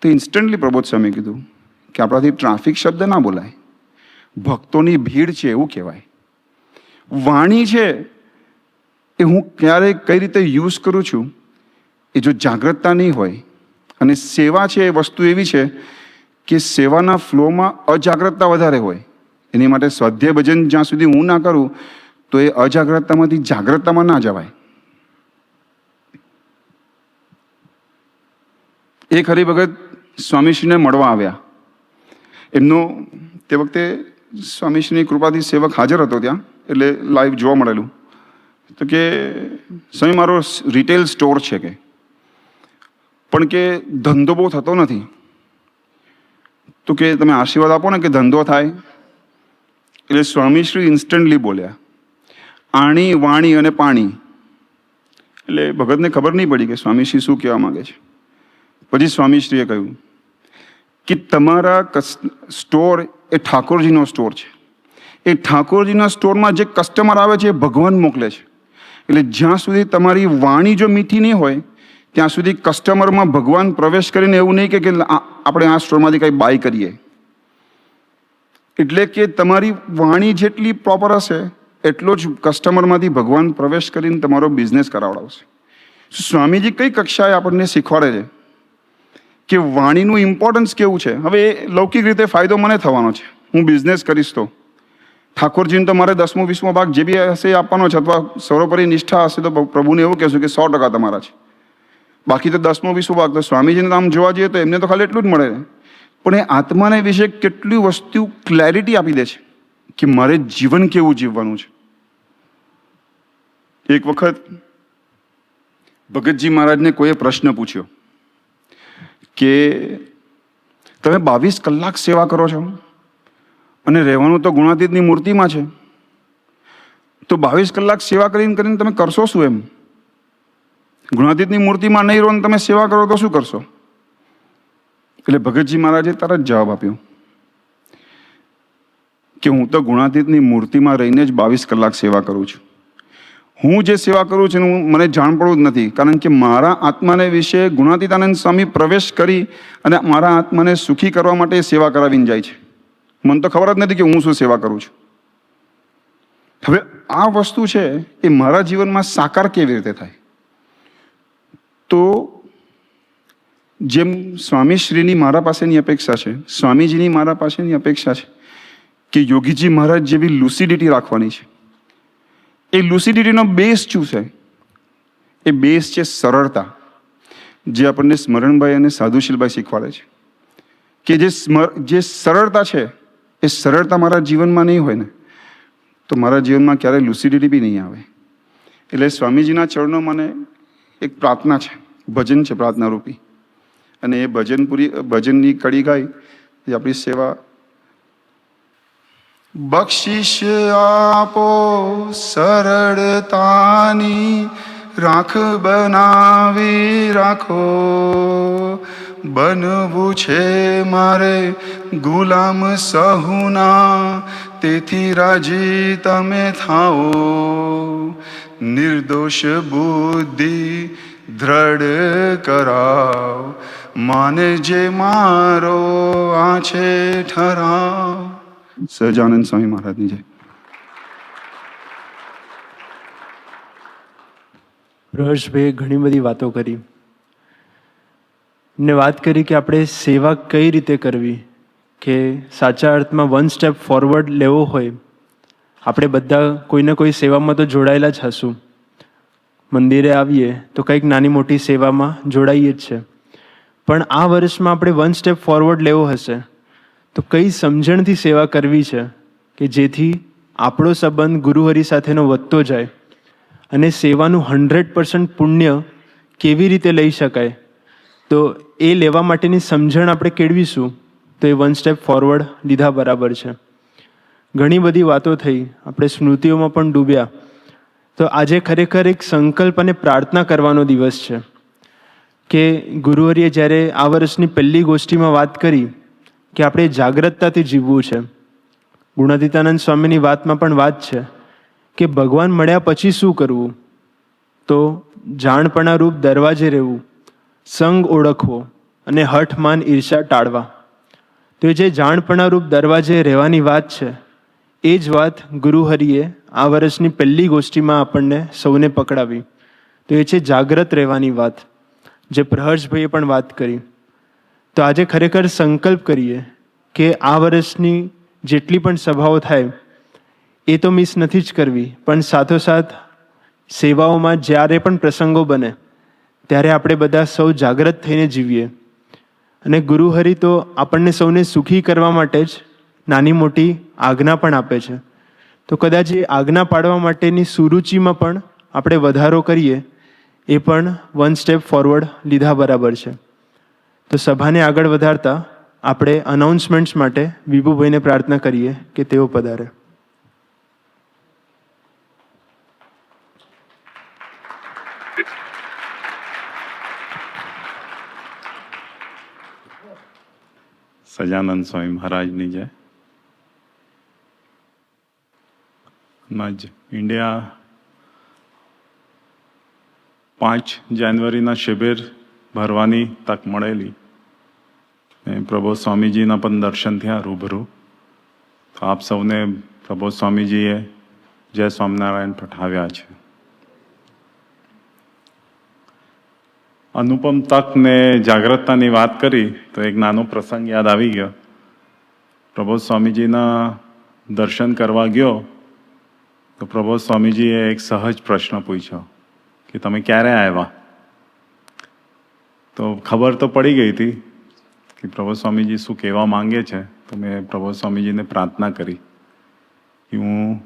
તો ઇન્સ્ટન્ટલી પ્રબોધ સ્વામીએ કીધું કે આપણાથી ટ્રાફિક શબ્દ ના બોલાય, ભક્તોની ભીડ છે એવું કહેવાય. વાણી છે એ હું ક્યારે કઈ રીતે યુઝ કરું છું એ જો જાગૃતતા નહીં હોય, અને સેવા છે એ વસ્તુ એવી છે કે સેવાના ફ્લોમાં અજાગ્રતતા વધારે હોય. એની માટે સ્વાધ્યાય ભજન જ્યાં સુધી હું ના કરું તો એ અજાગ્રતતામાંથી જાગ્રતતામાં ના જવાય. એક હરિભગત સ્વામીશ્રીને મળવા આવ્યા. એમનો તે વખતે સ્વામીશ્રીની કૃપાથી સેવક હાજર હતો ત્યાં, એટલે લાઈવ જોવા મળેલું. તો કે સ્વામી મારો રિટેલ સ્ટોર છે કે પણ કે ધંધો બહુ થતો નથી, તો કે તમે આશીર્વાદ આપો ને કે ધંધો થાય. એટલે સ્વામીશ્રી ઇન્સ્ટન્ટલી બોલ્યા આણી વાણી અને પાણી. એટલે ભગતને ખબર નહીં પડી કે સ્વામીશ્રી શું કહેવા માંગે છે. પછી સ્વામીશ્રીએ કહ્યું કે તમારા સ્ટોર એ ઠાકોરજીનો સ્ટોર છે. એ ઠાકોરજીના સ્ટોરમાં જે કસ્ટમર આવે છે એ ભગવાન મોકલે છે. એટલે જ્યાં સુધી તમારી વાણી જો મીઠી નહીં હોય ત્યાં સુધી કસ્ટમરમાં ભગવાન પ્રવેશ કરીને એવું નહીં કે આપણે આ સ્ટોરમાંથી કંઈ બાય કરીએ. એટલે કે તમારી વાણી જેટલી પ્રોપર હશે એટલો જ કસ્ટમરમાંથી ભગવાન પ્રવેશ કરીને તમારો બિઝનેસ કરાવડાવશે. સ્વામીજી કઈ કક્ષાએ આપણને શીખવાડે છે કે વાણીનું ઇમ્પોર્ટન્સ કેવું છે. હવે એ લૌકિક રીતે ફાયદો મને થવાનો છે, હું બિઝનેસ કરીશ તો ઠાકોરજીને તો મારે 10મો 20મો ભાગ જે બી હશે એ આપવાનો છે, અથવા સર્વોપરી નિષ્ઠા હશે તો પ્રભુને એવું કહેશું કે 100% તમારા છે. બાકી તો 10મો 20મો ભાગ તો સ્વામીજીને આમ જોવા જઈએ તો એમને તો ખાલી એટલું જ મળે. પણ એ આત્માને વિશે કેટલી વસ્તુ ક્લેરિટી આપી દે છે કે મારે જીવન કેવું જીવવાનું છે. એક વખત ભગતજી મહારાજને કોઈએ પ્રશ્ન પૂછ્યો કે તમે 22 કલાક સેવા કરો છો અને રહેવાનું તો ગુણાતીતની મૂર્તિમાં છે, તો 22 કલાક સેવા કરીને કરીને તમે કરશો શું? એમ ગુણાતીતની મૂર્તિમાં નહીં રહો ને તમે સેવા કરો તો શું કરશો? એટલે ભગતજી મહારાજે તરત જવાબ આપ્યો કે હું તો ગુણાતીતની મૂર્તિમાં રહીને જ 22 કલાક સેવા કરું છું. હું જે સેવા કરું છું મને જાણ પડવું જ નથી, કારણ કે મારા આત્માને વિશે ગુણાતીતાનંદ સ્વામી પ્રવેશ કરી અને મારા આત્માને સુખી કરવા માટે સેવા કરાવીને જાય છે. મને તો ખબર જ નથી કે હું શું સેવા કરું છું. હવે આ વસ્તુ છે એ મારા જીવનમાં સાકાર કેવી રીતે થાય? તો જેમ સ્વામીશ્રીની મારા પાસેની અપેક્ષા છે, સ્વામીજીની મારા પાસેની અપેક્ષા છે કે યોગીજી મહારાજ જેવી લુસિડિટી રાખવાની છે. એ લુસિડિટીનો બેઝ શું છે? એ બેઝ છે સરળતા, જે આપણને સ્મરણભાઈ અને સાધુશીલભાઈ શીખવાડે છે કે જે સરળતા છે એ સરળતા મારા જીવનમાં નહીં હોય ને તો મારા જીવનમાં ક્યારેય લુસિડિટી બી નહીં આવે. એટલે સ્વામીજીના ચરણો મને એક પ્રાર્થના છે, ભજન છે પ્રાર્થના રૂપી, અને એ ભજનની કડી ગાઈ એ આપણી સેવા. બક્ષિશ આપો સરળતાની, રાખ બનાવી રાખો, બનવું છે મારે ગુલામ સહુના, તેથી રાજી તમે થાઓ, નિર્દોષ બુદ્ધિ દ્રઢ કરાવ, માને જે મારો આ છે ઠરાવ. સહજાનંદ સ્વામી મહારાજની જય. પ્રહર્ષભાઈએ ઘણી બધી વાતો કરી. એમને વાત કરી કે આપણે સેવા કઈ રીતે કરવી, કે સાચા અર્થમાં 1 સ્ટેપ ફોરવર્ડ લેવો હોય. આપણે બધા કોઈને કોઈ સેવામાં તો જોડાયેલા જ હશું. મંદિરે આવીએ તો કંઈક નાની મોટી સેવામાં જોડાઈએ જ છે. પણ આ વર્ષમાં આપણે 1 સ્ટેપ ફોરવર્ડ લેવો હશે તો કઈ સમજણથી સેવા કરવી છે કે જેથી આપણો સંબંધ ગુરુહરિ સાથેનો વધતો જાય, અને સેવાનું 100% પુણ્ય કેવી રીતે લઈ શકાય, તો એ લેવા માટેની સમજણ આપણે કેળવીશું તો એ 1 સ્ટેપ ફોરવર્ડ લીધા બરાબર છે. ઘણી બધી વાતો થઈ, આપણે સ્મૃતિઓમાં પણ ડૂબ્યા. તો આજે ખરેખર એક સંકલ્પ અને પ્રાર્થના કરવાનો દિવસ છે કે ગુરુહરિએ જ્યારે આ વર્ષની પહેલી ગોષ્ઠીમાં વાત કરી કે આપણે જાગ્રતતાથી જીવવું છે. ગુણાતીતાનંદ સ્વામીની વાતમાં પણ વાત છે કે ભગવાન મળ્યા પછી શું કરવું, તો જાણપણા રૂપ દરવાજે રહેવું, સંગ ઓળખવો અને હઠ માન ઈર્ષા ટાળવા. તો એ જે જાણપણા રૂપ દરવાજે રહેવાની વાત છે એ જ વાત ગુરુહરિએ આ વર્ષની પહેલી ગોષ્ઠીમાં આપણને સૌને પકડાવી. તો એ છે જાગ્રત રહેવાની વાત, જે પ્રહર્ષભાઈએ પણ વાત કરી. તો આજે ખરેખર સંકલ્પ કરીએ કે આ વર્ષની જેટલી પણ સભાઓ થાય એ તો મિસ નથી જ કરવી, પણ સાથોસાથ સેવાઓમાં જ્યારે પણ પ્રસંગો બને ત્યારે આપણે બધા સૌ જાગ્રત થઈને જીવીએ. અને ગુરુહરિ તો આપણને સૌને સુખી કરવા માટે જ નાની મોટી આજ્ઞા પણ આપે છે. તો કદાચ એ આજ્ઞા પાડવા માટેની સુરુચિમાં પણ આપણે વધારો કરીએ એ પણ 1 સ્ટેપ ફોરવર્ડ લીધા બરાબર છે. તો સભાને આગળ વધારતા આપણે અનાઉન્સમેન્ટ્સ માટે વિભુભાઈને પ્રાર્થના કરીએ કે તેઓ પધારે. સજાનંદ સ્વામી મહારાજની જય. ઇન્ડિયા 5 જાન્યુઆરીના શિબિર ભરવાની તક મળેલી. પ્રભુ સ્વામીજીના પણ દર્શન થયા રૂબરૂ. તો આપ સૌને પ્રબોધ સ્વામીજીએ જય સ્વામિનારાયણ પઠાવ્યા છે. અનુપમ તક ને જાગૃતતાની વાત કરી તો એક નાનો પ્રસંગ યાદ આવી ગયો. પ્રબોધ સ્વામીજીના દર્શન કરવા ગયો તો પ્રબોધ સ્વામીજીએ એક સહજ પ્રશ્ન પૂછ્યો કે તમે ક્યારે આવ્યા? તો ખબર તો પડી ગઈ હતી કે પ્રબોધ સ્વામીજી શું કહેવા માંગે છે. તો મેં પ્રબોધ સ્વામીજીને પ્રાર્થના કરી કે હું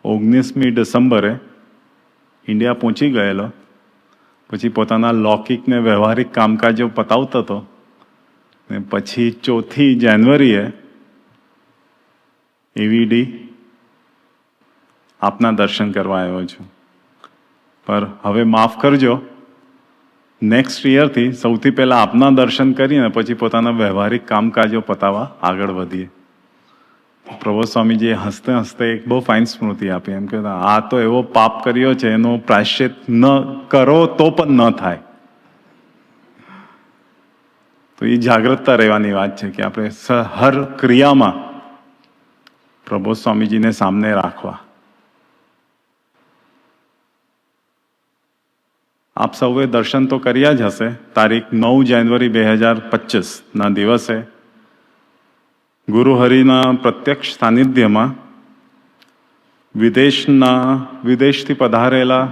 19મી ડિસેમ્બરે ઇન્ડિયા પહોંચી ગયેલો, પછી પોતાના લૌકિક ને વ્યવહારિક કામકાજો પતાવતો હતો ને પછી 4મી જાન્યુઆરીએ એવીડી આપના દર્શન કરવા આવ્યો છું. પર હવે માફ કરજો, નેક્સ્ટ યરથી સૌથી પહેલાં આપના દર્શન કરીને પછી પોતાના વ્યવહારિક કામકાજો પતાવવા આગળ વધીએ. પ્રબોધ સ્વામીજીએ હસતે હસતે એક બહુ ફાઇન સ્મૃતિ આપી. એમ કે આ તો એવો પાપ કર્યો છે એનો પ્રાયશ્ચિત ન કરો તો પણ ન થાય. તો એ જાગૃતતા રહેવાની વાત છે કે આપણે હર ક્રિયામાં પ્રબોધ સ્વામીજીને સામને રાખવા. આપ સૌએ દર્શન તો કર્યા જ હશે. તારીખ 9 જાન્યુઆરી 2025ના દિવસે ગુરુ હરિના પ્રત્યક્ષ સાનિધ્યમાં વિદેશથી પધારેલા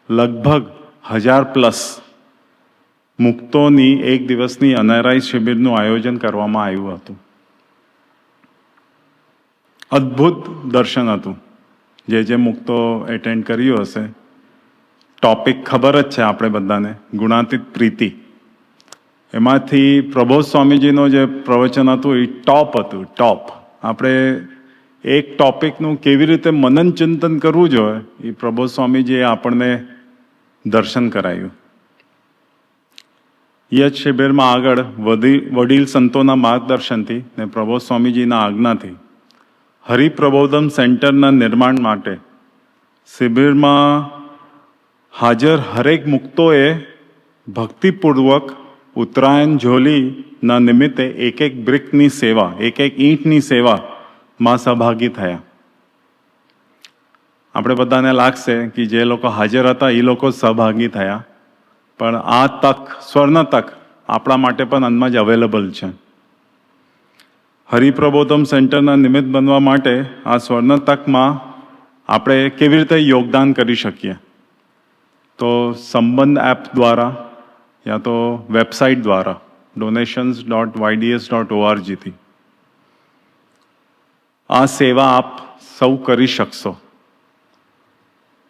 લગભગ 1000+ મુક્તોની એક દિવસની અનારાઈ શિબિરનું આયોજન કરવામાં આવ્યું હતું. અદ્ભુત દર્શન હતું. જે મુક્તો એટેન્ડ કર્યું હશે, ટોપિક ખબર જ છે આપણે બધાને, ગુણાતીત પ્રીતિ. એમાંથી પ્રબોધ સ્વામીજીનો જે પ્રવચન હતું એ ટોપ હતું, ટોપ. આપણે એક ટોપિકનું કેવી રીતે મનન ચિંતન કરવું જોઈએ એ પ્રબોધ સ્વામીજીએ આપણને દર્શન કરાયું. એ જ શિબિરમાં આગળ વડીલ સંતોના માર્ગદર્શનથી ને પ્રબોધ સ્વામીજીના આજ્ઞાથી હરિપ્રબોધમ સેન્ટરના નિર્માણ માટે શિબિરમાં હાજર હરેક મુક્તોએ ભક્તિપૂર્વક ઉત્તરાયણ ઝોલીના નિમિત્તે એક બ્રિકની સેવા, એક ઈંટની સેવામાં સહભાગી થયા. આપણે બધાને લાગશે કે જે લોકો હાજર હતા એ લોકો સહભાગી થયા, પણ આ તક, સ્વર્ણ તક આપણા માટે પણ અંદમાં જ અવેલેબલ છે. હરિપ્રબોધમ સેન્ટરના નિમિત્ત બનવા માટે આ સ્વર્ણ તકમાં આપણે કેવી રીતે યોગદાન કરી શકીએ? તો સંબંધ એપ દ્વારા યા તો વેબસાઇટ દ્વારા donations.yds.org થી આ સેવા આપ સૌ કરી શકશો.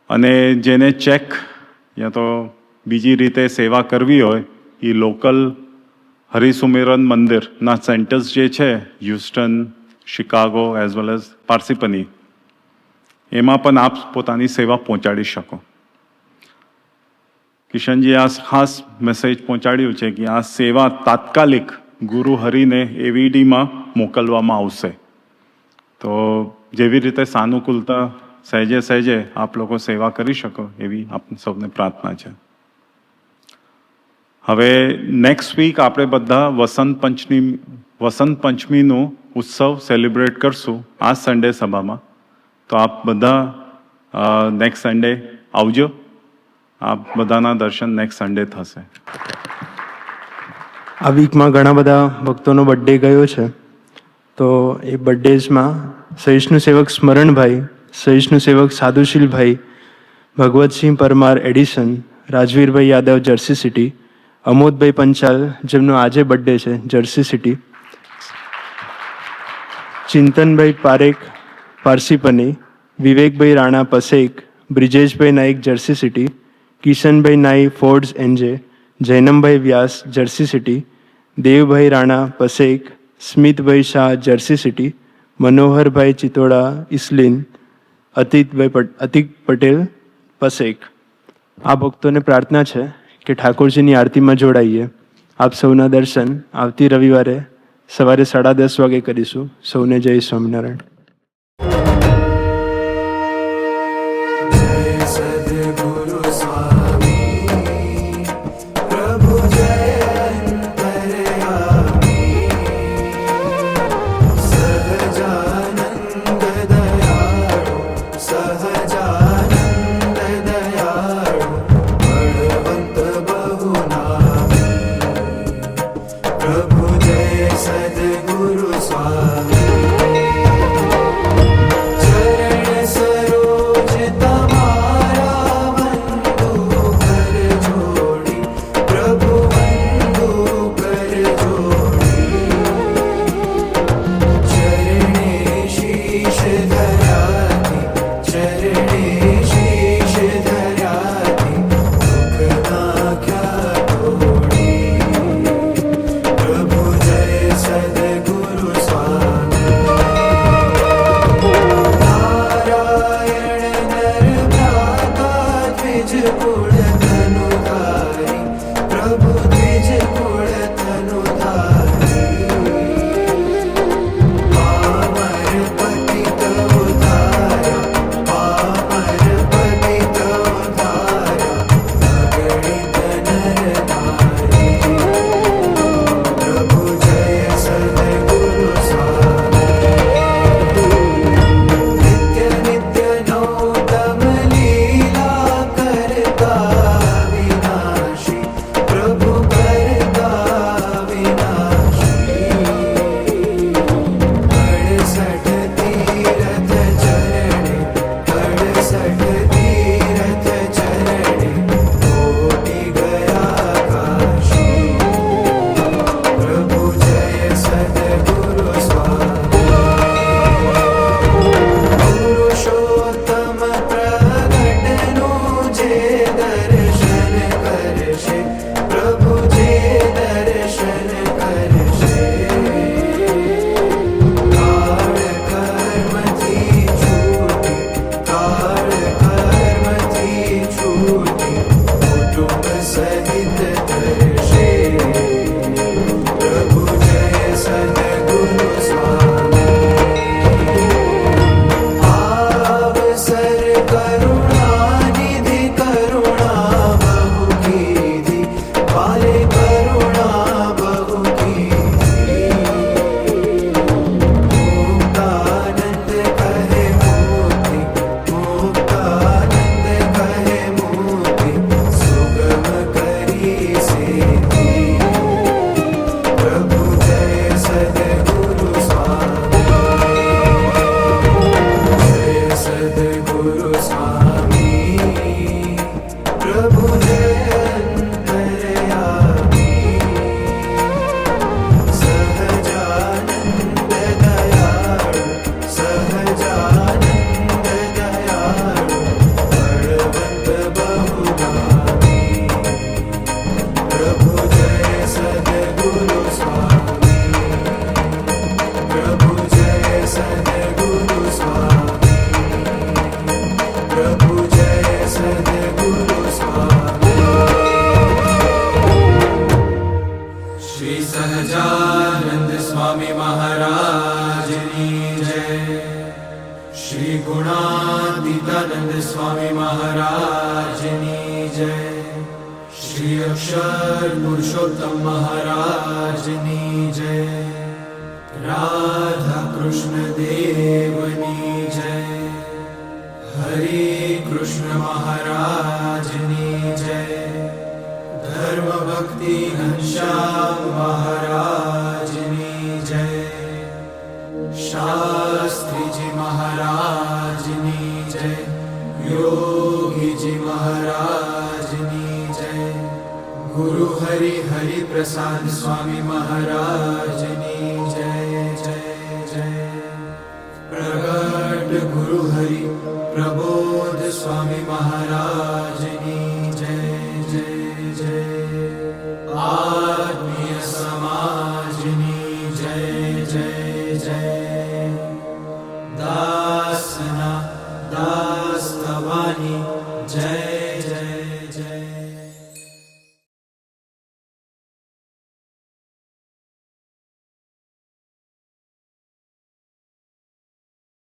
અને જેને ચેક યા તો બીજી રીતે સેવા કરવી હોય એ લોકલ હરિસુમિરન મંદિરના સેન્ટર્સ જે છે Houston, Chicago as well as Parsippany, એમાં પણ આપ પોતાની સેવા પહોંચાડી શકો. કિશનજી આ ખાસ મેસેજ પહોંચાડ્યું છે કે આ સેવા તાત્કાલિક ગુરુ હરિને એવીડીમાં મોકલવામાં આવશે. તો જેવી રીતે સાનુકૂળતા સહેજે સહેજે આપ લોકો સેવા કરી શકો એવી આપ સૌને પ્રાર્થના છે. હવે નેક્સ્ટ વીક આપણે બધા વસંત પંચમીનું ઉત્સવ સેલિબ્રેટ કરશું આ સન્ડે સભામાં. તો આપ બધા નેક્સ્ટ સન્ડે આવજો. આપ બધાના દર્શન નેક્સ્ટ સન્ડે થશે. આ વીકમાં ઘણા બધા ભક્તોનો બર્થડે ગયો છે, તો એ બર્થડેઝમાં સહિષ્ણુ સેવક સ્મરણભાઈ, સહિષ્ણુ સેવક સાધુશીલભાઈ, ભગવતસિંહ પરમાર એડિશન, રાજવીરભાઈ યાદવ જર્સી સિટી, અમોદભાઈ પંચાલ જેમનો આજે બર્થડે છે જર્સી સિટી, ચિંતનભાઈ પારેખ પારસીપની, વિવેકભાઈ રાણા પસેક, બ્રિજેશભાઈ નાઈક જર્સી સિટી, કિશનભાઈ નાઈ ફોર્ડ્સ એનજે, જૈનમભાઈ વ્યાસ જર્સી સિટી, દેવભાઈ રાણા પસેક, સ્મિતભાઈ શાહ જર્સી સિટી, મનોહરભાઈ ચિતોડા ઇસ્લિન, અતિક પટેલ પસેક. આ ભક્તોને પ્રાર્થના છે કે ઠાકોરજીની આરતીમાં જોડાઈએ. આપ સૌના દર્શન આવતી રવિવારે સવારે 10:30 વાગે કરીશું. સૌને જય સ્વામિનારાયણ. सद्गुरु स्वामी प्रभु जय अंतर्यामी सहजानंद श्री गुणातीतानंद स्वामी महाराजनी जय। श्री अक्षर पुरुषोत्तम महाराजनी जय। राधा कृष्ण देवनी जय। हरे कृष्ण महाराजनी जय। धर्म भक्ति घनश्याम महाराजनी जय। शास्त्री जी महाराजनी जय। योगी जी महाराजनी जय। गुरु हरि हरि प्रसाद स्वामी महाराजनी जय जय जय। प्रगट गुरु हरि प्रबोध स्वामी महाराजनी जय जय जय। आत्मीय समाजनी जय जय जय। दासना दास्तवानी